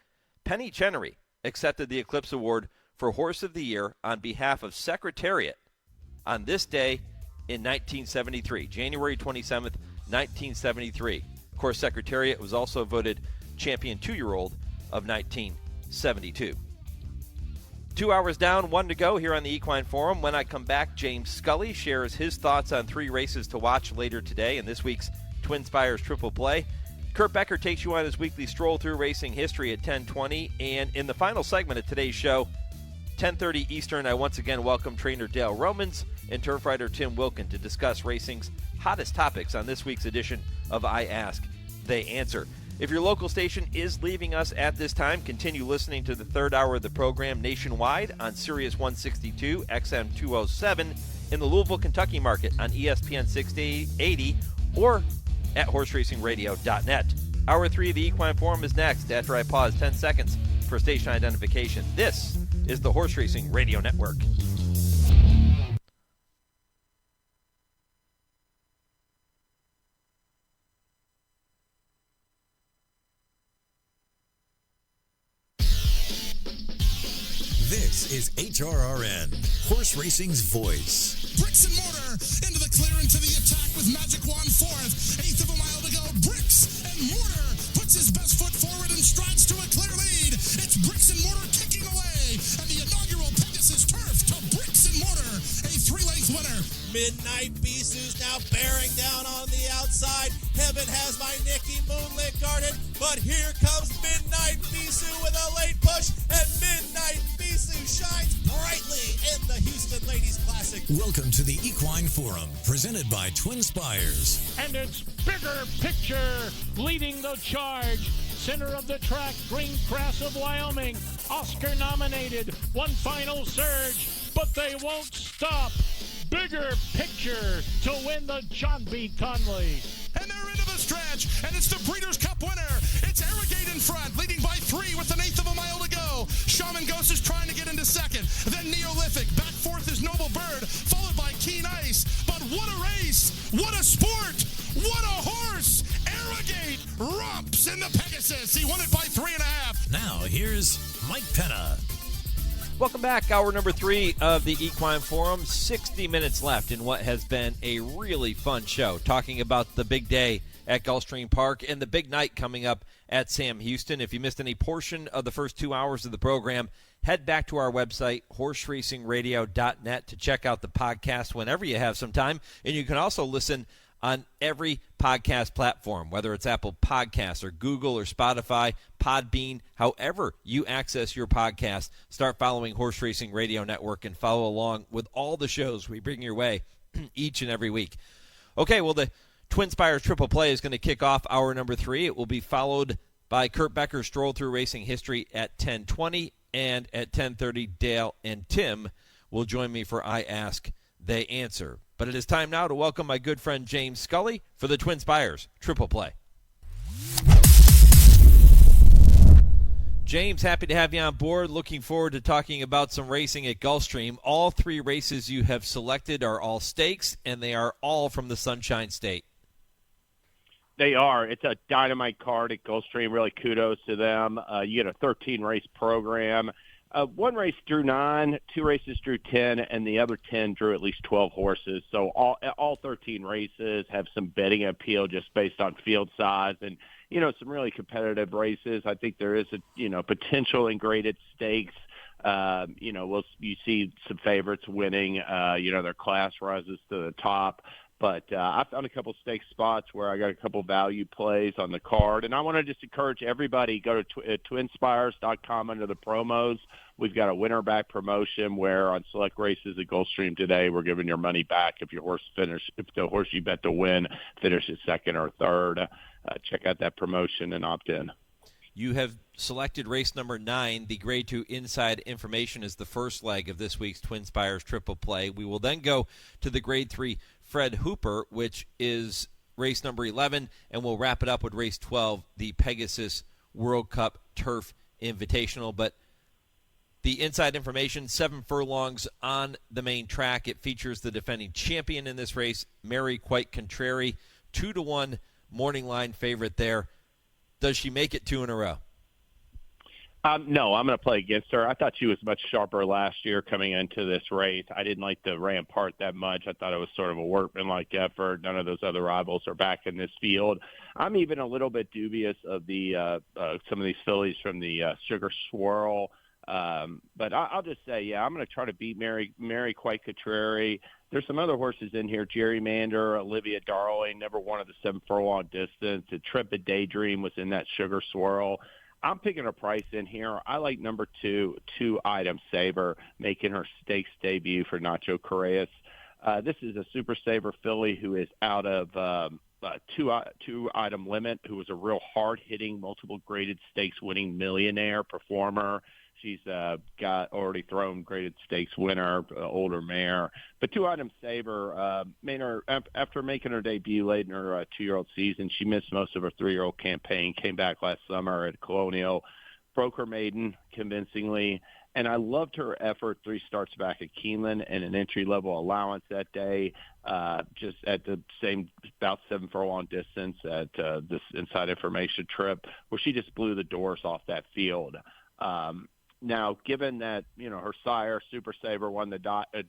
Penny Chenery accepted the Eclipse Award for Horse of the Year on behalf of Secretariat on this day in 1973, January 27th, 1973. Of course, Secretariat was also voted champion 2-year-old of 1972. 2 hours down, 1 to go here on the Equine Forum. When I come back, James Scully shares his thoughts on 3 races to watch later today in this week's TwinSpires Triple Play. Kurt Becker takes you on his weekly stroll through racing history at 10:20. And in the final segment of today's show, 10:30 Eastern, I once again welcome trainer Dale Romans and turf rider Tim Wilkin to discuss racing's hottest topics on this week's edition of I Ask, They Answer. If your local station is leaving us at this time, continue listening to the third hour of the program nationwide on Sirius 162, XM 207, in the Louisville, Kentucky market on ESPN 680 or at horseracingradio.net. Hour 3 of the Equine Forum is next after I pause 10 seconds for station identification. This is the Horse Racing Radio Network. This is HRRN, horse racing's voice. Bricks and mortar into the clear, into the attack with Magic Wand fourth. 1/8 of a mile to go. Bricks and mortar puts his best foot forward and strides to a clear lead. It's Bricks and mortar kicking away, and the inaugural Pegasus turf to Bricks and mortar, a 3-length winner. Midnight Bisou's now bearing down on the outside. Heaven has my Nicky moonlit guarded, but here comes Midnight Bisou with a late push, and Midnight Bisou shines brightly in the Houston Ladies Classic. Welcome to the Equine Forum, presented by TwinSpires. And it's Bigger Picture leading the charge. Center of the track, Green Grass of Wyoming, Oscar nominated, one final surge, but they won't stop. Bigger Picture to win the John B. Conley. And they're into the stretch, and it's the Breeders' Cup winner. It's Arrogate in front, leading by 3 with 1/8 of a mile to go. Shaman Ghost is trying to get into second. Then Neolithic. Back fourth is Noble Bird, followed by Keen Ice. But what a race! What a sport! What a horse! Arrogate romps in the Pegasus. He won it by 3.5. Now here's Mike Penna. Welcome back. Hour number 3 of the Equine Forum. 60 minutes left in what has been a really fun show, talking about the big day at Gulfstream Park and the big night coming up at Sam Houston. If you missed any portion of the first 2 hours of the program, head back to our website, horseracingradio.net, to check out the podcast whenever you have some time. And you can also listen on every podcast platform, whether it's Apple Podcasts or Google or Spotify, Podbean, however you access your podcast. Start following Horse Racing Radio Network and follow along with all the shows we bring your way each and every week. Okay, well, the TwinSpires Triple Play is going to kick off hour number 3. It will be followed by Kurt Becker's Stroll Through Racing History at 10:20, and at 10:30, Dale and Tim will join me for I Ask, They Answer. But it is time now to welcome my good friend James Scully for the TwinSpires Triple Play. James, happy to have you on board. Looking forward to talking about some racing at Gulfstream. All 3 races you have selected are all stakes, and they are all from the Sunshine State. They are. It's a dynamite card at Gulfstream. Really kudos to them. You get a 13-race program. One race drew 9, 2 races drew 10, and the other 10 drew at least 12 horses. So all 13 races have some betting appeal just based on field size and, some really competitive races. I think there is a, potential in graded stakes. You see some favorites winning, their class rises to the top. But I found a couple stake spots where I got a couple value plays on the card. And I want to just encourage everybody, go to TwinSpires.com under the promos. We've got a winner back promotion where on select races at Gulfstream today, we're giving your money back if the horse you bet to win finishes second or third. Check out that promotion and opt in. You have selected race number 9. The Grade 2 Inside Information is the first leg of this week's TwinSpires Triple Play. We will then go to the Grade 3 Fred Hooper, which is race number 11, and we'll wrap it up with race 12, the Pegasus World Cup Turf Invitational. But the Inside Information, 7 furlongs on the main track. It features the defending champion in this race, Mary Quite Contrary, 2-1 morning line favorite there. Does she make it 2 in a row? No, I'm going to play against her. I thought she was much sharper last year coming into this race. I didn't like the Rampart that much. I thought it was sort of a workmanlike effort. None of those other rivals are back in this field. I'm even a little bit dubious of the some of these fillies from the Sugar Swirl. But I'll just say, I'm going to try to beat Mary Quite Contrary. There's some other horses in here, Gerrymander, Olivia Darling, never won at the 7 furlong distance. Intrepid Daydream was in that Sugar Swirl. I'm picking a price in here. I like number 2, 2-Item Saver, making her stakes debut for Nacho Correas. This is a Super Saver filly who is out of 2-Item Limit, who was a real hard-hitting, multiple graded stakes winning millionaire performer. She's got already thrown graded stakes winner, older mare. But 2-Item Saver, after making her debut late in her 2-year-old season, she missed most of her 3-year-old campaign, came back last summer at Colonial, broke her maiden convincingly. And I loved her effort 3 starts back at Keeneland and an entry-level allowance that day, just at the same about 7 furlong distance at this Inside Information trip, where she just blew the doors off that field. Now, given that, her sire, Super Saver, won the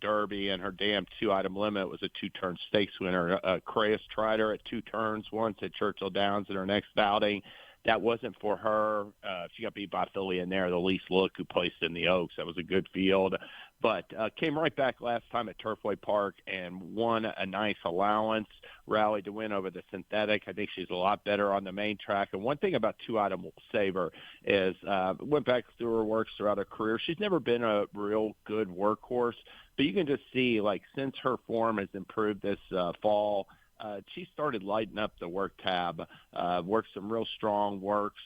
Derby and her damn 2-Item Limit was a 2-turn stakes winner, Correas tried her at 2 turns once at Churchill Downs in her next outing. That wasn't for her. She got beat by filly in there, the least look, who placed in the Oaks. That was a good field. But came right back last time at Turfway Park and won a nice allowance, rallied to win over the synthetic. I think she's a lot better on the main track. And one thing about 2-Item Saver is went back through her works throughout her career. She's never been a real good workhorse, but you can just see, since her form has improved this fall, she started lighting up the work tab, worked some real strong works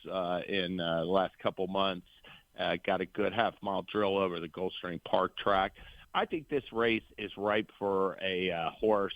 in the last couple months, got a good half-mile drill over the Gulfstream Park track. I think this race is ripe for a horse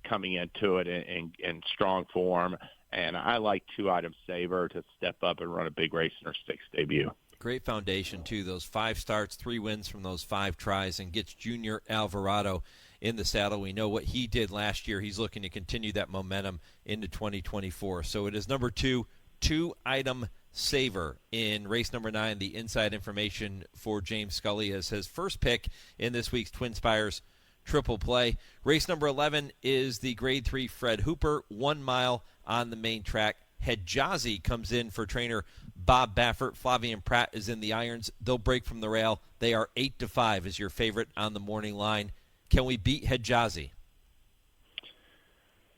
coming into it in strong form, and I like 2-Item Saver to step up and run a big race in her stakes debut. Great foundation, too. Those 5 starts, 3 wins from those 5 tries, and gets Junior Alvarado in the saddle. We know what he did last year. He's looking to continue that momentum into 2024. So it is number 2, 2-Item Saver in race number 9, the Inside Information for James Scully as his first pick in this week's TwinSpires Triple Play. Race number 11 is the Grade 3 Fred Hooper, 1 mile on the main track. Hejazi comes in for trainer Bob Baffert. Flavian Pratt is in the irons. They'll break from the rail. They are 8-5 as your favorite on the morning line. Can we beat Hejazi?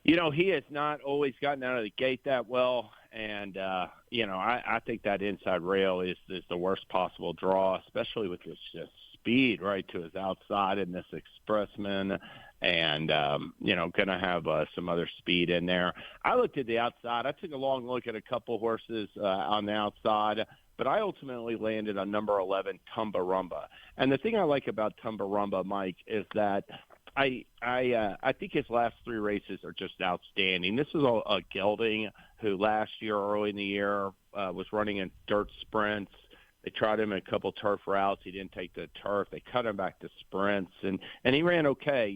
He has not always gotten out of the gate that well. And, I think that inside rail is the worst possible draw, especially with this speed right to his outside in this Expressman. And, going to have some other speed in there. I looked at the outside. I took a long look at a couple horses on the outside, but I ultimately landed on number 11, Tumbarumba. And the thing I like about Tumbarumba, Mike, is that I think his last 3 races are just outstanding. This is a gelding who last year, early in the year, was running in dirt sprints. They tried him in a couple turf routes. He didn't take the turf. They cut him back to sprints, and he ran okay.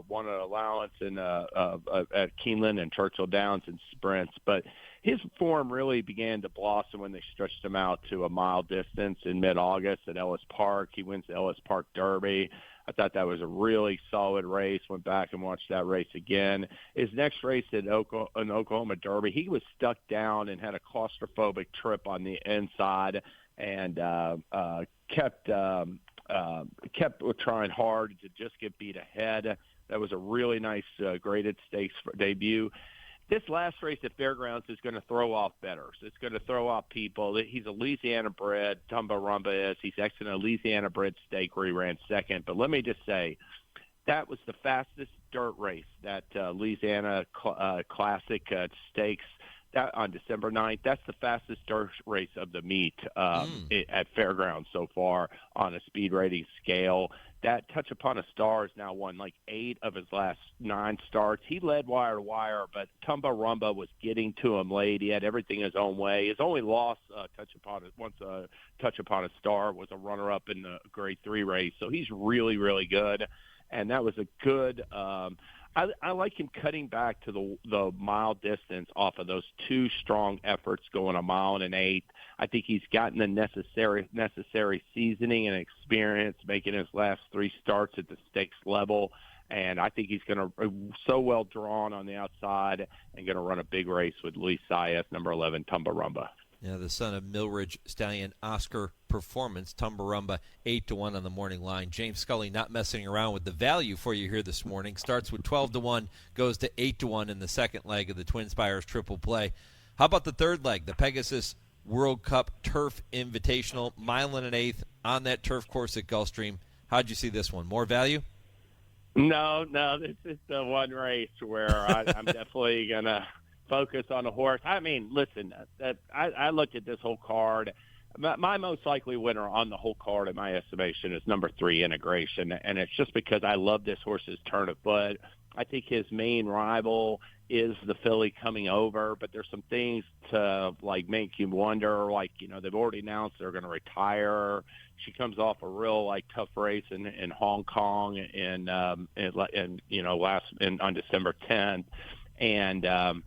Won an allowance at Keeneland and Churchill Downs in sprints. But his form really began to blossom when they stretched him out to a mile distance in mid-August at Ellis Park. He wins the Ellis Park Derby. I thought that was a really solid race. Went back and watched that race again. His next race in Oklahoma Derby, he was stuck down and had a claustrophobic trip on the inside and kept trying hard to just get beat ahead. That was a really nice graded stakes debut. This last race at Fairgrounds is going to throw off bettors. It's going to throw off people. He's a Louisiana-bred, Tumbarumba is. He's actually a Louisiana-bred stake where he ran second. But let me just say, that was the fastest dirt race, that Louisiana Classic Stakes that on December 9th. That's the fastest dirt race of the meet at Fairgrounds so far on a speed rating scale. That Touch Upon a Star has now won like 8 of his last 9 starts. He led wire to wire, but Tumbarumba was getting to him late. He had everything his own way. His only loss, Touch Upon a Star, was a runner-up in the Grade 3 race. So he's really, really good. And that was a good I like him cutting back to the mile distance off of those 2 strong efforts going a mile and an 1/8. I think he's gotten the necessary seasoning and experience making his last 3 starts at the stakes level. And I think he's going to so well drawn on the outside and going to run a big race with Luis Saez, number 11, Tumbarumba. Yeah, the son of Millridge stallion Oscar Performance, Tumbarumba 8-1 on the morning line. James Scully not messing around with the value for you here this morning. Starts with 12-1, goes to 8-1 in the second leg of the TwinSpires triple play. How about the third leg, the Pegasus World Cup Turf Invitational, mile and an 1/8 on that turf course at Gulfstream? How'd you see this one? More value? No, this is the one race where I'm definitely going to focus on the horse. I mean, listen, I looked at this whole card. My most likely winner on the whole card, in my estimation, is number 3, Integration, and it's just because I love this horse's turn of foot. I think his main rival is the filly coming over, but there's some things to like make you wonder. Like, you know, they've already announced they're going to retire. She comes off a real tough race in Hong Kong on December 10th, and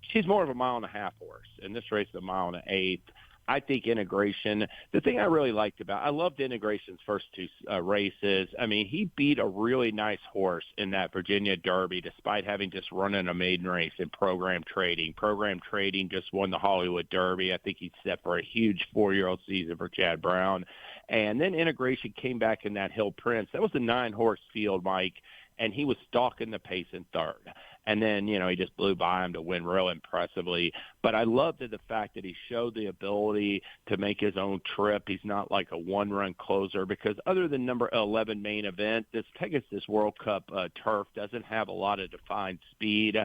she's more of a mile and a half horse, and this race is a mile and an 1/8. I think Integration, the thing I really liked I loved Integration's first 2 races. I mean, he beat a really nice horse in that Virginia Derby despite having just run in a maiden race in Program Trading. Program Trading just won the Hollywood Derby. I think he's set for a huge 4-year-old season for Chad Brown. And then Integration came back in that Hill Prince. That was a 9-horse field, Mike, and he was stalking the pace in third. And then, he just blew by him to win real impressively. But I loved the fact that he showed the ability to make his own trip. He's not like a one-run closer because other than number 11 main event, this Pegasus World Cup turf doesn't have a lot of defined speed.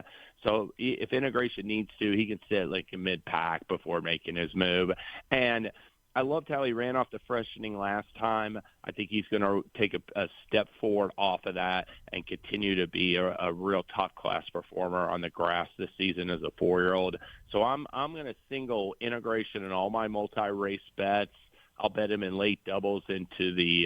So if Integration needs to, he can sit like a mid-pack before making his move. And I loved how he ran off the freshening last time. I think he's going to take a step forward off of that and continue to be a real top-class performer on the grass this season as a 4-year-old. So I'm going to single Integration in all my multi-race bets. I'll bet him in late doubles into the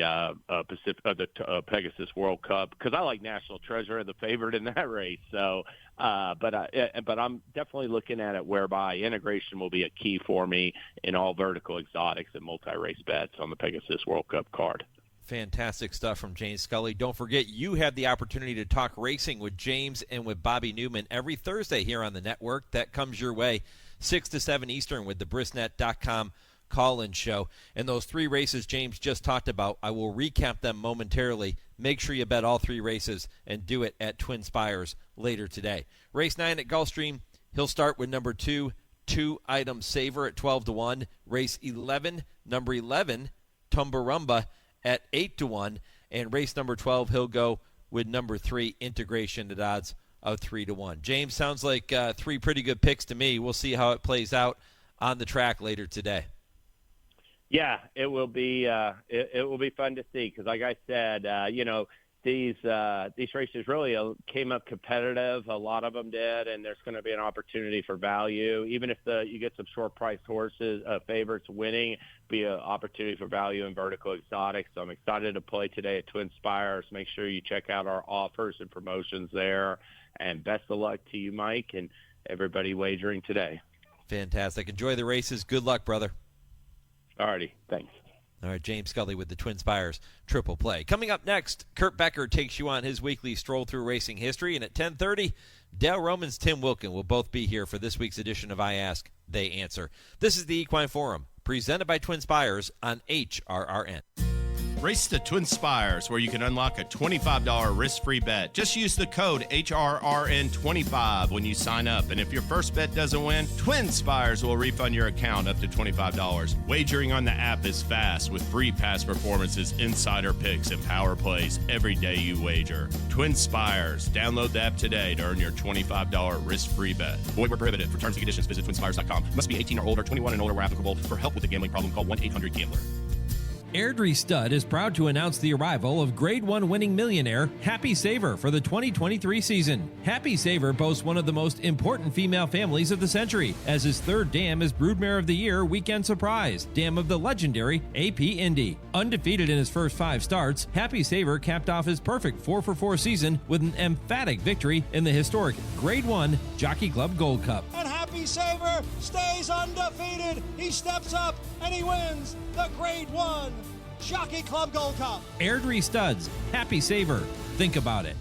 Pegasus World Cup because I like National Treasure, the favorite in that race. So, but I'm definitely looking at it whereby Integration will be a key for me in all vertical exotics and multi-race bets on the Pegasus World Cup card. Fantastic stuff from James Scully. Don't forget, you have the opportunity to talk racing with James and with Bobby Newman every Thursday here on the network. That comes your way 6 to 7 Eastern with the Brisnet.com call-in show. And those 3 races James just talked about, I will recap them momentarily. Make sure you bet all 3 races and do it at TwinSpires later today. Race 9 at Gulfstream, he'll start with number 2, 2-Item Saver at 12-1. Race 11, number 11, Tumbarumba at 8-1. And race number 12, he'll go with number 3, Integration at odds of 3-1. James, sounds like 3 pretty good picks to me. We'll see how it plays out on the track later today. Yeah, it will be it will be fun to see because, like I said, these races really came up competitive. A lot of them did, and there's going to be an opportunity for value. Even if you get some short-priced horses, favorites winning, be an opportunity for value in vertical exotics. So I'm excited to play today at TwinSpires. Make sure you check out our offers and promotions there. And best of luck to you, Mike, and everybody wagering today. Fantastic. Enjoy the races. Good luck, brother. All righty. Thanks. All right, James Scully with the TwinSpires Triple Play. Coming up next, Kurt Becker takes you on his weekly stroll through racing history. And at 10:30, Dale Romans, Tim Wilkin will both be here for this week's edition of I Ask, They Answer. This is the Equine Forum, presented by TwinSpires on HRRN. Race to TwinSpires, where you can unlock a $25 risk-free bet. Just use the code HRRN25 when you sign up. And if your first bet doesn't win, TwinSpires will refund your account up to $25. Wagering on the app is fast with free past performances, insider picks, and power plays every day you wager. TwinSpires. Download the app today to earn your $25 risk-free bet. Void where prohibited. For terms and conditions, visit TwinSpires.com. Must be 18 or older, 21 and older where applicable. For help with a gambling problem, call 1-800-GAMBLER. Airdrie Stud is proud to announce the arrival of Grade 1 winning millionaire Happy Saver for the 2023 season. Happy Saver boasts one of the most important female families of the century, as his third dam is Broodmare of the Year Weekend Surprise, dam of the legendary AP Indy. Undefeated in his first 5 starts, Happy Saver capped off his perfect 4-for-4 season with an emphatic victory in the historic Grade 1 Jockey Club Gold Cup. And Happy Saver stays undefeated. He steps up and he wins the Grade 1 Jockey Club Gold Cup. Airdrie Studs, Happy Saver. Think about it.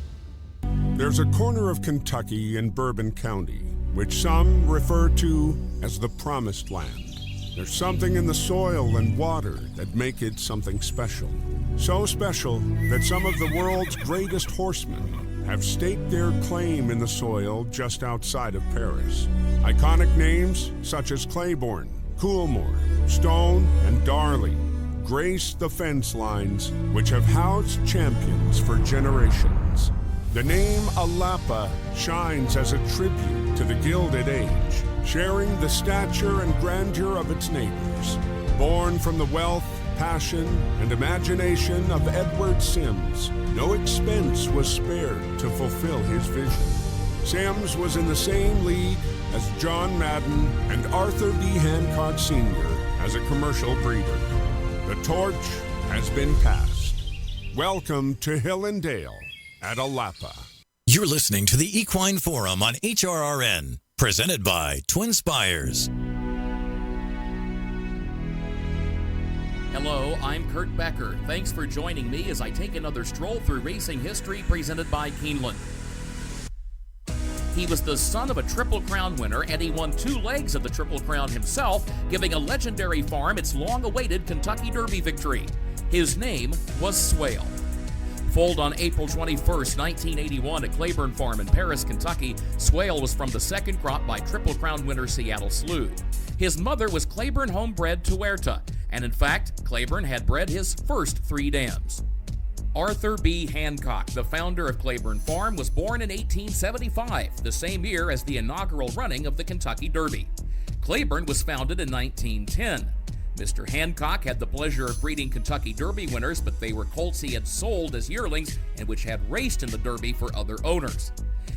There's a corner of Kentucky in Bourbon County, which some refer to as the Promised Land. There's something in the soil and water that make it something special. So special that some of the world's greatest horsemen have staked their claim in the soil just outside of Paris. Iconic names such as Claiborne, Coolmore, Stone, and Darley grace the fence lines which have housed champions for generations. The name Alapa shines as a tribute to the Gilded Age, sharing the stature and grandeur of its neighbors. Born from the wealth, passion, and imagination of Edward Sims, no expense was spared to fulfill his vision. Sims was in the same league as John Madden and Arthur B. Hancock Sr. as a commercial breeder. The torch has been passed. Welcome to Hill and Dale at Alapa. You're listening to the Equine Forum on HRRN, presented by TwinSpires. Hello, I'm Kurt Becker. Thanks for joining me as I take another stroll through racing history presented by Keeneland. He was the son of a Triple Crown winner, and he won 2 legs of the Triple Crown himself, giving a legendary farm its long-awaited Kentucky Derby victory. His name was Swale. Foaled on April 21st, 1981 at Claiborne Farm in Paris, Kentucky, Swale was from the second crop by Triple Crown winner Seattle Slew. His mother was Claiborne homebred Tuerta, and in fact, Claiborne had bred his first 3 dams. Arthur B. Hancock, the founder of Claiborne Farm, was born in 1875, the same year as the inaugural running of the Kentucky Derby. Claiborne was founded in 1910. Mr. Hancock had the pleasure of breeding Kentucky Derby winners, but they were colts he had sold as yearlings and which had raced in the Derby for other owners.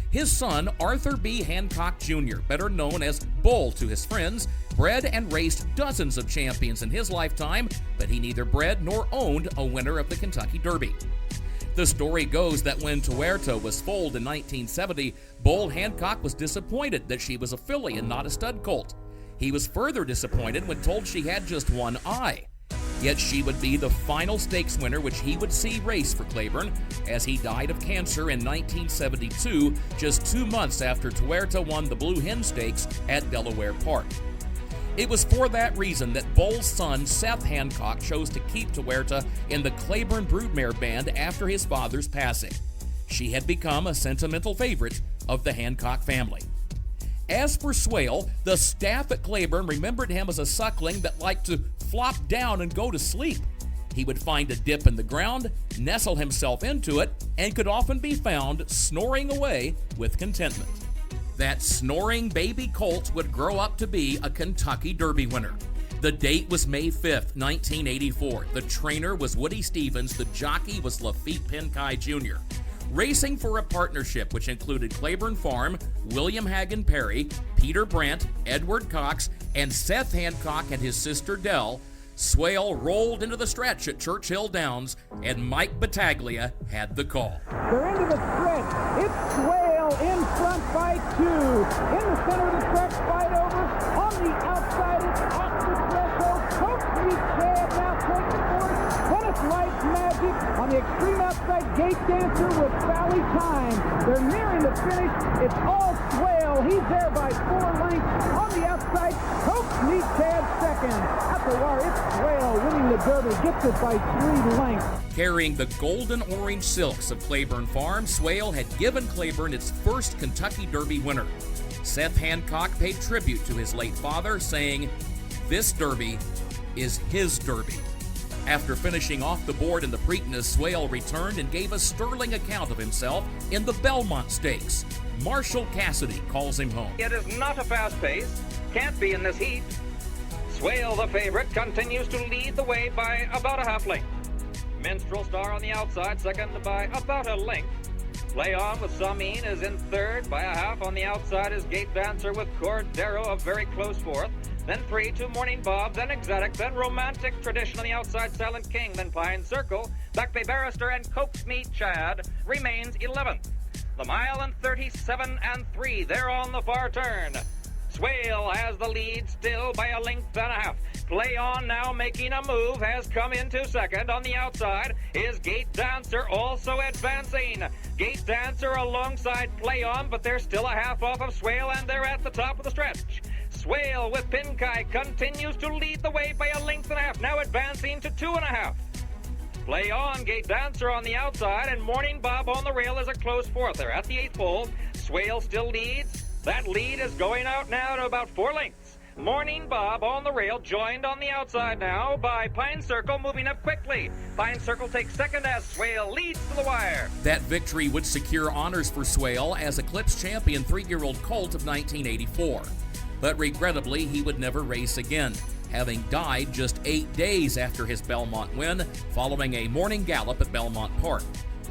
His son, Arthur B. Hancock Jr., better known as Bull to his friends, bred and raced dozens of champions in his lifetime, but he neither bred nor owned a winner of the Kentucky Derby. The story goes that when Tuerta was foaled in 1970, Bull Hancock was disappointed that she was a filly and not a stud colt. He was further disappointed when told she had just one eye. Yet she would be the final stakes winner which he would see race for Claiborne, as he died of cancer in 1972, just 2 months after Tuerta won the Blue Hen Stakes at Delaware Park. It was for that reason that Bull's son, Seth Hancock, chose to keep Tuerta in the Claiborne Broodmare band after his father's passing. She had become a sentimental favorite of the Hancock family. As for Swale, the staff at Claiborne remembered him as a suckling that liked to flop down and go to sleep. He would find a dip in the ground, nestle himself into it, and could often be found snoring away with contentment. That snoring baby colt would grow up to be a Kentucky Derby winner. The date was May 5th, 1984. The trainer was Woody Stevens. The jockey was Lafitte Penkai Jr. Racing for a partnership which included Claiborne Farm, William Hagen Perry, Peter Brandt, Edward Cox, and Seth Hancock and his sister Dell, Swale rolled into the stretch at Churchill Downs, and Mike Battaglia had the call. They're into the stretch. It's Swale Swale in front by 2. In the center of the track, fight over. On the outside, it's at the threshold. Coach meets Chad, now takes fourth. Tennis Lights Magic on the extreme outside. Gate Dancer with Valley Time. They're nearing the finish. It's all Swale. He's there by 4 lengths. On the outside, Coach meets Chad second. At the wire, it's Swale winning the Derby. Gets it by 3 lengths. Carrying the golden orange silks of Claiborne Farm, Swale had given Claiborne its first Kentucky Derby winner. Seth Hancock paid tribute to his late father, saying, "This Derby is his Derby." After finishing off the board in the Preakness, Swale returned and gave a sterling account of himself in the Belmont Stakes. Marshall Cassidy calls him home. It is not a fast pace, can't be in this heat. Swale, the favorite, continues to lead the way by about a half length. Minstrel Star on the outside, second by about a length. Play On with Samin is in third by a half. On the outside is Gate Dancer with Cordero, a very close fourth. Then 3, 2 Morning Bob, then Exotic, then Romantic Tradition on the outside, Silent King, then Pine Circle. Back Bay Barrister and Coax Me Chad remains 11th. The mile and 37 and 3, they're on the far turn. Swale has the lead still by a length and a half. Play On now making a move, has come into second. On the outside is Gate Dancer also advancing. Gate Dancer alongside Play On, but they're still a half off of Swale, and they're at the top of the stretch. Swale with Pinkai continues to lead the way by a length and a half, now advancing to 2.5. Play On, Gate Dancer on the outside, and Morning Bob on the rail is a close fourth. They're at the 8th pole. Swale still leads. That lead is going out now to about 4 lengths. Morning Bob on the rail, joined on the outside now by Pine Circle, moving up quickly. Pine Circle takes second as Swale leads to the wire. That victory would secure honors for Swale as Eclipse champion 3-year-old colt of 1984. But regrettably, he would never race again, having died just 8 days after his Belmont win, following a morning gallop at Belmont Park.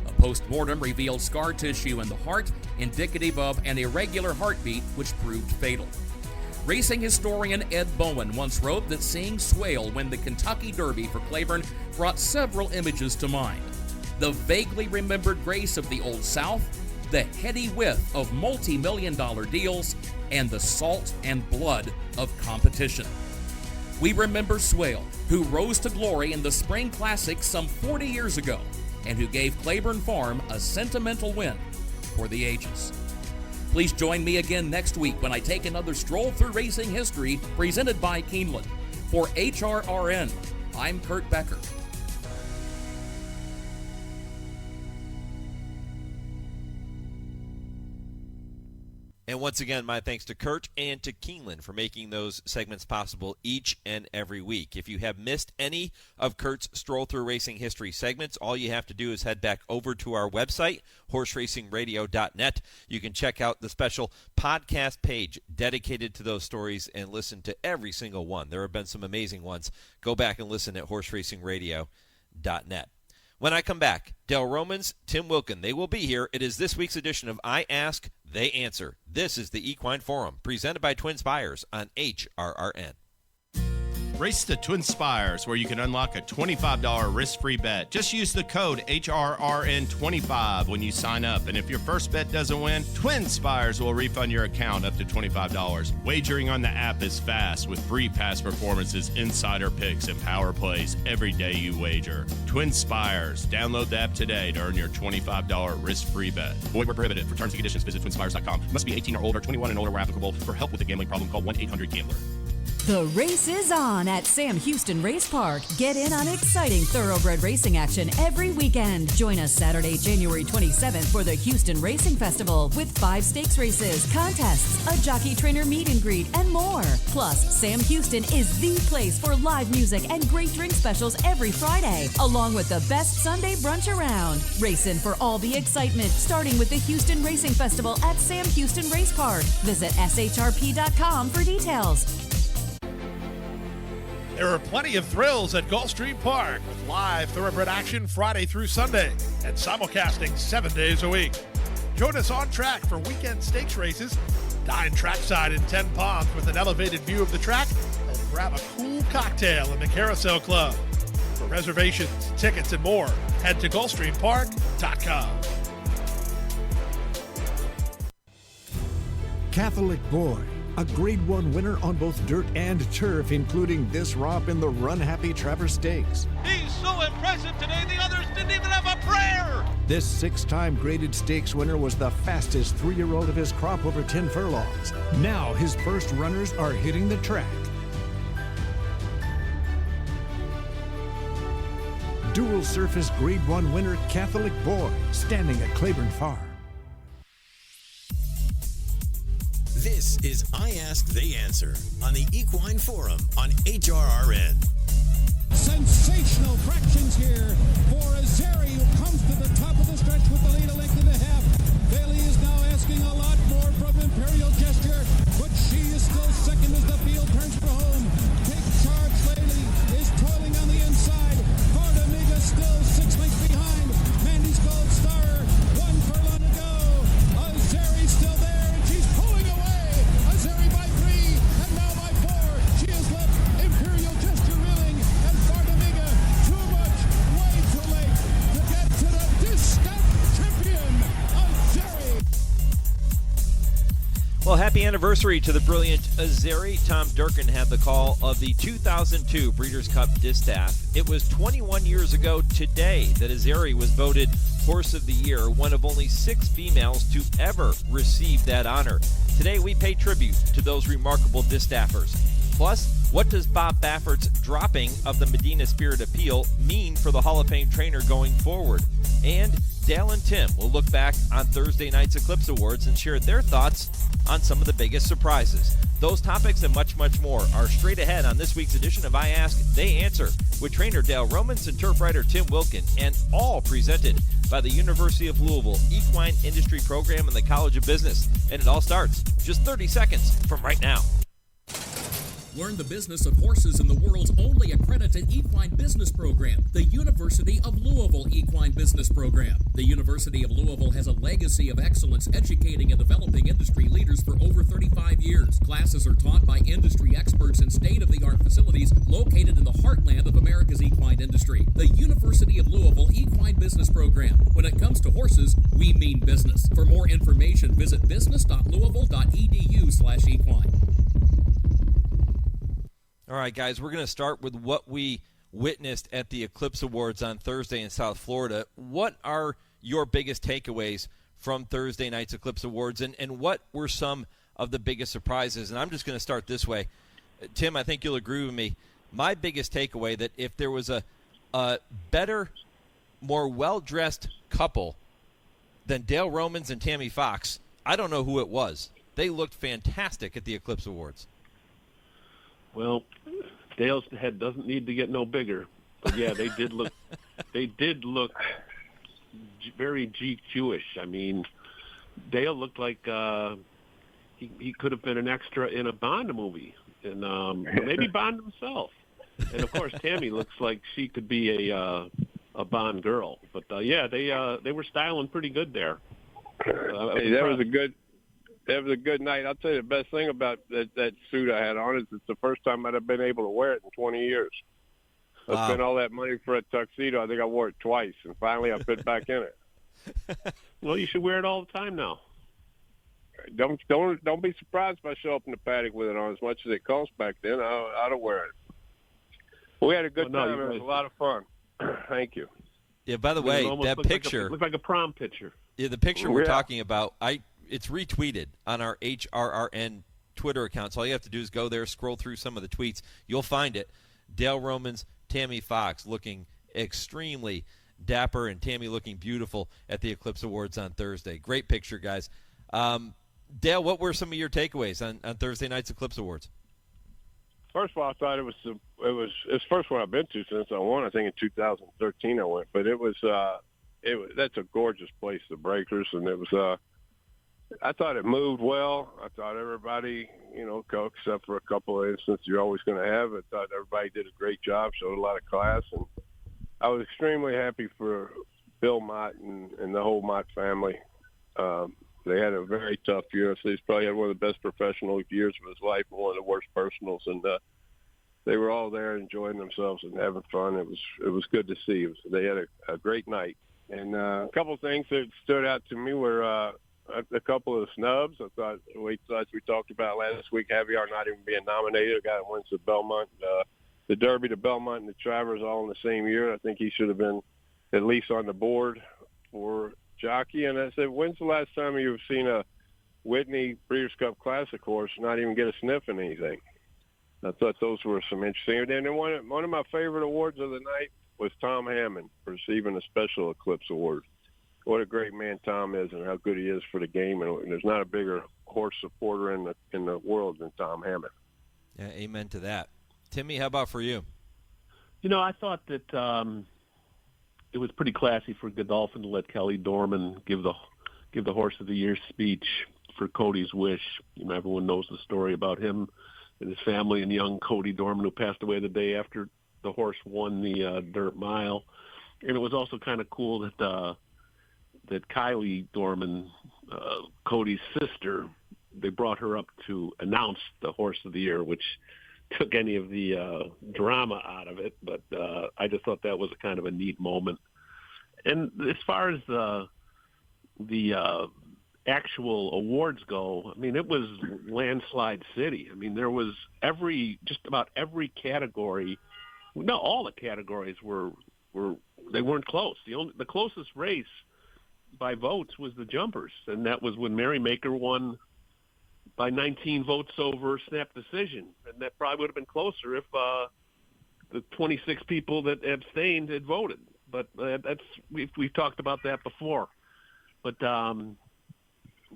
A post-mortem revealed scar tissue in the heart, indicative of an irregular heartbeat, which proved fatal. Racing historian Ed Bowen once wrote that seeing Swale win the Kentucky Derby for Claiborne brought several images to mind. The vaguely remembered grace of the Old South, the heady whiff of multi-million-dollar deals, and the salt and blood of competition. We remember Swale, who rose to glory in the Spring Classic some 40 years ago, and who gave Claiborne Farm a sentimental win for the ages. Please join me again next week when I take another stroll through racing history presented by Keeneland. For HRRN, I'm Kurt Becker. And once again, my thanks to Kurt and to Keeneland for making those segments possible each and every week. If you have missed any of Kurt's Stroll Through Racing History segments, all you have to do is head back over to our website, horseracingradio.net. You can check out the special podcast page dedicated to those stories and listen to every single one. There have been some amazing ones. Go back and listen at horseracingradio.net. When I come back, Dale Romans, Tim Wilkin, they will be here. It is this week's edition of I Ask, They Answer. This is the Equine Forum, presented by TwinSpires on HRRN. Race the TwinSpires, where you can unlock a $25 risk-free bet. Just use the code HRRN25 when you sign up. And if your first bet doesn't win, TwinSpires will refund your account up to $25. Wagering on the app is fast with free past performances, insider picks, and power plays every day you wager. TwinSpires. Download the app today to earn your $25 risk-free bet. Void where prohibited. For terms and conditions, visit TwinSpires.com. Must be 18 or older, 21 and older where applicable. For help with a gambling problem, call 1-800-GAMBLER. The race is on at Sam Houston Race Park. Get in on exciting thoroughbred racing action every weekend. Join us Saturday, January 27th for the Houston Racing Festival with 5 stakes races, contests, a jockey trainer meet and greet, and more. Plus, Sam Houston is the place for live music and great drink specials every Friday, along with the best Sunday brunch around. Race in for all the excitement, starting with the Houston Racing Festival at Sam Houston Race Park. Visit shrp.com for details. There are plenty of thrills at Gulfstream Park with live thoroughbred action Friday through Sunday and simulcasting 7 days a week. Join us on track for weekend stakes races, dine trackside in 10 Palms with an elevated view of the track, and grab a cool cocktail in the Carousel Club. For reservations, tickets, and more, head to GulfstreamPark.com. Catholic Boy, a Grade 1 winner on both dirt and turf, including this romp in the Run Happy Travers Stakes. He's so impressive today, the others didn't even have a prayer. This 6-time graded stakes winner was the fastest 3-year-old of his crop over 10 furlongs. Now his first runners are hitting the track. Dual surface Grade 1 winner Catholic Boy, standing at Claiborne Farm. This is I Ask, They Answer on the Equine Forum on HRRN. Sensational fractions here for Azeri, who comes to the top of the stretch with the lead a length and a half. Bailey is now asking a lot more from Imperial Gesture, but she is still second as the field turns for home. Take Charge Lady is toiling on the inside. Vardamiga still 6 lengths behind. Mandy's Gold Star, 1 furlong to go. Azeri still there, and she's pulling away. Azeri by 3, and now by 4. She has left Imperial Gesture reeling, and Vardamiga too much, way too late to get to the discount champion, Azeri. Well, happy anniversary to the brilliant Azeri. Tom Durkin had the call of the 2002 Breeders' Cup Distaff. It was 21 years ago today that Azeri was voted Horse of the Year, one of only 6 females to ever receive that honor. Today we pay tribute to those remarkable distaffers. Plus, what does Bob Baffert's dropping of the Medina Spirit Appeal mean for the Hall of Fame trainer going forward? And Dale and Tim will look back on Thursday night's Eclipse Awards and share their thoughts on some of the biggest surprises. Those topics and much, much more are straight ahead on this week's edition of I Ask, They Answer with trainer Dale Romans and turf writer Tim Wilkin, and all presented by the University of Louisville Equine Industry Program and the College of Business. And it all starts just 30 seconds from right now. Learn the business of horses in the world's only accredited equine business program, the University of Louisville Equine Business Program. The University of Louisville has a legacy of excellence educating and developing industry leaders for over 35 years. Classes are taught by industry experts in state-of-the-art facilities located in the heartland of America's equine industry. The University of Louisville Equine Business Program. When it comes to horses, we mean business. For more information, visit business.louisville.edu/equine. All right, guys, we're going to start with what we witnessed at the Eclipse Awards on Thursday in South Florida. What are your biggest takeaways from Thursday night's Eclipse Awards, and what were some of the biggest surprises? And I'm just going to start this way. Tim, I think you'll agree with me. My biggest takeaway, that if there was a better, more well-dressed couple than Dale Romans and Tammy Fox, I don't know who it was. They looked fantastic at the Eclipse Awards. Well, Dale's head doesn't need to get no bigger. But yeah, they did look very GQ-ish. I mean, Dale looked like he could have been an extra in a Bond movie, and maybe Bond himself. And of course, Tammy looks like she could be a Bond girl. But yeah, they were styling pretty good there. Hey, that was a good night. I'll tell you the best thing about that suit I had on is it's the first time I'd have been able to wear it in 20 years. I spent all that money for a tuxedo. I think I wore it twice, and finally I fit back in it. Well, you should wear it all the time now. Don't be surprised if I show up in the paddock with it on. As much as it cost back then, I'd wear it. We had a good time. It was a lot of fun. Thank you. Yeah. By the way, that picture looked like a prom picture. Yeah, the picture we're talking about, it's retweeted on our HRRN Twitter account. So all you have to do is go there, scroll through some of the tweets. You'll find it. Dale Romans, Tammy Fox looking extremely dapper, and Tammy looking beautiful at the Eclipse Awards on Thursday. Great picture, guys. Dale, what were some of your takeaways on Thursday night's Eclipse Awards? First of all, I thought it's the first one I've been to since I won. I think in 2013 I went, but that's a gorgeous place, the Breakers, and it was. I thought it moved well. I thought everybody, except for a couple of instances you're always going to have, I thought everybody did a great job, showed a lot of class, and I was extremely happy for Bill Mott and the whole Mott family. They had a very tough year. So he's probably had one of the best professional years of his life and one of the worst personals, and they were all there enjoying themselves and having fun. It was good to see. They had a great night. And a couple of things that stood out to me were a couple of snubs. I thought we talked about last week, Javier not even being nominated. A guy that wins the Belmont, the Derby, the Belmont, and the Travers all in the same year. I think he should have been at least on the board for jockey. And I said, when's the last time you've seen a Whitney Breeders' Cup Classic horse not even get a sniff in anything? I thought those were some interesting. And then one of my favorite awards of the night was Tom Hammond receiving a Special Eclipse Award. What a great man Tom is and how good he is for the game. And there's not a bigger horse supporter in the world than Tom Hammond. Yeah, amen to that. Timmy, how about for you? I thought that it was pretty classy for Godolphin to let Cody Dorman give the Horse of the Year speech for Cody's wish. Everyone knows the story about him and his family and young Cody Dorman, who passed away the day after the horse won the dirt mile. And it was also kind of cool that Kylie Dorman, Cody's sister, they brought her up to announce the Horse of the Year, which took any of the drama out of it. But I just thought that was a kind of a neat moment. And as far as the actual awards go, it was landslide city. There was just about every category. No, all the categories they weren't close. The closest race by votes was the jumpers, and that was when Merrymaker won by 19 votes over snap decision, and that probably would have been closer if the 26 people that abstained had voted. But we've talked about that before. But 9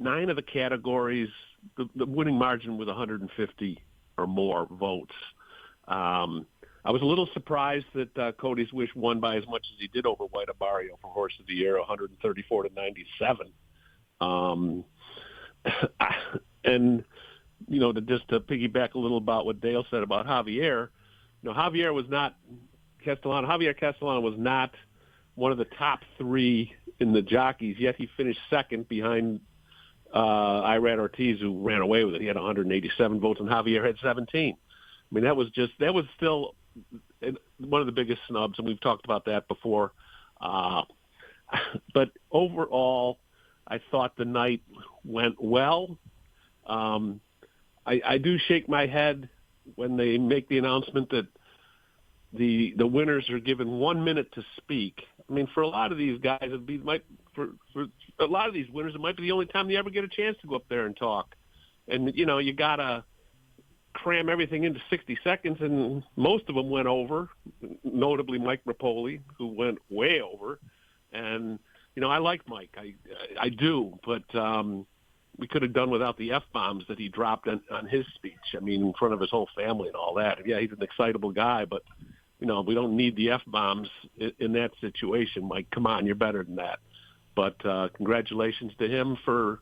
of the categories, the winning margin was 150 or more votes. I was a little surprised that Cody's Wish won by as much as he did over White Abario for Horse of the Year, 134 to 97. And to piggyback a little about what Dale said about Javier, Javier Castellano was not one of the top 3 in the jockeys, yet he finished second behind Irad Ortiz, who ran away with it. He had 187 votes, and Javier had 17. That was still one of the biggest snubs, and we've talked about that before. But overall, I thought the night went well. I do shake my head when they make the announcement that the winners are given 1 minute to speak. For a lot of these guys, for a lot of these winners, it might be the only time they ever get a chance to go up there and talk. And you gotta cram everything into 60 seconds, and most of them went over, notably Mike Rapoli, who went way over. And, I like Mike. I do, but we could have done without the F-bombs that he dropped on his speech, in front of his whole family and all that. Yeah, he's an excitable guy, but, we don't need the F-bombs in that situation. Mike, come on, you're better than that. But congratulations to him for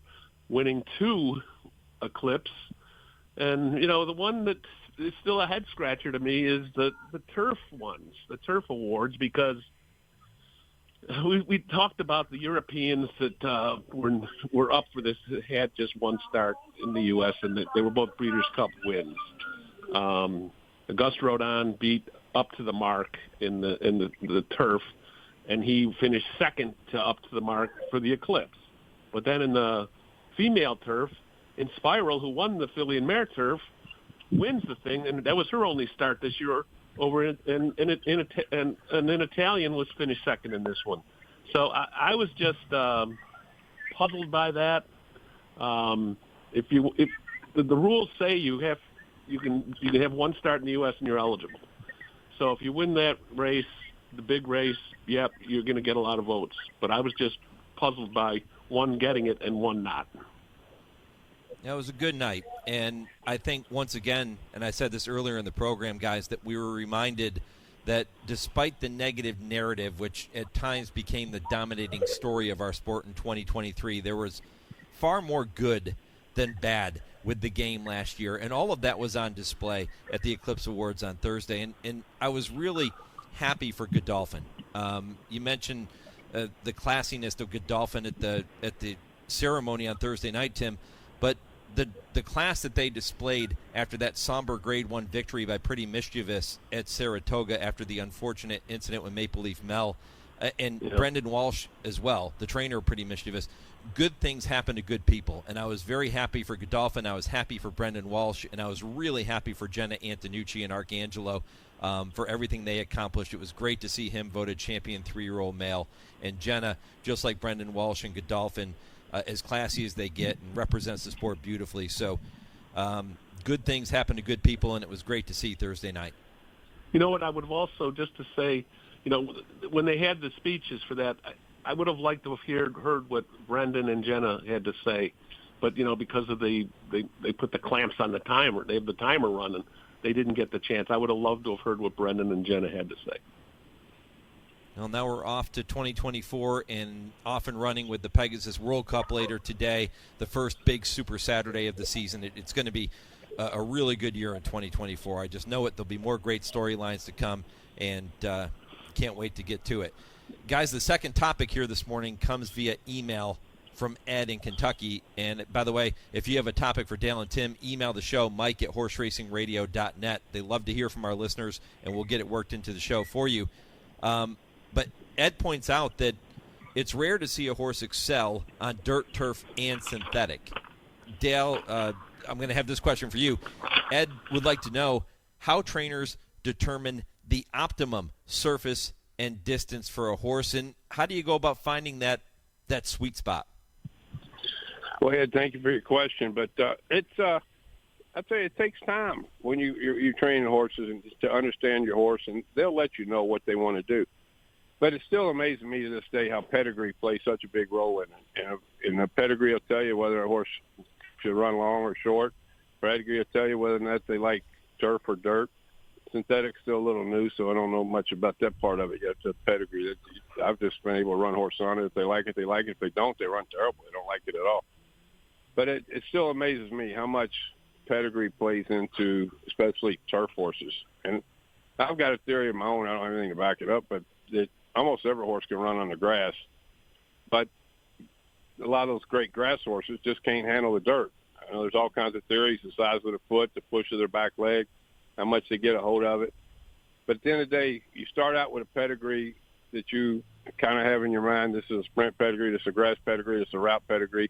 winning 2 Eclipse. And, the one that is still a head-scratcher to me is the turf ones, the turf awards, because we talked about the Europeans that were up for this, had just one start in the U.S., and they were both Breeders' Cup wins. Auguste Rodin beat Up to the Mark in the turf, and he finished second to Up to the Mark for the Eclipse. But then in the female turf, Inspiral, who won the filly and mare turf, wins the thing, and that was her only start this year. And an Italian was finished second in this one. So I was just puzzled by that. If the rules say you can have one start in the U.S. and you're eligible. So if you win that race, the big race, yep, you're going to get a lot of votes. But I was just puzzled by one getting it and one not. It was a good night, and I think once again, and I said this earlier in the program, guys, that we were reminded that despite the negative narrative, which at times became the dominating story of our sport in 2023, there was far more good than bad with the game last year, and all of that was on display at the Eclipse Awards on Thursday, and I was really happy for Godolphin. You mentioned the classiness of Godolphin at the ceremony on Thursday night, Tim, but the class that they displayed after that somber Grade 1 victory by Pretty Mischievous at Saratoga after the unfortunate incident with Maple Leaf Mel and Brendan Walsh as well, the trainer, pretty mischievous. Good things happen to good people, and I was very happy for Godolphin. I was happy for Brendan Walsh, and I was really happy for Jenna Antonucci and Arcangelo for everything they accomplished. It was great to see him voted champion 3-year-old male, and Jenna, just like Brendan Walsh and Godolphin, as classy as they get and represents the sport beautifully. So good things happen to good people, and it was great to see Thursday night. You know what, I would have also, just to say, when they had the speeches for that, I would have liked to have heard what Brendan and Jenna had to say. But, because of they put the clamps on the timer, they have the timer running, they didn't get the chance. I would have loved to have heard what Brendan and Jenna had to say. Well, now we're off to 2024 and off and running with the Pegasus World Cup later today, the first big Super Saturday of the season. It's going to be a really good year in 2024. I just know it. There'll be more great storylines to come, and can't wait to get to it. Guys, the second topic here this morning comes via email from Ed in Kentucky. And by the way, if you have a topic for Dale and Tim, email the show, mike@horseracingradio.net. They love to hear from our listeners, and we'll get it worked into the show for you. But Ed points out that it's rare to see a horse excel on dirt, turf, and synthetic. Dale, I'm going to have this question for you. Ed would like to know how trainers determine the optimum surface and distance for a horse, and how do you go about finding that sweet spot? Well, Ed, thank you for your question, but I'd say it takes time when you're training horses and to understand your horse, and they'll let you know what they want to do. But it still amazes me to this day how pedigree plays such a big role in it. And the pedigree will tell you whether a horse should run long or short. Pedigree will tell you whether or not they like turf or dirt. Synthetic's still a little new, so I don't know much about that part of it yet. The pedigree, I've just been able to run horses on it. If they like it, they like it. If they don't, they run terrible. They don't like it at all. But it still amazes me how much pedigree plays into, especially turf horses. And I've got a theory of my own. I don't have anything to back it up, but almost every horse can run on the grass. But a lot of those great grass horses just can't handle the dirt. I know there's all kinds of theories: the size of the foot, the push of their back leg, how much they get a hold of it. But at the end of the day, you start out with a pedigree that you kind of have in your mind. This is a sprint pedigree, this is a grass pedigree, this is a route pedigree,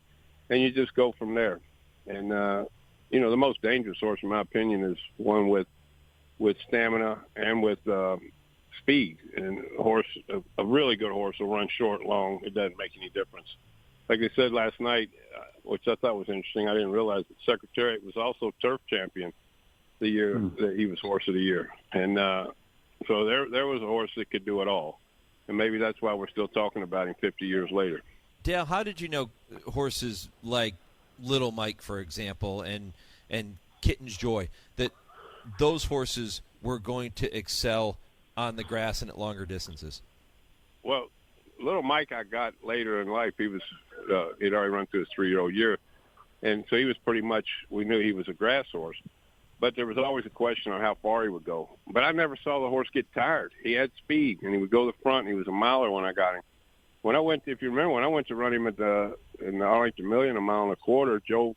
and you just go from there. And, the most dangerous horse, in my opinion, is one with stamina and with speed. And a really good horse will run short, long. It doesn't make any difference. Like I said last night, which I thought was interesting, I didn't realize that Secretariat was also turf champion the year that he was horse of the year. And so there was a horse that could do it all. And maybe that's why we're still talking about him 50 years later. Dale, how did you know horses like Little Mike, for example, and Kitten's Joy, that those horses were going to excel on the grass and at longer distances? Well, Little Mike I got later in life. He was he'd already run through his 3-year-old year. And so he was pretty much, we knew he was a grass horse. But there was always a question on how far he would go. But I never saw the horse get tired. He had speed, and he would go to the front, and he was a miler when I got him. When I went to run him in the Arlington Million, 1.25 miles,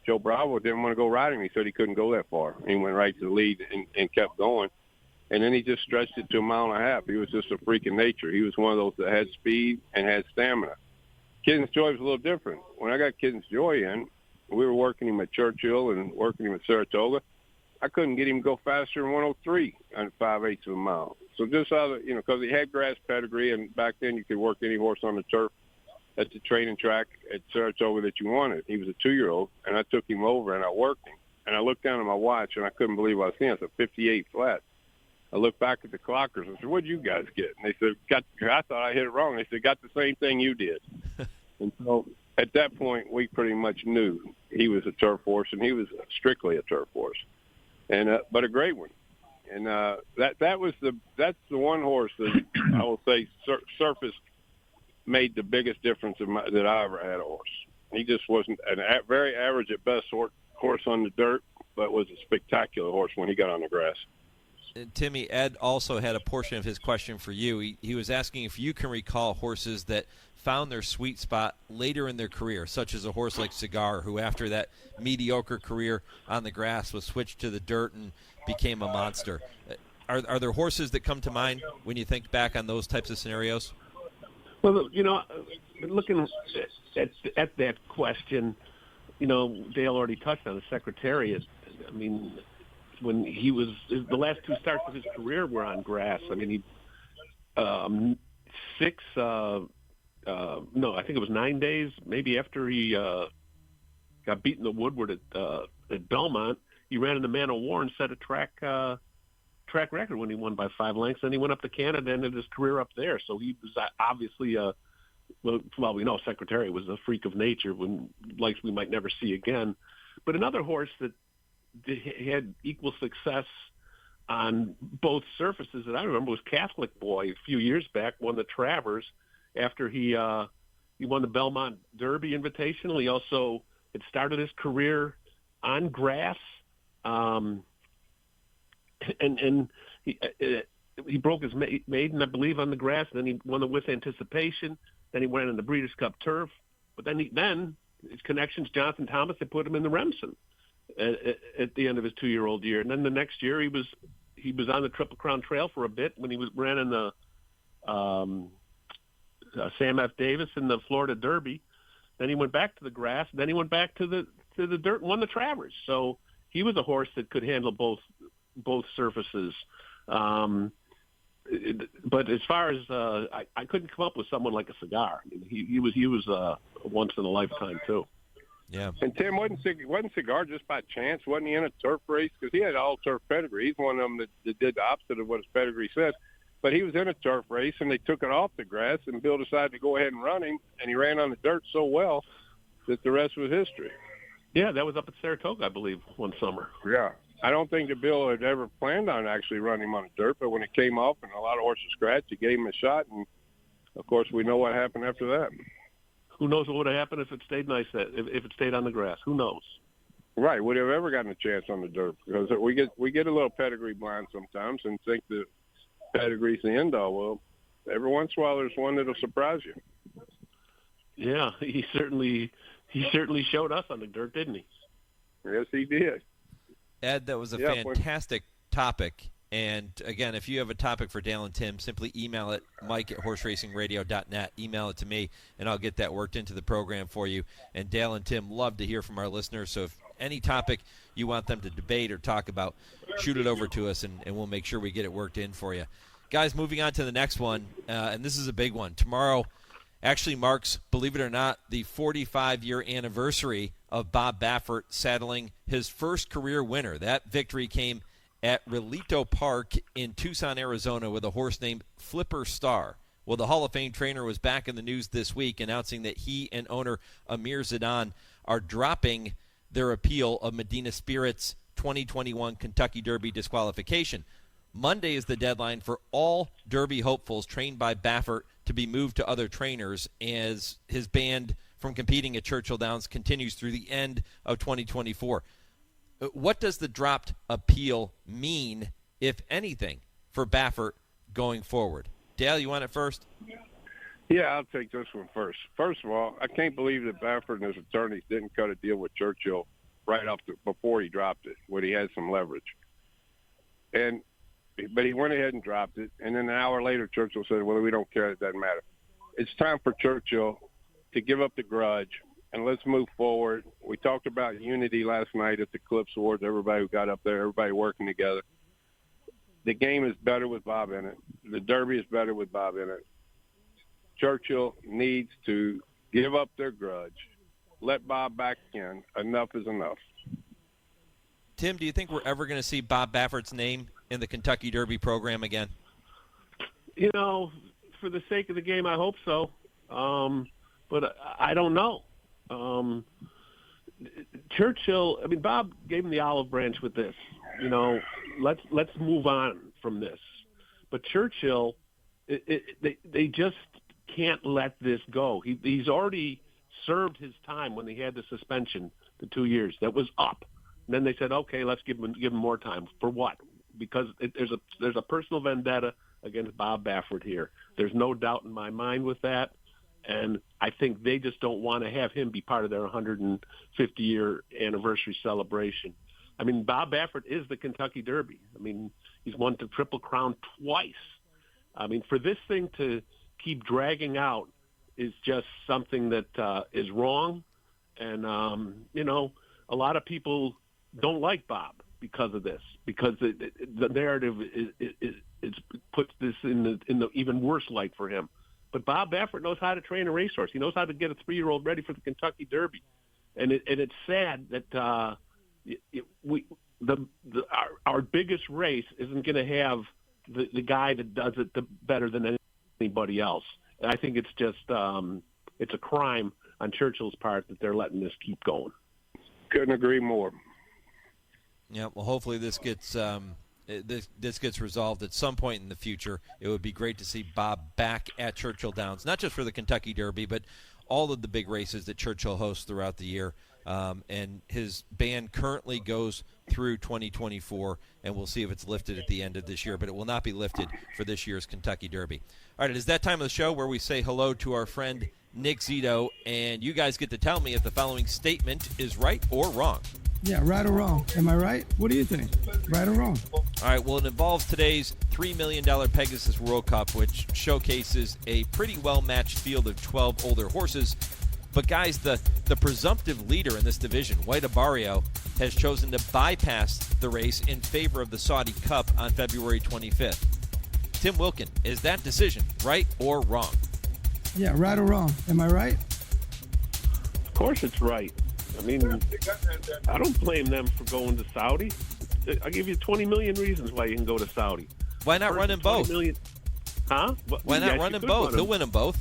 Joe Bravo didn't want to go ride him. He said he couldn't go that far. He went right to the lead and kept going. And then he just stretched it to 1.5 miles. He was just a freak of nature. He was one of those that had speed and had stamina. Kitten's Joy was a little different. When I got Kitten's Joy in, we were working him at Churchill and working him at Saratoga. I couldn't get him to go faster than 103 on 5/8 of a mile. So just out of, because he had grass pedigree, and back then you could work any horse on the turf at the training track at Saratoga that you wanted. He was a 2-year-old, and I took him over and I worked him. And I looked down at my watch, and I couldn't believe what I was seeing. It's a 58 flat. I looked back at the clockers and said, "What'd you guys get?" And they said, I thought I hit it wrong. They said, "Got the same thing you did." And so at that point, we pretty much knew he was a turf horse, and he was strictly a turf horse, and but a great one. And that's the one horse that I will say surface made the biggest difference that I ever had a horse. He just wasn't a very average at best horse on the dirt, but was a spectacular horse when he got on the grass. And Timmy, Ed also had a portion of his question for you. He was asking if you can recall horses that found their sweet spot later in their career, such as a horse like Cigar, who after that mediocre career on the grass was switched to the dirt and became a monster. Are there horses that come to mind when you think back on those types of scenarios? Well, looking at that question, Dale already touched on the Secretariat. I mean, when he was the last two starts of his career were on grass. I mean, he I think it was 9 days, maybe after he got beaten to Woodward at Belmont, he ran in the Man of War and set a track record when he won by 5 lengths. Then he went up to Canada and ended his career up there. So he was obviously we know Secretary was a freak of nature, likes we might never see again. But another horse that had equal success on both surfaces that I remember was Catholic Boy a few years back, won the Travers after he won the Belmont Derby Invitational. He also had started his career on grass, and he broke his maiden, I believe, on the grass. Then he won the With Anticipation. Then he went in the Breeders' Cup Turf. But then his connections, Jonathan Thomas, they put him in the Remsen at the end of his 2-year-old year. And then the next year he was on the Triple Crown Trail for a bit when he ran in the Sam F. Davis in the Florida Derby. Then he went back to the grass. Then he went back to the dirt and won the Travers. So he was a horse that could handle both surfaces. But as far as I couldn't come up with someone like a Cigar. I mean, he was once in a lifetime too. Yeah. And Tim, wasn't Cigar just by chance? Wasn't he in a turf race? Because he had all turf pedigree. He's one of them that did the opposite of what his pedigree says. But he was in a turf race, and they took it off the grass, and Bill decided to go ahead and run him, and he ran on the dirt so well that the rest was history. Yeah, that was up at Saratoga, I believe, one summer. Yeah. I don't think that Bill had ever planned on actually running him on the dirt, but when it came off and a lot of horses scratched, he gave him a shot, and, of course, we know what happened after that. Who knows what would have happened if it stayed nice, if it stayed on the grass? Who knows? Right. Would have ever gotten a chance on the dirt? Because we get a little pedigree blind sometimes and think that pedigree's the end all. Well, every once in a while there's one that'll surprise you. Yeah, he certainly showed us on the dirt, didn't he? Yes, he did. Ed, that was a fantastic topic. And, again, if you have a topic for Dale and Tim, simply email it, mike@horseracingradio.net. Email it to me, and I'll get that worked into the program for you. And Dale and Tim love to hear from our listeners. So if any topic you want them to debate or talk about, shoot it over to us, and we'll make sure we get it worked in for you. Guys, moving on to the next one, and this is a big one. Tomorrow actually marks, believe it or not, the 45-year anniversary of Bob Baffert saddling his first career winner. That victory came at Relito Park in Tucson, Arizona, with a horse named Flipper Star. Well, the Hall of Fame trainer was back in the news this week announcing that he and owner Amir Zidane are dropping their appeal of Medina Spirit's 2021 Kentucky Derby disqualification. Monday is the deadline for all Derby hopefuls trained by Baffert to be moved to other trainers as his ban from competing at Churchill Downs continues through the end of 2024. What does the dropped appeal mean, if anything, for Baffert going forward? Dale, you want it first? Yeah, I'll take this one first. First of all, I can't believe that Baffert and his attorneys didn't cut a deal with Churchill right off before he dropped it, when he had some leverage. But he went ahead and dropped it, and then an hour later Churchill said, well, we don't care, it doesn't matter. It's time for Churchill to give up the grudge, and let's move forward. We talked about unity last night at the Clips Awards, everybody who got up there, everybody working together. The game is better with Bob in it. The Derby is better with Bob in it. Churchill needs to give up their grudge, let Bob back in. Enough is enough. Tim, do you think we're ever going to see Bob Baffert's name in the Kentucky Derby program again? For the sake of the game, I hope so. But I don't know. Churchill, Bob gave him the olive branch with this. Let's move on from this. But Churchill, they just can't let this go. He's already served his time when he had the suspension, the 2 years. That was up. And then they said, okay, let's give him more time. For what? Because there's a personal vendetta against Bob Baffert here. There's no doubt in my mind with that. And I think they just don't want to have him be part of their 150-year anniversary celebration. Bob Baffert is the Kentucky Derby. He's won the Triple Crown twice. I mean, for this thing to keep dragging out is just something that is wrong. And, a lot of people don't like Bob because of this, because the narrative is puts this in the even worse light for him. But Bob Baffert knows how to train a racehorse. He knows how to get a 3-year-old ready for the Kentucky Derby. And it's sad that our biggest race isn't going to have the guy that does it better than anybody else. And I think it's just it's a crime on Churchill's part that they're letting this keep going. Couldn't agree more. Yeah, well, hopefully this gets this gets resolved at some point in the future. It would be great to see Bob back at Churchill Downs, not just for the Kentucky Derby, but all of the big races that Churchill hosts throughout the year. And his ban currently goes through 2024, and we'll see if it's lifted at the end of this year, but it will not be lifted for this year's Kentucky Derby. All right, it is that time of the show where we say hello to our friend Nick Zito, and you guys get to tell me if the following statement is right or wrong. Yeah, right or wrong. Am I right? What do you think? Right or wrong? All right, well, it involves today's $3 million Pegasus World Cup, which showcases a pretty well-matched field of 12 older horses. But, guys, the presumptive leader in this division, White Abarrio, has chosen to bypass the race in favor of the Saudi Cup on February 25th. Tim Wilkin, is that decision right or wrong? Yeah, right or wrong. Am I right? Of course it's right. I mean, I don't blame them for going to Saudi. I'll give you 20 million reasons why you can go to Saudi. Why not run them both? Huh? Why not run them both? He'll win them both.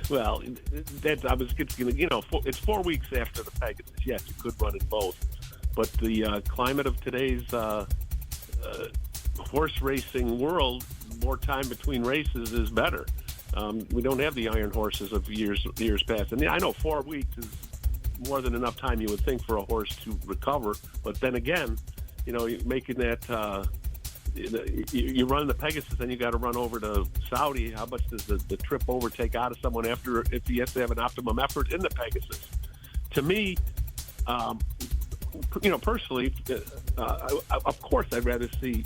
Well, it's 4 weeks after the Pegasus. Yes, you could run in both. But the climate of today's horse racing world, more time between races is better. We don't have the iron horses of years past. And I know 4 weeks is more than enough time you would think for a horse to recover. But then again, you're making that you run the Pegasus, then you got to run over to Saudi. How much does the trip over take out of someone if he has to have an optimum effort in the Pegasus? To me, personally, of course, I'd rather see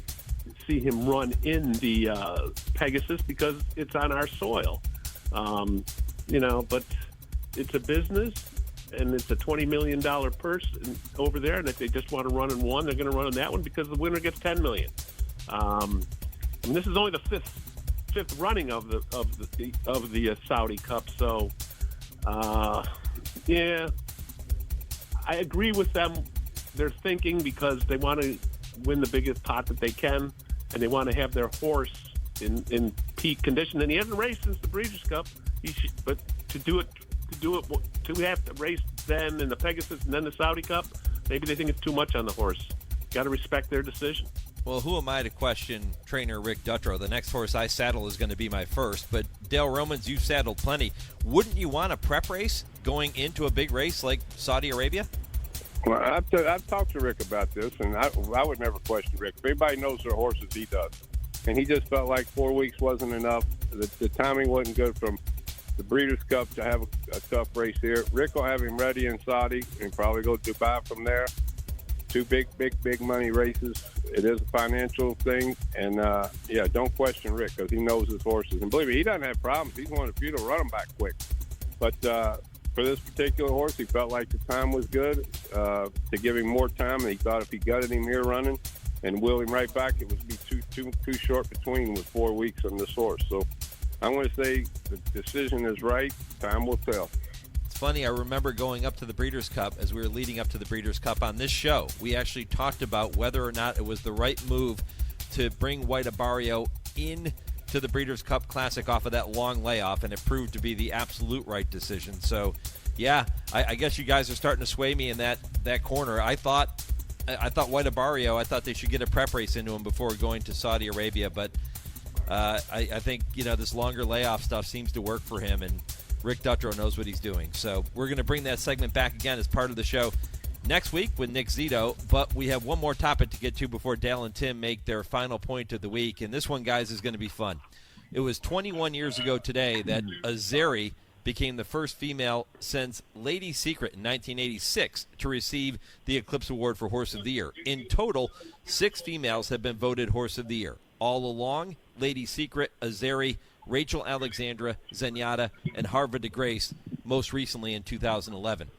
him run in the Pegasus because it's on our soil. But it's a business, and it's a $20 million purse over there, and if they just want to run in one, they're going to run in that one because the winner gets $10 million. This is only the fifth running of the Saudi Cup, so yeah, I agree with them. They're thinking because they want to win the biggest pot that they can, and they want to have their horse in peak condition. And he hasn't raced since the Breeders' Cup. But to have to race then in the Pegasus and then the Saudi Cup, maybe they think it's too much on the horse. Got to respect their decision. Well, who am I to question trainer Rick Dutrow? The next horse I saddle is going to be my first. But Dale Romans, you've saddled plenty. Wouldn't you want a prep race going into a big race like Saudi Arabia? Well, I've talked to Rick about this, and I would never question Rick. If anybody knows their horses, he does. And he just felt like 4 weeks wasn't enough. The timing wasn't good from the Breeders' Cup to have a tough race here. Rick will have him ready in Saudi and probably go to Dubai from there. 2 big money races. It is a financial thing. And, don't question Rick because he knows his horses. And believe me, he doesn't have problems. He's one of the few to run them back quick. But for this particular horse, he felt like the time was good to give him more time. And he thought if he gutted him here running and wheeled him right back, it would be too short between with 4 weeks on this horse. So I'm going to say the decision is right. Time will tell. Funny, I remember going up to the Breeders' Cup as we were leading up to the Breeders' Cup on this show. We actually talked about whether or not it was the right move to bring White Abarrio in to the Breeders' Cup Classic off of that long layoff, and it proved to be the absolute right decision. So, yeah, I guess you guys are starting to sway me in that corner. I thought White Abarrio, I thought they should get a prep race into him before going to Saudi Arabia, but I think this longer layoff stuff seems to work for him, and Rick Dutrow knows what he's doing. So we're going to bring that segment back again as part of the show next week with Nick Zito. But we have one more topic to get to before Dale and Tim make their final point of the week. And this one, guys, is going to be fun. It was 21 years ago today that Azeri became the first female since Lady Secret in 1986 to receive the Eclipse Award for Horse of the Year. In total, 6 females have been voted Horse of the Year. All along, Lady Secret, Azeri, Rachel Alexandra, Zenyatta, and Harvard de Grace, most recently in 2011.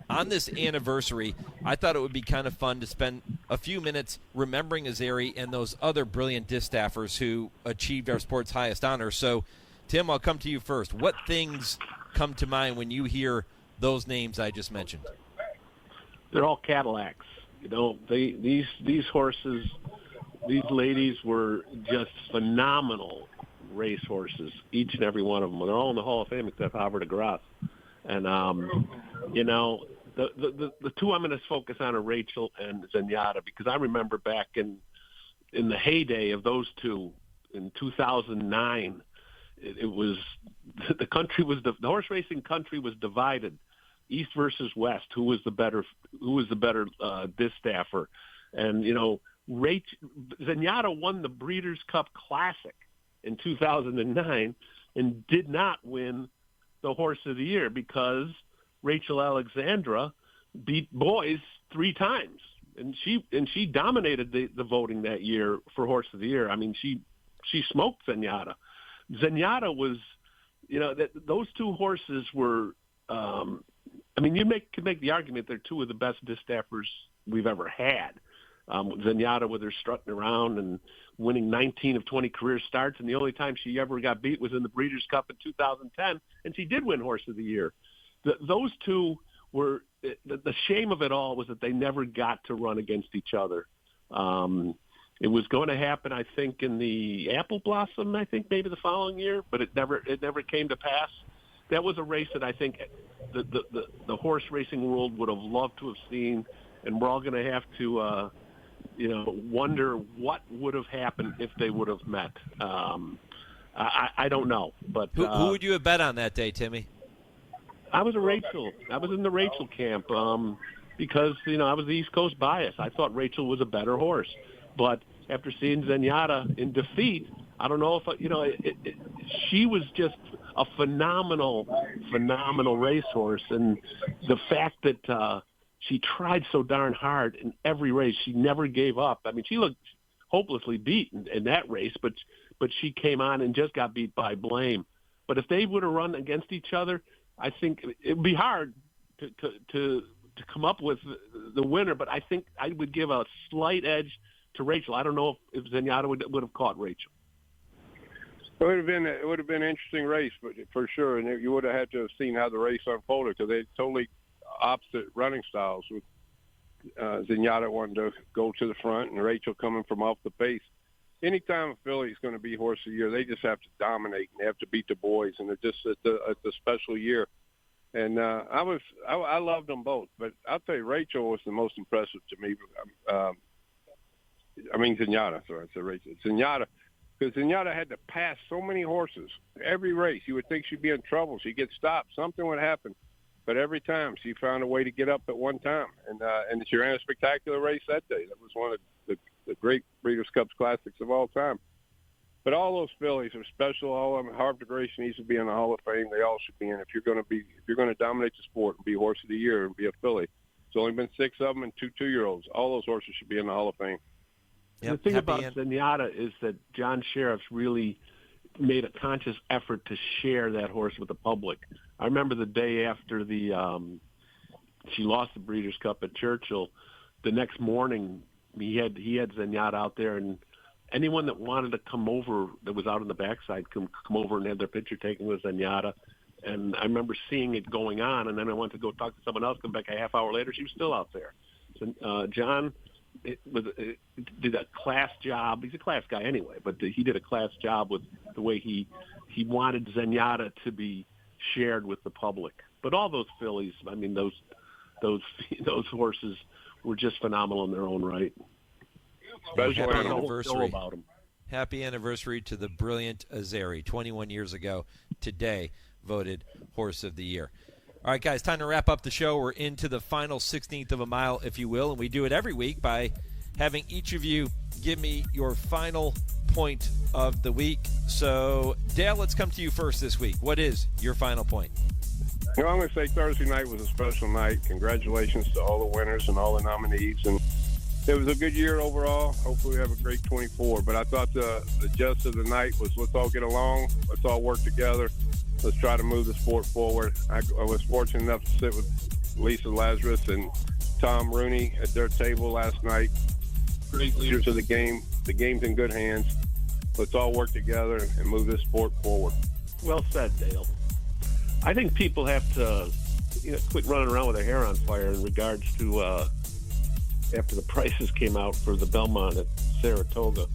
On this anniversary, I thought it would be kind of fun to spend a few minutes remembering Azeri and those other brilliant distaffers who achieved our sport's highest honor. So, Tim, I'll come to you first. What things come to mind when you hear those names I just mentioned? They're all Cadillacs. You know, these horses, these ladies were just phenomenal race horses, each and every one of them. They're all in the Hall of Fame except Harvard de Grace. And, you know, the two I'm going to focus on are Rachel and Zenyatta, because I remember back in the heyday of those two in 2009, it was the country was the horse racing country was divided, East versus West. Who was the better distaffer? And you know, Zenyatta won the Breeders' Cup Classic in 2009 and did not win the Horse of the Year because Rachel Alexandra beat boys 3 times, and she dominated the voting that year for Horse of the Year. I mean, she smoked Zenyatta. Zenyatta was, you know, those two horses were. I mean, you can make the argument they're two of the best distaffers we've ever had. Zenyatta with her strutting around and winning 19 of 20 career starts, and the only time she ever got beat was in the Breeders' Cup in 2010, and she did win Horse of the Year. Those two were the shame of it all was that they never got to run against each other. It was going to happen, I think, in the Apple Blossom, I think maybe the following year, but it never came to pass. That was a race that I think the horse racing world would have loved to have seen, and we're all going to have to wonder what would have happened if they would have met. I don't know, but who would you have bet on that day, Timmy? I was in the Rachel camp because I was the East Coast bias. I thought Rachel was a better horse, but after seeing Zenyatta in defeat, I don't know if she was just a phenomenal racehorse, and the fact that she tried so darn hard in every race, she never gave up. I mean, she looked hopelessly beat in that race, but she came on and just got beat by Blame. But if they would have run against each other, I think it would be hard to come up with the winner. But I think I would give a slight edge to Rachel. I don't know if Zenyatta would have caught Rachel. It would have been an interesting race, but for sure, and you would have had to have seen how the race unfolded because they totally opposite running styles. With Zenyatta wanting to go to the front and Rachel coming from off the pace. Anytime a filly is going to be Horse of the Year, they just have to dominate and they have to beat the boys, and it's just it's a special year. And I loved them both, but I'll tell you, Rachel was the most impressive to me. Zenyatta. Sorry, I said Rachel. Zenyatta, because Zenyatta had to pass so many horses every race. You would think she'd be in trouble. She'd get stopped. Something would happen. But every time she found a way to get up at one time. And she ran a spectacular race that day. That was one of the great Breeders' Cup Classics of all time. But all those fillies are special. All of them. Harvard de Grace needs to be in the Hall of Fame. They all should be in. If you're going to dominate the sport and be Horse of the Year and be a filly, there's only been 6 of them and 2 2-year-olds. All those horses should be in the Hall of Fame. Yep. The thing about Zenyatta is that John Sheriff's really made a conscious effort to share that horse with the public. I remember the day after she lost the Breeders' Cup at Churchill. The next morning, he had Zenyatta out there, and anyone that wanted to come over that was out on the backside come over and have their picture taken with Zenyatta. And I remember seeing it going on, and then I went to go talk to someone else. Come back a half hour later, she was still out there. So John did a class job. He's a class guy anyway, but he did a class job with the way he wanted Zenyatta to be shared with the public. But all those fillies, I mean, those horses were just phenomenal in their own right. Happy anniversary. Happy anniversary to the brilliant Azeri. 21 years ago today, voted Horse of the Year. All right, guys, time to wrap up the show. We're into the final 16th of a mile, if you will, and we do it every week by having each of you give me your final point of the week. So, Dale, let's come to you first this week. What is your final point? I'm going to say Thursday night was a special night. Congratulations to all the winners and all the nominees. And it was a good year overall. Hopefully we have a great 24. But I thought the gist of the night was let's all get along. Let's all work together. Let's try to move the sport forward. I was fortunate enough to sit with Lisa Lazarus and Tom Rooney at their table last night. Great leaders of the game. The game's in good hands. Let's all work together and move this sport forward. Well said, Dale. I think people have to quit running around with their hair on fire in regards to after the prices came out for the Belmont at Saratoga.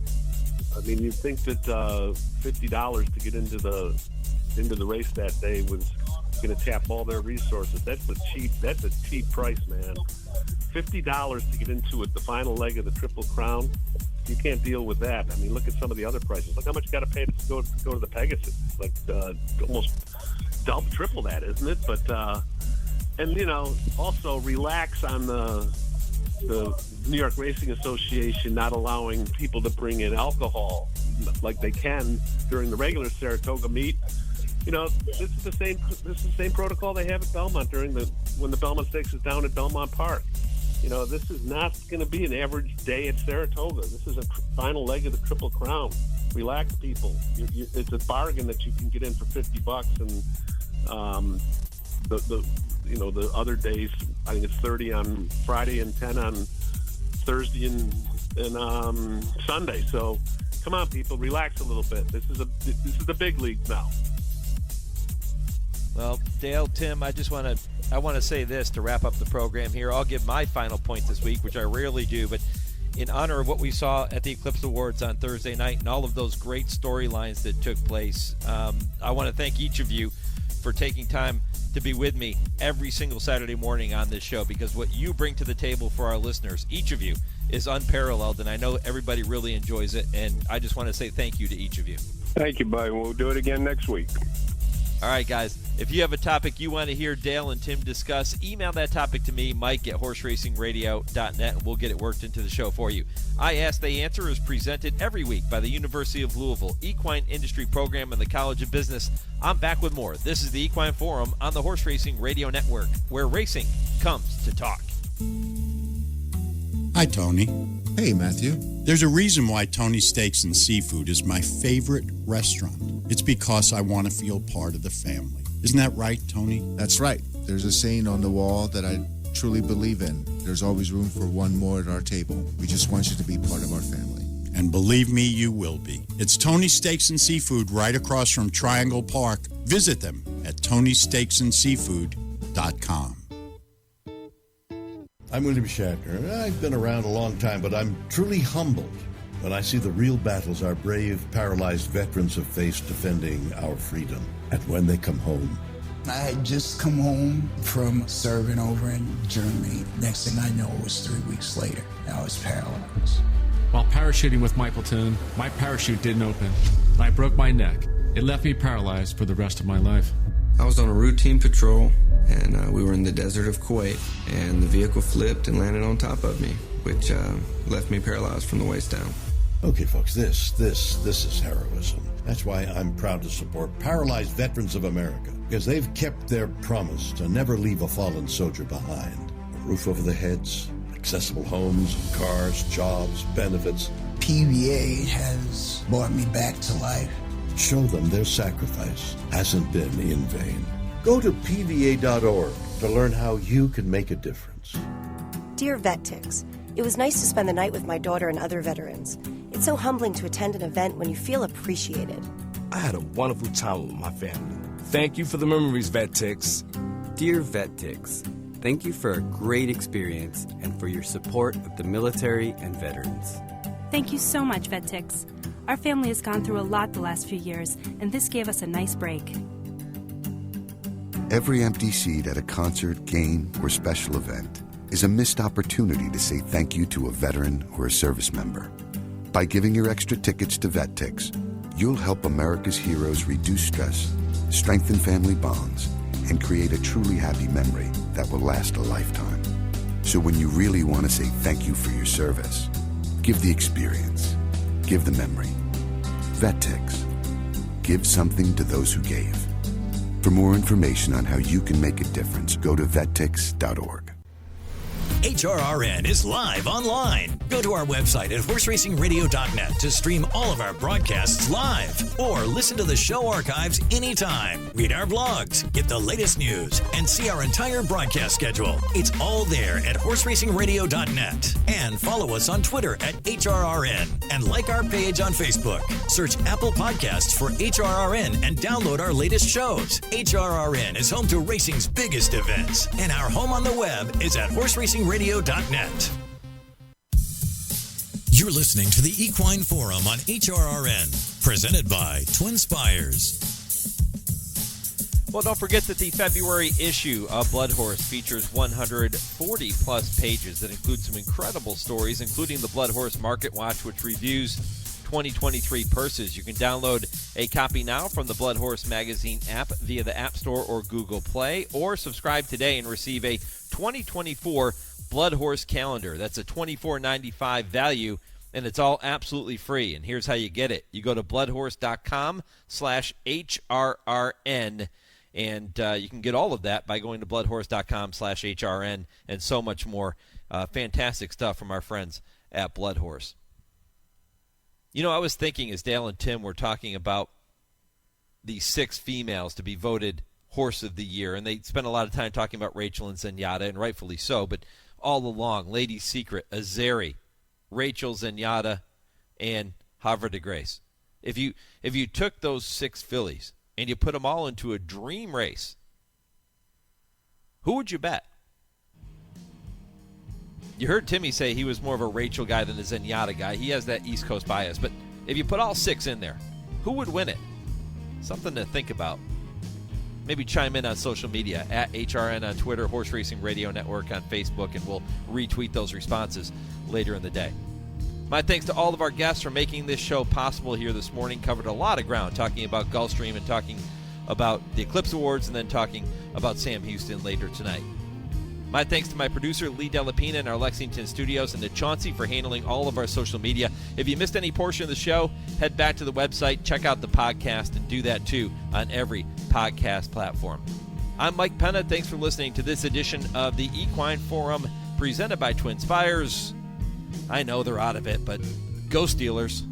I mean, you'd think that $50 to get into the race that day was going to tap all their resources. That's a cheap price, man. $50 to get into it, the final leg of the Triple Crown. You can't deal with that. I mean, look at some of the other prices. Look how much you got to pay to go to the Pegasus. Like almost triple that, isn't it? But and also relax on the New York Racing Association not allowing people to bring in alcohol like they can during the regular Saratoga meet. This is the same protocol they have at Belmont when the Belmont Stakes is down at Belmont Park. This is not going to be an average day at Saratoga. This is a final leg of the Triple Crown. Relax, people. It's a bargain that you can get in for $50, and the other days, I think it's 30 on Friday and 10 on Thursday and Sunday. So, come on, people, relax a little bit. This is the big league now. Well, Dale, Tim, I want to say this to wrap up the program here. I'll give my final point this week, which I rarely do, but in honor of what we saw at the Eclipse Awards on Thursday night and all of those great storylines that took place, I want to thank each of you for taking time to be with me every single Saturday morning on this show, because what you bring to the table for our listeners, each of you, is unparalleled, and I know everybody really enjoys it, and I just want to say thank you to each of you. Thank you, buddy. We'll do it again next week. All right, guys, if you have a topic you want to hear Dale and Tim discuss, email that topic to me, Mike@horseracingradio.net, and we'll get it worked into the show for you. I Ask, They Answer is presented every week by the University of Louisville Equine Industry Program and the College of Business. I'm back with more. This is the Equine Forum on the Horse Racing Radio Network, where racing comes to talk. Hi, Tony. Hey, Matthew. There's a reason why Tony's Steaks and Seafood is my favorite restaurant. It's because I want to feel part of the family. Isn't that right, Tony? That's right. There's a saying on the wall that I truly believe in. There's always room for one more at our table. We just want you to be part of our family. And believe me, you will be. It's Tony's Steaks and Seafood right across from Triangle Park. Visit them at TonySteaksandSeafood.com. I'm William Shatner. I've been around a long time, but I'm truly humbled when I see the real battles our brave, paralyzed veterans have faced defending our freedom. And when they come home. I had just come home from serving over in Germany. Next thing I know, it was 3 weeks later. I was paralyzed. While parachuting with my platoon, my parachute didn't open. I broke my neck. It left me paralyzed for the rest of my life. I was on a routine patrol, and we were in the desert of Kuwait, and the vehicle flipped and landed on top of me, which left me paralyzed from the waist down. Okay, folks, this is heroism. That's why I'm proud to support Paralyzed Veterans of America, because they've kept their promise to never leave a fallen soldier behind. A roof over their heads, accessible homes, cars, jobs, benefits. PVA has brought me back to life. Show them their sacrifice hasn't been in vain. Go to PVA.org to learn how you can make a difference. Dear VetTix, it was nice to spend the night with my daughter and other veterans. It's so humbling to attend an event when you feel appreciated. I had a wonderful time with my family. Thank you for the memories, VetTix. Dear VetTix, thank you for a great experience and for your support of the military and veterans. Thank you so much, VetTix. Our family has gone through a lot the last few years, and this gave us a nice break. Every empty seat at a concert, game, or special event is a missed opportunity to say thank you to a veteran or a service member. By giving your extra tickets to VetTix, you'll help America's heroes reduce stress, strengthen family bonds, and create a truly happy memory that will last a lifetime. So when you really want to say thank you for your service, give the experience. Give the memory. VetTix. Give something to those who gave. For more information on how you can make a difference, go to vettix.org. HRRN is live online. Go to our website at horseracingradio.net to stream all of our broadcasts live or listen to the show archives anytime. Read our blogs, get the latest news, and see our entire broadcast schedule. It's all there at horseracingradio.net. And follow us on Twitter at HRRN and like our page on Facebook. Search Apple Podcasts for HRRN and download our latest shows. HRRN is home to racing's biggest events, and our home on the web is at horseracingradio.net. You're listening to the Equine Forum on HRRN, presented by TwinSpires. Well, don't forget that the February issue of Blood Horse features 140-plus pages that include some incredible stories, including the Blood Horse Market Watch, which reviews 2023 purses. You can download a copy now from the Blood Horse Magazine app via the App Store or Google Play, or subscribe today and receive a 2024 Blood Horse calendar. That's a $24.95 value, and it's all absolutely free. And here's how you get it. You go to bloodhorse.com/HRRN, and you can get all of that by going to bloodhorse.com/HRN and so much more. Fantastic stuff from our friends at Blood Horse. You know, I was thinking as Dale and Tim were talking about the 6 females to be voted Horse of the Year, and they spent a lot of time talking about Rachel and Zenyatta, and rightfully so, but all along, Lady's Secret, Azeri, Rachel, Zenyatta, and Havre de Grace. If you took those 6 fillies and you put them all into a dream race, who would you bet? You heard Timmy say he was more of a Rachel guy than a Zenyatta guy. He has that East Coast bias. But if you put all 6 in there, who would win it? Something to think about. Maybe chime in on social media, at HRN on Twitter, Horse Racing Radio Network on Facebook, and we'll retweet those responses later in the day. My thanks to all of our guests for making this show possible here this morning. Covered a lot of ground, talking about Gulfstream and talking about the Eclipse Awards and then talking about Sam Houston later tonight. My thanks to my producer, Lee Delapina, in our Lexington studios, and to Chauncey for handling all of our social media. If you missed any portion of the show, head back to the website, check out the podcast, and do that too on every podcast platform. I'm Mike Penna. Thanks for listening to this edition of the Equine Forum presented by TwinSpires. I know they're out of it, but go Steelers.